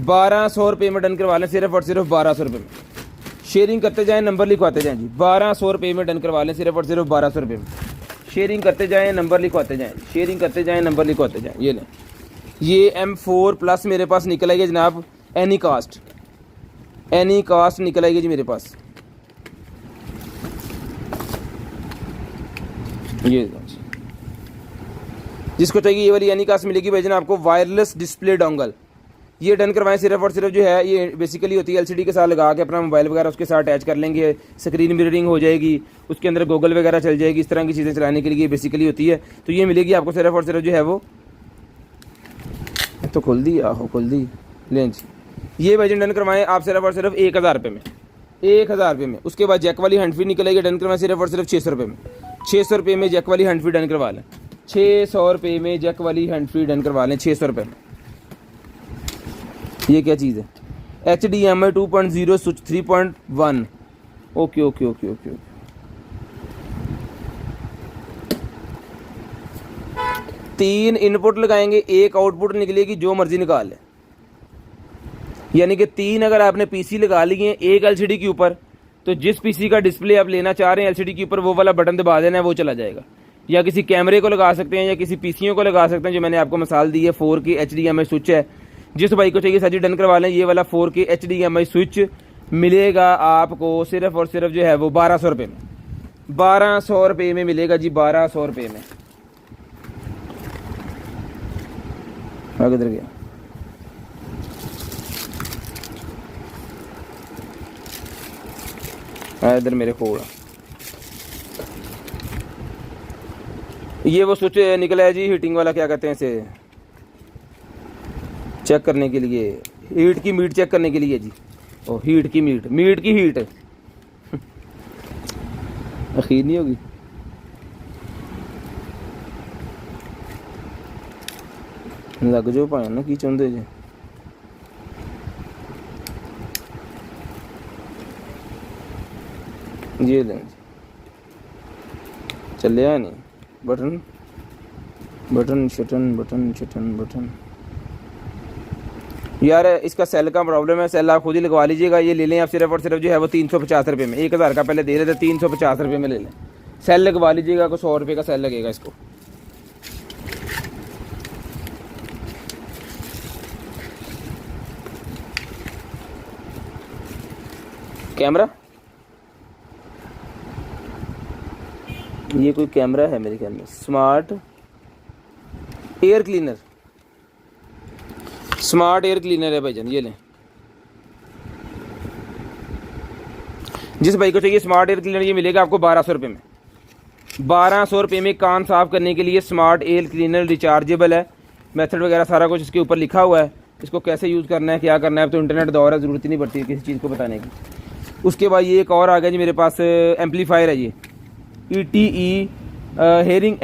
1200 रुपये में डन करवा लें, सिर्फ और सिर्फ 1200 रुपये में। शेयरिंग करते जाएँ, नंबर लिखवाते जाएँ जी, 1200 रुपये में डन करवा लें, सिर्फ और सिर्फ 1200 रुपये में। शेयरिंग करते जाएँ, नंबर लिखवाते जाएँ, शेयरिंग करते जाएँ, नंबर लिखवाते जाएँ। ये लें, ये M4+ मेरे पास निकल आएगी जनाब, एनी कास्ट निकल आएगी जी मेरे पास। ये जिसको चाहिए ये वाली एनी कास्ट मिलेगी भाईजान आपको, वायरलेस डिस्प्ले डोंगल। ये डन करवाएं, सिर्फ और सिर्फ जो है ये बेसिकली होती है एलसीडी के साथ लगा के अपना मोबाइल वगैरह उसके साथ अटैच कर लेंगे, स्क्रीन मिररिंग हो जाएगी, उसके अंदर गूगल वगैरह चल जाएगी, इस तरह की चीज़ें चलाने के लिए बेसिकली होती है। तो ये मिलेगी आपको सिर्फ और सिर्फ जो है वो, तो खुल दी लें जी। ये भाईजान डन करवाएं आप सिर्फ और सिर्फ 1000 रुपये में, 1000 रुपये में। उसके बाद जैक वाली हैंड फ्री निकलेगी, डन करवाएं सिर्फ और सिर्फ 600 रुपये में, 600 रुपये में जैक वाली हैंड फ्री डन करवा लें, 600 रुपये में जैक वाली हैंड फ्री डन करवा लें, 600 रुपये में। ये क्या चीज़ है, HDMI 2.0 स्विच 3.1, ओके। 3 इनपुट लगाएंगे, 1 आउटपुट निकलेगी, जो मर्जी निकाल ले। यानी कि 3 अगर आपने पीसी लगा लिए हैं एक एलसीडी के ऊपर, तो जिस पीसी का डिस्प्ले आप लेना चाह रहे हैं एलसीडी के ऊपर, वो वाला बटन दबा देना है, वो चला जाएगा। या किसी कैमरे को लगा सकते हैं, या किसी पीसीओ को लगा सकते हैं, जो मैंने आपको मिसाल दी है। 4K HDMI स्विच है, जिस भाई को चाहिए सजी डन करवा लें। ये वाला 4K HDMI स्विच मिलेगा आपको सिर्फ और सिर्फ जो है वो 1200 रुपये में, 1200 रुपये में मिलेगा जी, 1200 रुपये में। किधर गया, इधर मेरे को। ये वो स्विच निकला है जी हीटिंग वाला, क्या कहते हैं इसे, चेक करने के लिए, हीट की मीट चेक करने के लिए जी। ओ हीट की मीट की हीट अखीर नहीं होगी, लग जो पाए ना की चाहते जी। ये लें जी, चलिया नहीं, बटन यार इसका सेल का प्रॉब्लम है, सेल आप खुद ही लगवा लीजिएगा। ये ले लें आप सिर्फ और सिर्फ जो है वो 350 रुपये में, 1000 का पहले दे रहे थे, 350 रुपये में ले लें। सेल लगवा लीजिएगा, कुछ 100 रुपये का सेल लगेगा इसको। कैमरा, ये कोई कैमरा है मेरे ख्याल में, स्मार्ट एयर क्लीनर है भाईजान। ये लें, जिस भाई को चाहिए स्मार्ट एयर क्लीनर, ये मिलेगा आपको 1200 रुपये में, 1200 रुपये में। कान साफ करने के लिए स्मार्ट एयर क्लीनर रिचार्जेबल है, मेथड वगैरह सारा कुछ इसके ऊपर लिखा हुआ है। इसको कैसे यूज़ करना है, क्या करना है, तो इंटरनेट दौर है, ज़रूरत ही नहीं पड़ती किसी चीज़ को बताने की। उसके बाद ये एक और आ गया जी मेरे पास, एम्पलीफायर है ये, ETE हेयरिंग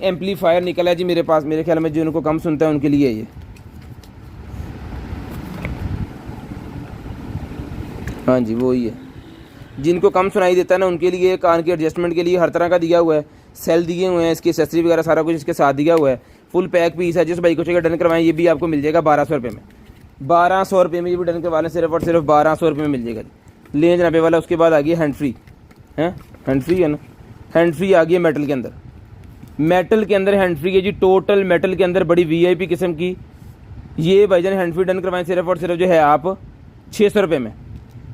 एम्पलीफायर निकला है जी मेरे पास। मेरे ख्याल में जिनको कम सुनता है उनके लिए ये, हाँ जी वही है, जिनको कम सुनाई देता है ना उनके लिए, कान के एडजस्टमेंट के लिए हर तरह का दिया हुआ है, सेल दिए हुए हैं, इसकी एक्सेसरी वगैरह सारा कुछ इसके साथ दिया हुआ है। फुल पैक पीस है, जिस भाई को चाहिए डन करवाएं, ये भी आपको मिल जाएगा 1200 रुपये में, 1200 रुपये में ये भी डन करवा लें, सिर्फ और सिर्फ 1200 रुपये में मिल जाएगा ले जनाबे वाला। उसके बाद आ गई हैंड फ्री है, हैंड फ्री है ना, हैंड फ्री आ गई है मेटल के अंदर, मेटल के अंदर हैंड फ्री है जी, टोटल मेटल के अंदर बड़ी वीआईपी किस्म की। ये भाईजान हैंड फ्री डन करवाएं सिर्फ और सिर्फ जो है आप 600 रुपये में।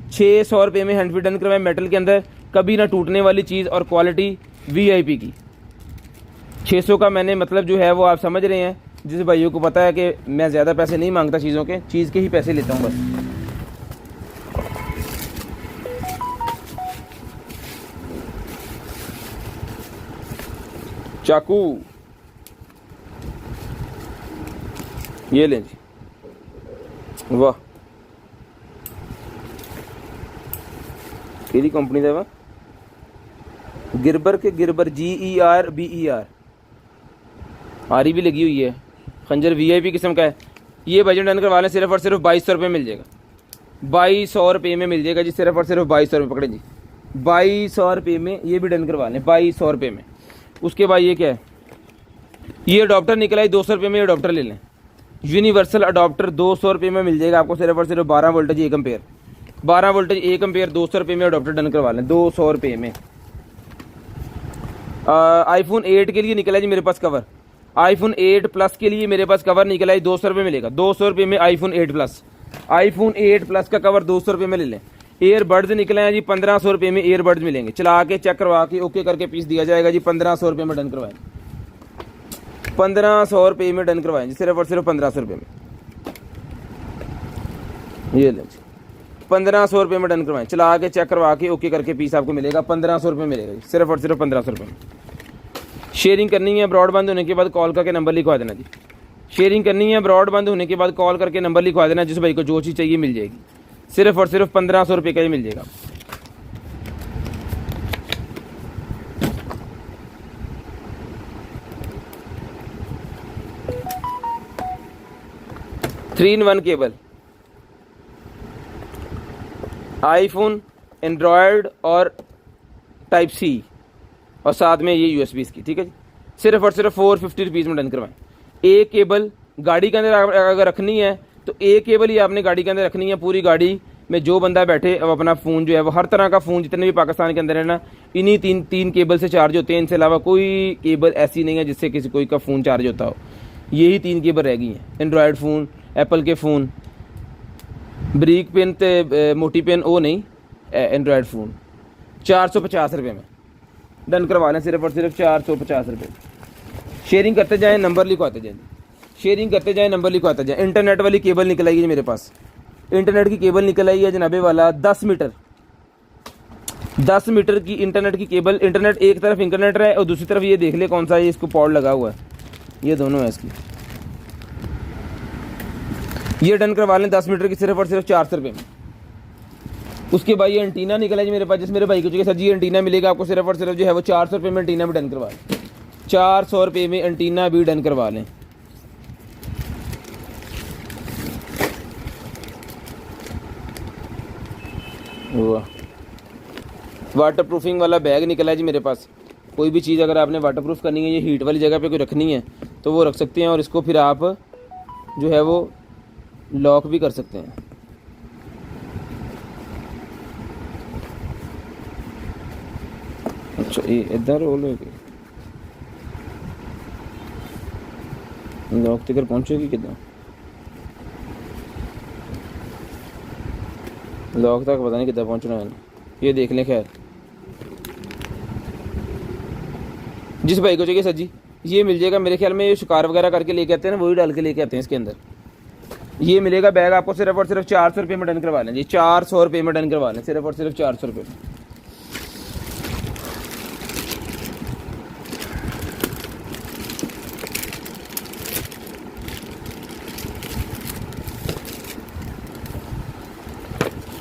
600 रुपये में हैंड फ्री डन करवाएं मेटल के अंदर, कभी ना टूटने वाली चीज़ और क्वालिटी वीआईपी की। 600 का मैंने मतलब जो है वो आप समझ रहे हैं। जिस भाइयों को पता है कि मैं ज़्यादा पैसे नहीं मांगता चीज़ों के, चीज़ के ही पैसे लेता हूँ बस। चाकू ये लें जी, वाह केड़ी कंपनी का? गिरबर के गिरबर GERBER आरी भी लगी हुई है। खंजर वीआईपी किस्म का है। ये बजट डन करवा लें सिर्फ और सिर्फ 2200 रुपये मिल जाएगा। 2200 रुपये में मिल जाएगा जी, सिर्फ और सिर्फ 2200 रुपये पकड़े जी। 2200 रुपये में ये भी डन करवा लें 2200 रुपये में। उसके बाद ये क्या है, ये अडॉप्टर निकला है 200 रुपये में। ये अडॉप्टर ले लें, यूनिवर्सल अडॉप्टर 200 रुपये में मिल जाएगा आपको सिर्फ और सिर्फ 12 वोल्टेज 1 एम्पेयर। 12 वोल्टेज 1 एम्पेयर 200 रुपये में अडॉप्टर डन करवा लें 200 रुपये में। आईफोन 8 के लिए निकला है जी मेरे पास कवर। आईफोन 8 प्लस के लिए मेरे पास कवर निकला है 200 रुपये मिलेगा। 200 रुपये में आईफोन 8 प्लस। आईफोन 8 प्लस का कवर 200 रुपये में ले लें। एयरबड्स निकले हैं जी 1500 रुपये में एयरबड्स मिलेंगे। चला के चेक करवा के ओके करके पीस दिया जाएगा जी। 1500 रुपये में डन करवाएं। 1500 रुपये में डन करवाएं जी, सिर्फ और सिर्फ 1500 रुपये में। ये लें जी 1500 रुपये में डन करवाएं। चला के चेक करवा के ओके करके पीस आपको मिलेगा 1500 रुपये मिलेगा जी, सिर्फ और सिर्फ 1500 रुपये में। शेयरिंग करनी है ब्रॉड बंद होने के बाद कॉल करके नंबर लिखवा देना जी। शेयरिंग करनी है ब्रॉड बंद होने के बाद कॉल करके नंबर लिखवा देना। जिस भाई को जो चीज़ चाहिए मिल जाएगी, सिर्फ और सिर्फ 1500 रुपये का ही मिल जाएगा। Three in one cable, iPhone, Android और टाइप सी, और साथ में ये यूएसबी इसकी, ठीक है जी। सिर्फ और सिर्फ 450 रुपीज़ में डन करवाएं। एक केबल गाड़ी के अंदर अगर रखनी है तो एक केबल ही आपने गाड़ी के अंदर रखनी है। पूरी गाड़ी में जो बंदा बैठे अब अपना फ़ोन जो है वो हर तरह का फ़ोन जितने भी पाकिस्तान के अंदर है ना, इन्हीं तीन केबल से चार्ज होते हैं। इनसे अलावा कोई केबल ऐसी नहीं है जिससे किसी कोई का फ़ोन चार्ज होता हो। यही 3 केबल रह गई हैं। एंड्रॉयड फ़ोन, एप्पल के फ़ोन, ब्रिक पेन ते मोटी पेन वो नहीं, एंड्रॉयड फ़ोन 450 रुपये में डन करवा लें। सिर्फ और सिर्फ 450 रुपये। शेयरिंग करते जाएँ, नंबर लिखवाते जाएँ। शेयरिंग करते जाएँ, नंबर लिखवाते जाएँ। इंटरनेट वाली केबल निकल आई है मेरे पास। इंटरनेट की केबल निकल आई है जनाबे वाला 10 मीटर की इंटरनेट की केबल। इंटरनेट एक तरफ इंटरनेट है और दूसरी तरफ ये देख ले कौन सा है, इसको पॉड लगा हुआ है। ये दोनों है इसकी। ये डन करवा लें 10 मीटर की सिर्फ और सिर्फ 400 रुपये में। उसके बाद ये एंटीना निकला जी मेरे पास। जिस मेरे भाई को चाहिए सर जी एंटीना मिलेगा आपको सिर्फ और सिर्फ जो है वो 400 रुपये में एंटीना भी डन करवा लें। 400 रुपये में एंटीना भी डन करवा लें। वाटर प्रूफिंग वाला बैग निकला है जी मेरे पास। कोई भी चीज़ अगर आपने वाटर प्रूफ करनी है, ये हीट वाली जगह पे कोई रखनी है तो वो रख सकते हैं, और इसको फिर आप जो है वो लॉक भी कर सकते हैं। अच्छा ये इधर रोल हो गई, लॉक तक पहुँचेगी कितना? लॉक तक पता नहीं कितना पहुँचना है, ये देख लें। खैर जिस भाई को चाहिए सर जी ये मिल जाएगा। मेरे ख्याल में ये शिकार वगैरह करके लेके आते हैं ना, वही डाल के लेके आते हैं इसके अंदर। ये मिलेगा बैग आपको सिर्फ और सिर्फ 400 रुपये में डन करवा लें जी। 400 रुपये में डन करवा लें, सिर्फ और सिर्फ 400 रुपये में।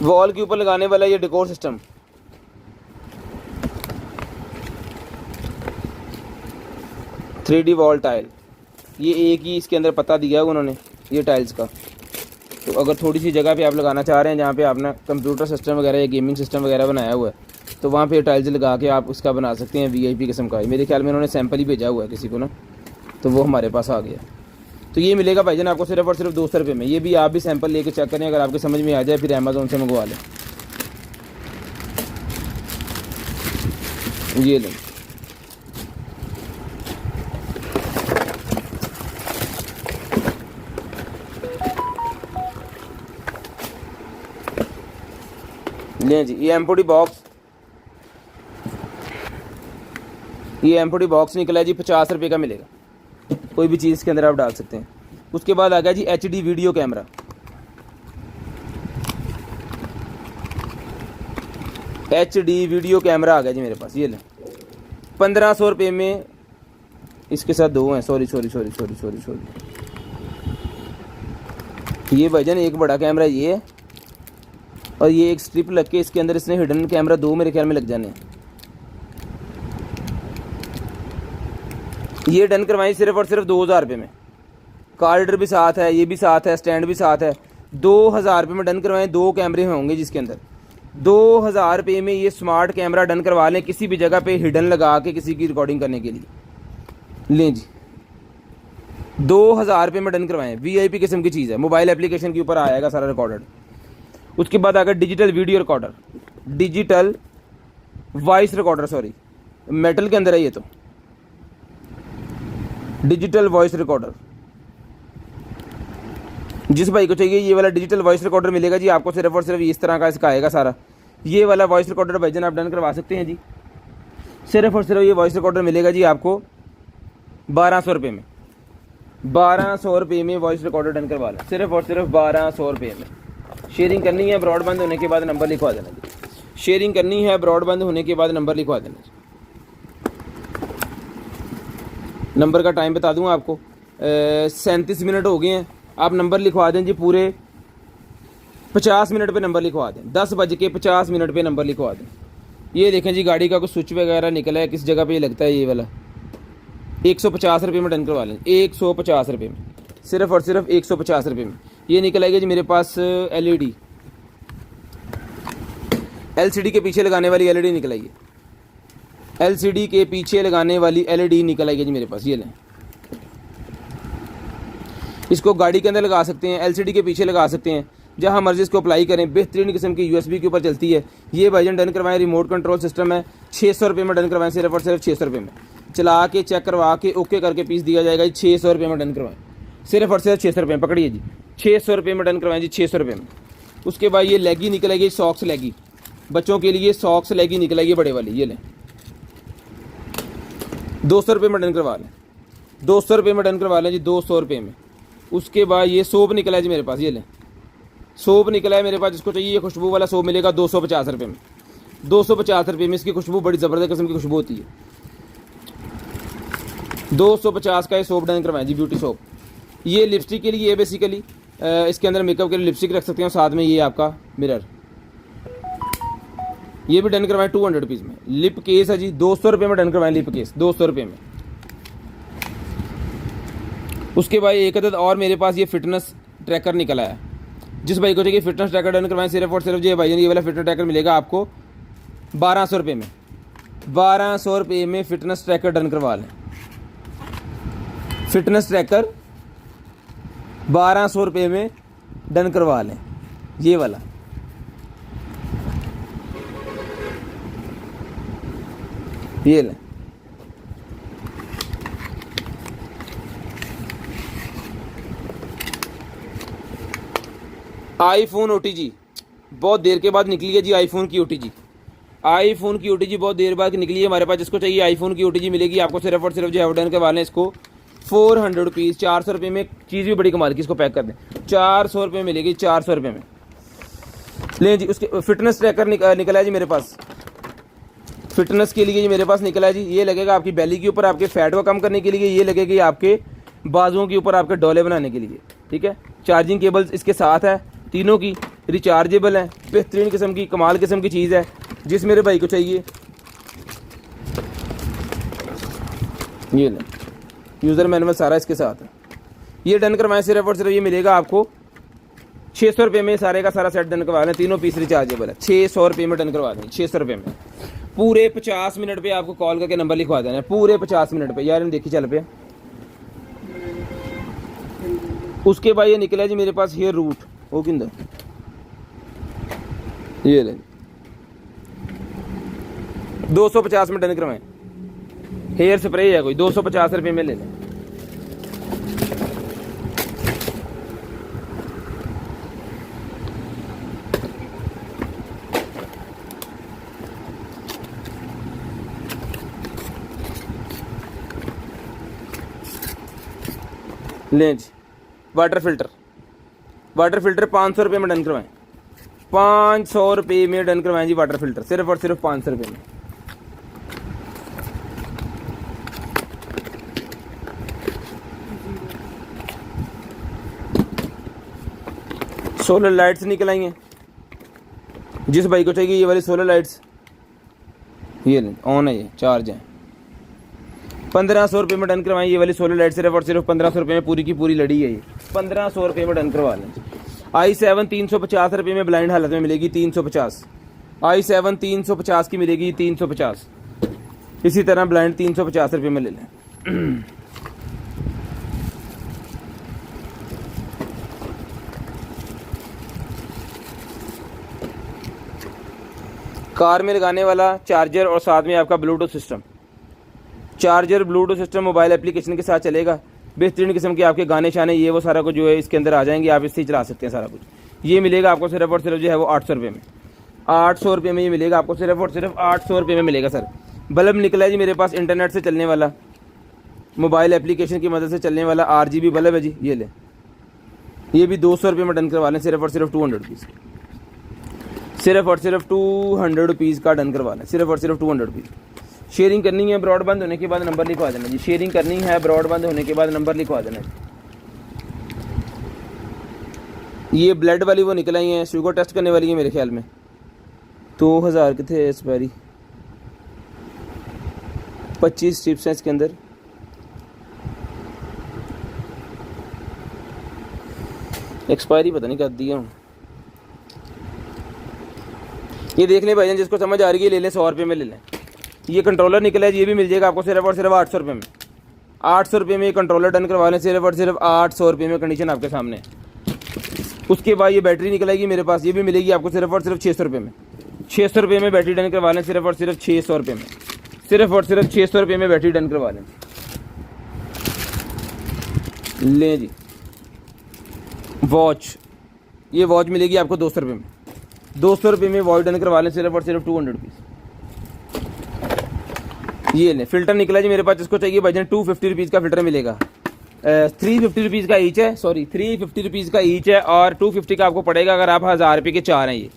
वॉल के ऊपर लगाने वाला ये decor system, three D wall tile, ये एक ही इसके अंदर पता दिया है उन्होंने ये टाइल्स का। तो अगर थोड़ी सी जगह पे आप लगाना चाह रहे हैं जहाँ पे आपने कंप्यूटर सिस्टम वगैरह या गेमिंग सिस्टम वगैरह बनाया हुआ है, तो वहाँ पे टाइल्स लगा के आप उसका बना सकते हैं वीआईपी किस्म का। मेरे ख्याल में उन्होंने सैंपल ही भेजा हुआ है किसी को ना, तो वो हमारे पास आ गया। तो ये मिलेगा भाईजान आपको सिर्फ और सिर्फ 200 रुपये में। ये भी आप भी सैंपल लेके चेक करें, अगर आपके समझ में आ जाए फिर अमेज़ोन से मंगवा लें। ये लें लें जी, ये एम4 बॉक्स, ये एम4 बॉक्स निकला है जी, 50 रुपये का मिलेगा। कोई भी चीज़ इसके अंदर आप डाल सकते हैं। उसके बाद आ गया जी HD video camera, HD video camera आ गया जी मेरे पास। ये लें 1500 रुपये में। इसके साथ दो हैं, सॉरी, ये भाईजान एक बड़ा कैमरा ये है, और ये एक स्ट्रिप लग के इसके अंदर इसने हिडन कैमरा दो मेरे ख्याल में लग जाने हैं। ये डन करवाई सिर्फ और सिर्फ 2000 रुपये में। कार्डर भी साथ है, ये भी साथ है, स्टैंड भी साथ है। 2000 रुपये में डन करवाएं। दो कैमरे होंगे जिसके अंदर 2000 रुपये में ये स्मार्ट कैमरा डन करवा लें, किसी भी जगह पे हिडन लगा के किसी की रिकॉर्डिंग करने के लिए। लें जी, 2000 रुपये में डन करवाएं। VIP किस्म की चीज़ है, मोबाइल एप्लीकेशन के ऊपर आएगा सारा रिकॉर्डेड। उसके बाद आएगा digital video recorder, digital voice recorder, sorry metal के अंदर है ये तो, डिजिटल वॉइस रिकॉर्डर। जिस भाई को चाहिए ये वाला डिजिटल वॉइस रिकॉर्डर मिलेगा जी आपको सिर्फ और सिर्फ इस तरह का इसका आएगा सारा। ये वाला वॉइस रिकॉर्डर भाईजान आप डन करवा सकते हैं जी। सिर्फ और सिर्फ ये वॉइस रिकॉर्डर मिलेगा जी आपको 1200 रुपये में। 1200 रुपये में वॉइस रिकॉर्डर डन करवा लें, सिर्फ और सिर्फ 1200 रुपये में। शेयरिंग करनी है, ब्रॉडबैंड होने के बाद नंबर लिखवा देना जी। शेयरिंग करनी है, ब्रॉडबैंड होने के बाद नंबर लिखवा देना जी। नंबर का टाइम बता दूं आपको, 37 मिनट हो गए हैं। आप नंबर लिखवा दें जी, पूरे 50 मिनट पे नंबर लिखवा दें। 10:50 पे नंबर लिखवा दें। ये देखें जी गाड़ी का कुछ स्विच वगैरह निकला है, किस जगह पे ये लगता है, ये वाला 150 रुपये में डन करवा लें। 150 रुपये में, सिर्फ और सिर्फ 150 रुपये में ये निकल आएगी जी मेरे पास। LED LCD के पीछे लगाने वाली LED निकल आएगी, LCD के पीछे लगाने वाली LED निकल आएगी जी मेरे पास। ये लें, इसको गाड़ी के अंदर लगा सकते हैं, LCD के पीछे लगा सकते हैं, जहां मर्जी इसको अप्लाई करें। बेहतरीन किस्म की USB के ऊपर चलती है। ये भाईजान डन करवाएं, रिमोट कंट्रोल सिस्टम है। 600 रुपये में डन करवाएं, सिर्फ और सिर्फ 600 रुपये में। चला के चेक करवा के ओके करके पीस दिया जाएगा जी। 600 रुपये में डन करवाएं, सिर्फ और सिर्फ 600 रुपये में। पकड़िए जी, 600 रुपये में डन करवाएं जी, 600 रुपये में। उसके बाद ये लेगी निकलेगी, सॉक्स लेगी, बच्चों के लिए सॉक्स लेगी निकलेगी बड़े वाली। ये लें 200 रुपये में डन करवा लें, 200 रुपये में डन करवा लें जी, 200 रुपये में। उसके बाद ये सोप निकला है जी मेरे पास। ये लें, सोप निकला है मेरे पास। जिसको चाहिए ये खुशबू वाला सोप मिलेगा 250 रुपये में। 250 रुपये में इसकी खुशबू बड़ी ज़बरदस्त किस्म की खुशबू होती है। 250 का ये सोप डन करवाएं जी, ब्यूटी सोप। ये लिपस्टिक के लिए, ये बेसिकली इसके अंदर मेकअप के लिए लिपस्टिक रख सकते हैं। साथ में ये आपका मिरर, ये भी डन करवाएं 200 रुपीज़ में। लिप केस है जी, 200 रुपये में डन करवाएं लिप केस, 200 रुपये में। उसके बाद एक अदद और मेरे पास ये फिटनेस ट्रैकर निकला है। जिस भाई को चाहिए फिटनेस ट्रैकर डन करवाएं, सिर्फ और सिर्फ ये भाई ये वाला फिटनेस ट्रैकर मिलेगा आपको 1200 रुपये में। 1200 रुपये में फिटनेस ट्रैकर डन करवा लें। फिटनेस ट्रैकर 1200 रुपये में डन करवा लें, ये वाला। ये लें, आईफोन OTG बहुत देर के बाद निकली है जी। आईफोन की OTG, आईफोन की OTG बहुत देर बाद निकली है हमारे पास। जिसको चाहिए आईफोन की OTG मिलेगी आपको सिर्फ और सिर्फ जो है डन करवा लें इसको 400 रुपीज़। 400 रुपये में। चीज़ भी बड़ी कमाल की, इसको पैक कर दें, 400 रुपये मिलेगी, 400 रुपये में। लें जी, उसके फिटनेस ट्रैकर निकला है जी मेरे पास। फिटनेस के लिए जी मेरे पास निकला है जी। ये लगेगा आपकी बेली के ऊपर, आपके फैट को कम करने के लिए। ये लगेगी आपके बाजुओं के ऊपर, आपके डोले बनाने के लिए। ठीक है, चार्जिंग केबल्स इसके साथ है, तीनों की रिचार्जेबल है। बेहतरीन किस्म की, कमाल किस्म की चीज़ है। जिस मेरे भाई को चाहिए ये लें, यूज़र मैनुअल सारा इसके साथ है। ये डन करवाएं, सिर्फ और सिर्फ ये मिलेगा आपको 600 रुपये में। सारे का सारा सेट डन करवा लें, तीनों पीस रिचार्जेबल है। 600 रुपये में डन करवा दें, 600 रुपये में। पूरे 50 मिनट पे आपको कॉल करके नंबर लिखवा देना है, पूरे 50 मिनट पे। यार देखी चल पे। उसके बाद ये निकला जी मेरे पास हेयर रूट, वो किंदा ये ले 250 में डन करवाएं। हेयर स्प्रे है कोई, 250 रुपये में ले लें। लें जी। वाटर फ़िल्टर 500 रुपये में डन करवाएं, 500 रुपये में डन करवाएं जी वाटर फ़िल्टर, सिर्फ और सिर्फ 500 रुपये में। सोलर लाइट्स निकल आई हैं, जिस भाई को चाहिए ये वाली सोलर लाइट्स, ये नहीं ऑन है, ये चार्ज है। 1500 रुपये में डन करवाएं ये वाली सोलर लाइट, सिर्फ और सिर्फ 1500 रुपये में पूरी की पूरी लड़ी है ये, 1500 रुपये में डन करवा लें। i7 350 रुपये में ब्लाइंड हालत में मिलेगी, 350। i7 350 की मिलेगी 350। इसी तरह ब्लाइंड 350 रुपये में ले लें। कार में लगाने वाला चार्जर और साथ में आपका Bluetooth system, charger Bluetooth system mobile application के साथ चलेगा। बेहतरीन किस्म के आपके गाने शाने ये वो सारा कुछ जो है इसके अंदर आ जाएंगे, आप इससे ही चला सकते हैं सारा कुछ। ये मिलेगा आपको सिर्फ और सिर्फ जो है वो 800 रुपये में, 800 रुपये में ये मिलेगा आपको, सिर्फ और सिर्फ 800 रुपये में मिलेगा सर। बल्ब निकला है जी मेरे पास इंटरनेट से चलने वाला, मोबाइल एप्लीकेशन की मदद से चलने वाला RGB बल्ब है जी, ये ले, ये भी 200 रुपये में डन करवा लें, सिर्फ और सिर्फ 200 रुपीज़, सिर्फ और सिर्फ 200 रुपीज़ का डन करवा लें, सिर्फ और सिर्फ 200 रुपीज़। शेयरिंग करनी है ब्रॉडबैंड होने के बाद नंबर लिखवा देना जी, शेयरिंग करनी है ब्रॉडबैंड होने के बाद नंबर लिखवा देना जी। ये ब्लड वाली वो निकल आई हैं, शुगर टेस्ट करने वाली है मेरे ख्याल में, 2000 के थे एक्सपायरी, 25 स्ट्रिप्स हैं इसके अंदर। एक्सपायरी पता नहीं कर दी है। ये देख लें भाईजान, जिसको समझ आ रही है ले लें, 100 रुपये में ले लें। ये कंट्रोलर निकला है, ये भी मिल जाएगा आपको सिर्फ और सिर्फ 800 रुपये में, 800 रुपये में ये कंट्रोलर डन करवा लें, सिर्फ और सिर्फ 800 रुपये में। कंडीशन आपके सामने। उसके बाद ये बैटरी निकलेगी मेरे पास, ये भी मिलेगी आपको सिर्फ और सिर्फ 600 रुपये में, 600 रुपये में बैटरी डन करवा लें, सिर्फ और सिर्फ 600 रुपये में, सिर्फ और सिर्फ 600 रुपये में बैटरी डन करवा लें। लें जी वॉच, ये वॉच मिलेगी आपको 200 रुपये में, 200 रुपये में वॉच डन करवा लें, सिर्फ और सिर्फ 200 रुपीज़। ये लें फ़िल्टर निकला जी मेरे पास, जिसको चाहिए भाईजान 250 रुपीज़ का फ़िल्टर मिलेगा, 350 रुपीज़ का ईच है, सॉरी 350 रुपीज़ का ईच है, और 250 का आपको पड़ेगा अगर आप 1000 रुपये के 4 हैं। ये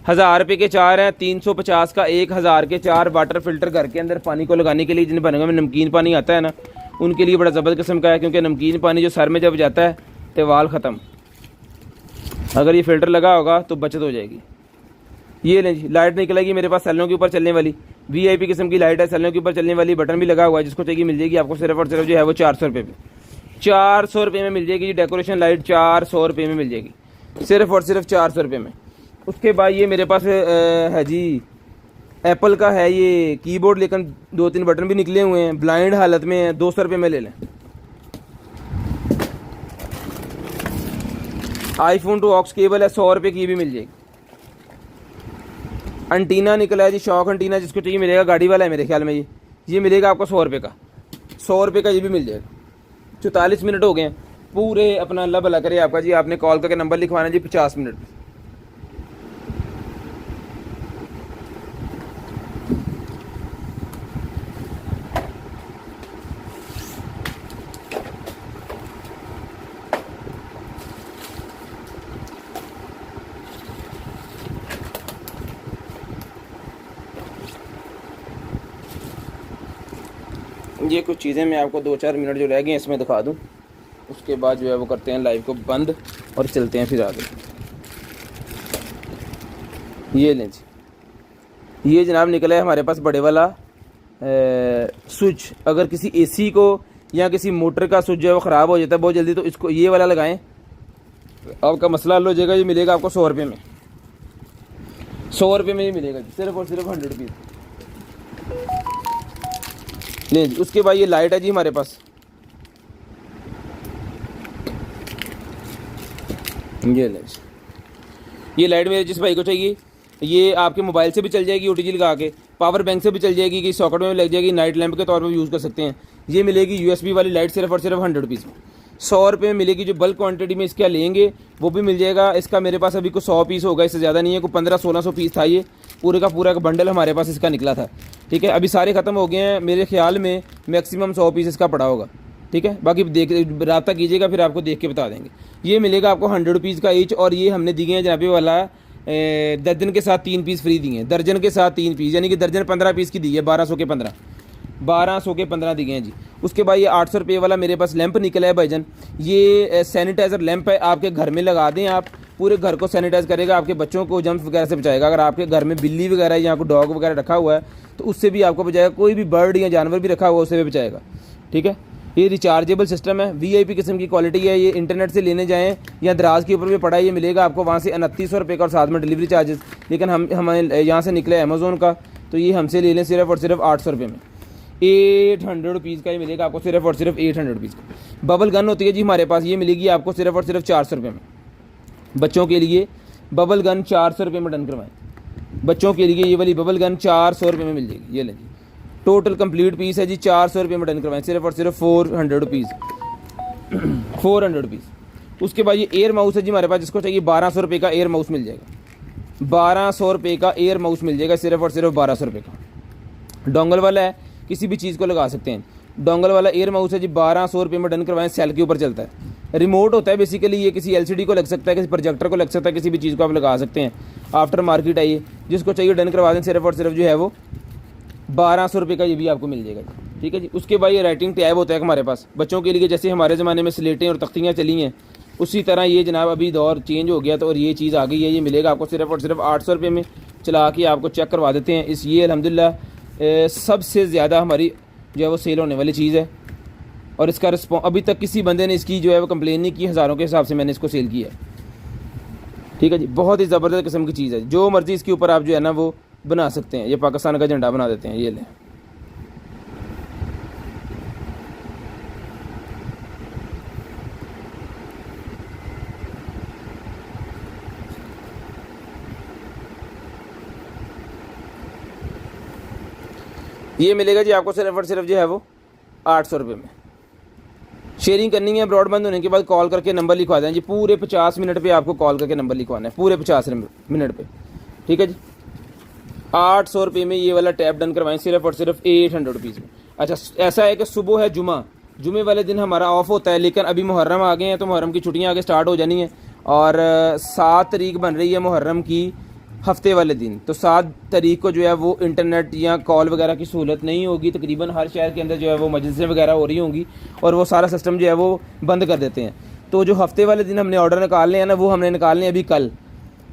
1000 रुपये के 4 हैं, 350 का 1000 के 4 वाटर फ़िल्टर घर के अंदर पानी को लगाने के लिए, जिन बनों में नमकीन पानी आता है ना, उनके लिए बड़ा ज़बरदस्त किस्म का है, क्योंकि नमकीन पानी जो सर में जब जाता है तो वाल ख़त्म। अगर ये फ़िल्टर लगा होगा तो बचत हो जाएगी। ये लें जी, लाइट निकलेगी मेरे पास सैलों के ऊपर चलने वाली, VIP किस्म की लाइट है, सैलों के ऊपर चलने वाली, बटन भी लगा हुआ है, जिसको चाहिए मिल जाएगी आपको सिर्फ और सिर्फ जो है वो 400 रुपये में, 400 रुपये में मिल जाएगी जी। डेकोरेशन लाइट 400 रुपये में मिल जाएगी, सिर्फ और सिर्फ 400 रुपये में। उसके बाद ये मेरे पास है जी एप्पल का है ये कीबोर्ड, लेकिन 2-3 बटन भी निकले हुए हैं, ब्लाइंड हालत में है, 200 रुपये में ले लें। iPhone टू ऑक्स केबल है, 100 रुपये की भी मिल जाएगी। अंटीना निकला है जी, शॉक अंटीना, जिसको चाहिए मिलेगा, गाड़ी वाला है मेरे ख्याल में, ये मिलेगा आपको 100 रुपये का, 100 रुपये का ये भी मिल जाएगा। 44 मिनट हो गए हैं पूरे, अपना अल्लाह भला करे आपका जी। आपने कॉल करके नंबर लिखवाना जी 50 मिनट। ये कुछ चीज़ें मैं आपको 2-4 मिनट जो रह गए हैं इसमें दिखा दूं, उसके बाद जो है वो करते हैं लाइव को बंद और चलते हैं फिर आगे। ये लें जी, ये जनाब निकला है हमारे पास बड़े वाला स्विच। अगर किसी AC को या किसी मोटर का स्विच जो है वो ख़राब हो जाता है बहुत जल्दी, तो इसको ये वाला लगाएं, आपका मसला हल हो जाएगा। ये मिलेगा आपको 100 रुपये में, 100 रुपये में ये मिलेगा जी, सिर्फ और सिर्फ 100 रुपीज़। नहीं जी, उसके बाद ये लाइट है जी हमारे पास, ये ले, ये लाइट मेरे जिस भाई को चाहिए, ये आपके मोबाइल से भी चल जाएगी OTG लगा के, पावर बैंक से भी चल जाएगी, कि सॉकेट में लग जाएगी, नाइट लैंप के तौर पर यूज़ कर सकते हैं। ये मिलेगी USB वाली लाइट, सिर्फ और सिर्फ 100 रुपीज़ में, 100 रुपये में मिलेगी। जो बल्क क्वांटिटी में इसका लेंगे वो भी मिल जाएगा। इसका मेरे पास अभी कुछ 100 पीस होगा, इससे ज़्यादा नहीं है, कोई 1500-1600 पीस था। ये पूरे का पूरा एक बंडल हमारे पास इसका निकला था, ठीक है। अभी सारे ख़त्म हो गए हैं, मेरे ख्याल में मैक्सिमम 100 पीस इसका पड़ा होगा, ठीक है। बाकी देख रब्ता कीजिएगा, फिर आपको देख के बता देंगे। ये मिलेगा आपको 100 रुपीज़ का ईच, और ये हमने दिए हैं जनाबी वाला दर्जन के साथ 3 पीस फ्री दिए हैं, दर्जन के साथ 3 पीस, यानी कि दर्जन 15 पीस की दी है, 1200 के 15 दिए हैं जी। उसके बाद ये 800 रुपये वाला मेरे पास लैंप निकला है भाईजान, ये सैनिटाइज़र लैंप है, आपके घर में लगा दें आप, पूरे घर को सैनिटाइज़ करेगा, आपके बच्चों को जम्स वगैरह से बचाएगा। अगर आपके घर में बिल्ली वगैरह या कोई डॉग वगैरह रखा हुआ है तो उससे भी आपको बचाएगा, कोई भी बर्ड या जानवर भी रखा हुआ है उससे भी बचाएगा, ठीक है। ये रिचार्जेबल सिस्टम है, वीआईपी किस्म की क्वालिटी है। ये इंटरनेट से लेने जाएँ या दराज के ऊपर भी पड़ा, ये मिलेगा आपको वहाँ से 2900 रुपये का और साथ में डिलीवरी चार्जेस। लेकिन हमें यहाँ से निकले अमेज़ोन का, तो ये हमसे ले लें सिर्फ और सिर्फ 800 रुपये में, 800 रुपीज़ का ही मिलेगा आपको, सिर्फ और सिर्फ 800 रुपीज़ का। बबल गन होती है जी हमारे पास, ये मिलेगी आपको सिर्फ और सिर्फ 400 रुपये में। बच्चों के लिए बबल गन 400 रुपये में डन करवाएं, बच्चों के लिए ये वाली बबल गन 400 रुपये में मिल जाएगी। ये लें जी, टोटल कंप्लीट पीस है जी, 400 रुपये में डन करवाएं, सिर्फ और सिर्फ 400 रुपीज़, 400 रुपीज़। उसके बाद ये एयर माउस है जी हमारे पास, जिसको चाहिए 1200 रुपये का एयर माउस मिल जाएगा, 1200 रुपये का एयर माउस मिल जाएगा, सिर्फ और सिर्फ 1200 रुपये का। डोंगल वाला है, किसी भी चीज़ को लगा सकते हैं। डोंगल वाला एयर माउस है जी, 1200 रुपये में डन करवाएं, सेल के ऊपर चलता है, रिमोट होता है बेसिकली। ये किसी एलसीडी को लग सकता है, किसी प्रोजेक्टर को लग सकता है, किसी भी चीज़ को आप लगा सकते हैं। आफ्टर मार्केट है ये, जिसको चाहिए डन करवा दें, सिर्फ और सिर्फ जो है वो 1200 रुपये का ये भी आपको मिल जाएगा जी, ठीक है जी। उसके बाद ये राइटिंग टैब होता है हमारे पास बच्चों के लिए, जैसे हमारे ज़माने में स्लेटें और तख्तियाँ चली हैं, उसी तरह ये जनाब अभी दौर चेंज हो गया, तो और ये चीज़ आ गई है। ये मिलेगा आपको सिर्फ और सिर्फ 800 रुपये में, चला के आपको चेक करवा देते हैं। इस ये अल्हम्दुलिल्लाह सबसे ज़्यादा हमारी जो है वो सेल होने वाली चीज़ है, और इसका रिस्पॉन्स अभी तक किसी बंदे ने इसकी जो है वो कंप्लेन नहीं की, हज़ारों के हिसाब से मैंने इसको सेल किया है, ठीक है जी। बहुत ही ज़बरदस्त किस्म की चीज़ है, जो मर्ज़ी इसके ऊपर आप जो है ना वो बना सकते हैं। ये पाकिस्तान का झंडा बना देते हैं, ये लें। ये मिलेगा जी आपको सिर्फ और सिर्फ जो है वो 800 रुपये में। शेयरिंग करनी है, ब्रॉडबैंड होने के बाद कॉल करके नंबर लिखवा दें जी, पूरे 50 मिनट पे आपको कॉल करके नंबर लिखवाना है, पूरे 50 मिनट पे, ठीक है जी। 800 रुपये में ये वाला टैब डन करवाएं, सिर्फ और सिर्फ 800 रुपीज़ में। अच्छा, ऐसा है कि सुबह है जुमे वाले दिन हमारा ऑफ होता है, लेकिन अभी मुहर्रम आ गए हैं, तो मुहर्रम की छुट्टियाँ आगे स्टार्ट हो जानी है, और 7 तारीख बन रही है मुहर्रम की हफ्ते वाले दिन, तो 7 तारीख को जो है वो इंटरनेट या कॉल वगैरह की सहूलत नहीं होगी। तकरीबन हर शहर के अंदर जो है वो मजलिसें वगैरह हो रही होंगी, और वो सारा सिस्टम जो है वो बंद कर देते हैं। तो जो हफ्ते वाले दिन हमने ऑर्डर निकालने हैं ना, वो हमने निकालने अभी कल,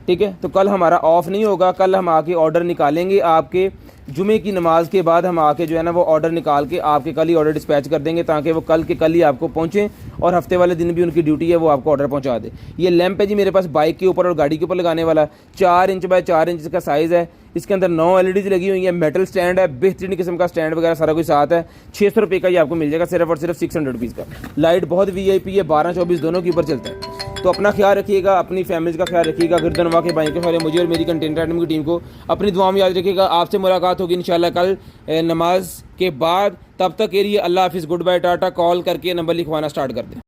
ठीक है। तो कल हमारा ऑफ नहीं होगा, कल हम आके ऑर्डर निकालेंगे, आपके जुमे की नमाज के बाद हम आके जो है ना वो ऑर्डर निकाल के आपके कल ही ऑर्डर डिस्पैच कर देंगे, ताकि वो कल के कल ही आपको पहुँचें, और हफ्ते वाले दिन भी उनकी ड्यूटी है वो आपको ऑर्डर पहुँचा दे। ये लैंप है जी मेरे पास बाइक के ऊपर और गाड़ी के ऊपर लगाने वाला, 4 इंच बाय 4 इंच का साइज़ है। इसके अंदर 9 LEDs लगी हुई है, मेटल स्टैंड है, बेहतरीन किस्म का स्टैंड वगैरह सारा कुछ साथ है। 600 रुपये का ये आपको मिल जाएगा, सिर्फ और सिर्फ 600 रुपीज़ का। लाइट बहुत VIP है, 12-24 दोनों के ऊपर चलता है। तो अपना ख्याल रखिएगा, अपनी फैमिलीज़ का ख्याल रखिएगा, गिरदनवा के भाई के सारे, मुझे और मेरी कंटेंट राइटिंग की टीम को अपनी दुआ में याद रखिएगा। आपसे मुलाकात होगी इंशाल्लाह कल नमाज के बाद। तब तक के लिए अल्लाह हाफिज़, गुड बाय, टाटा। कॉल करके नंबर लिखवाना स्टार्ट कर दें।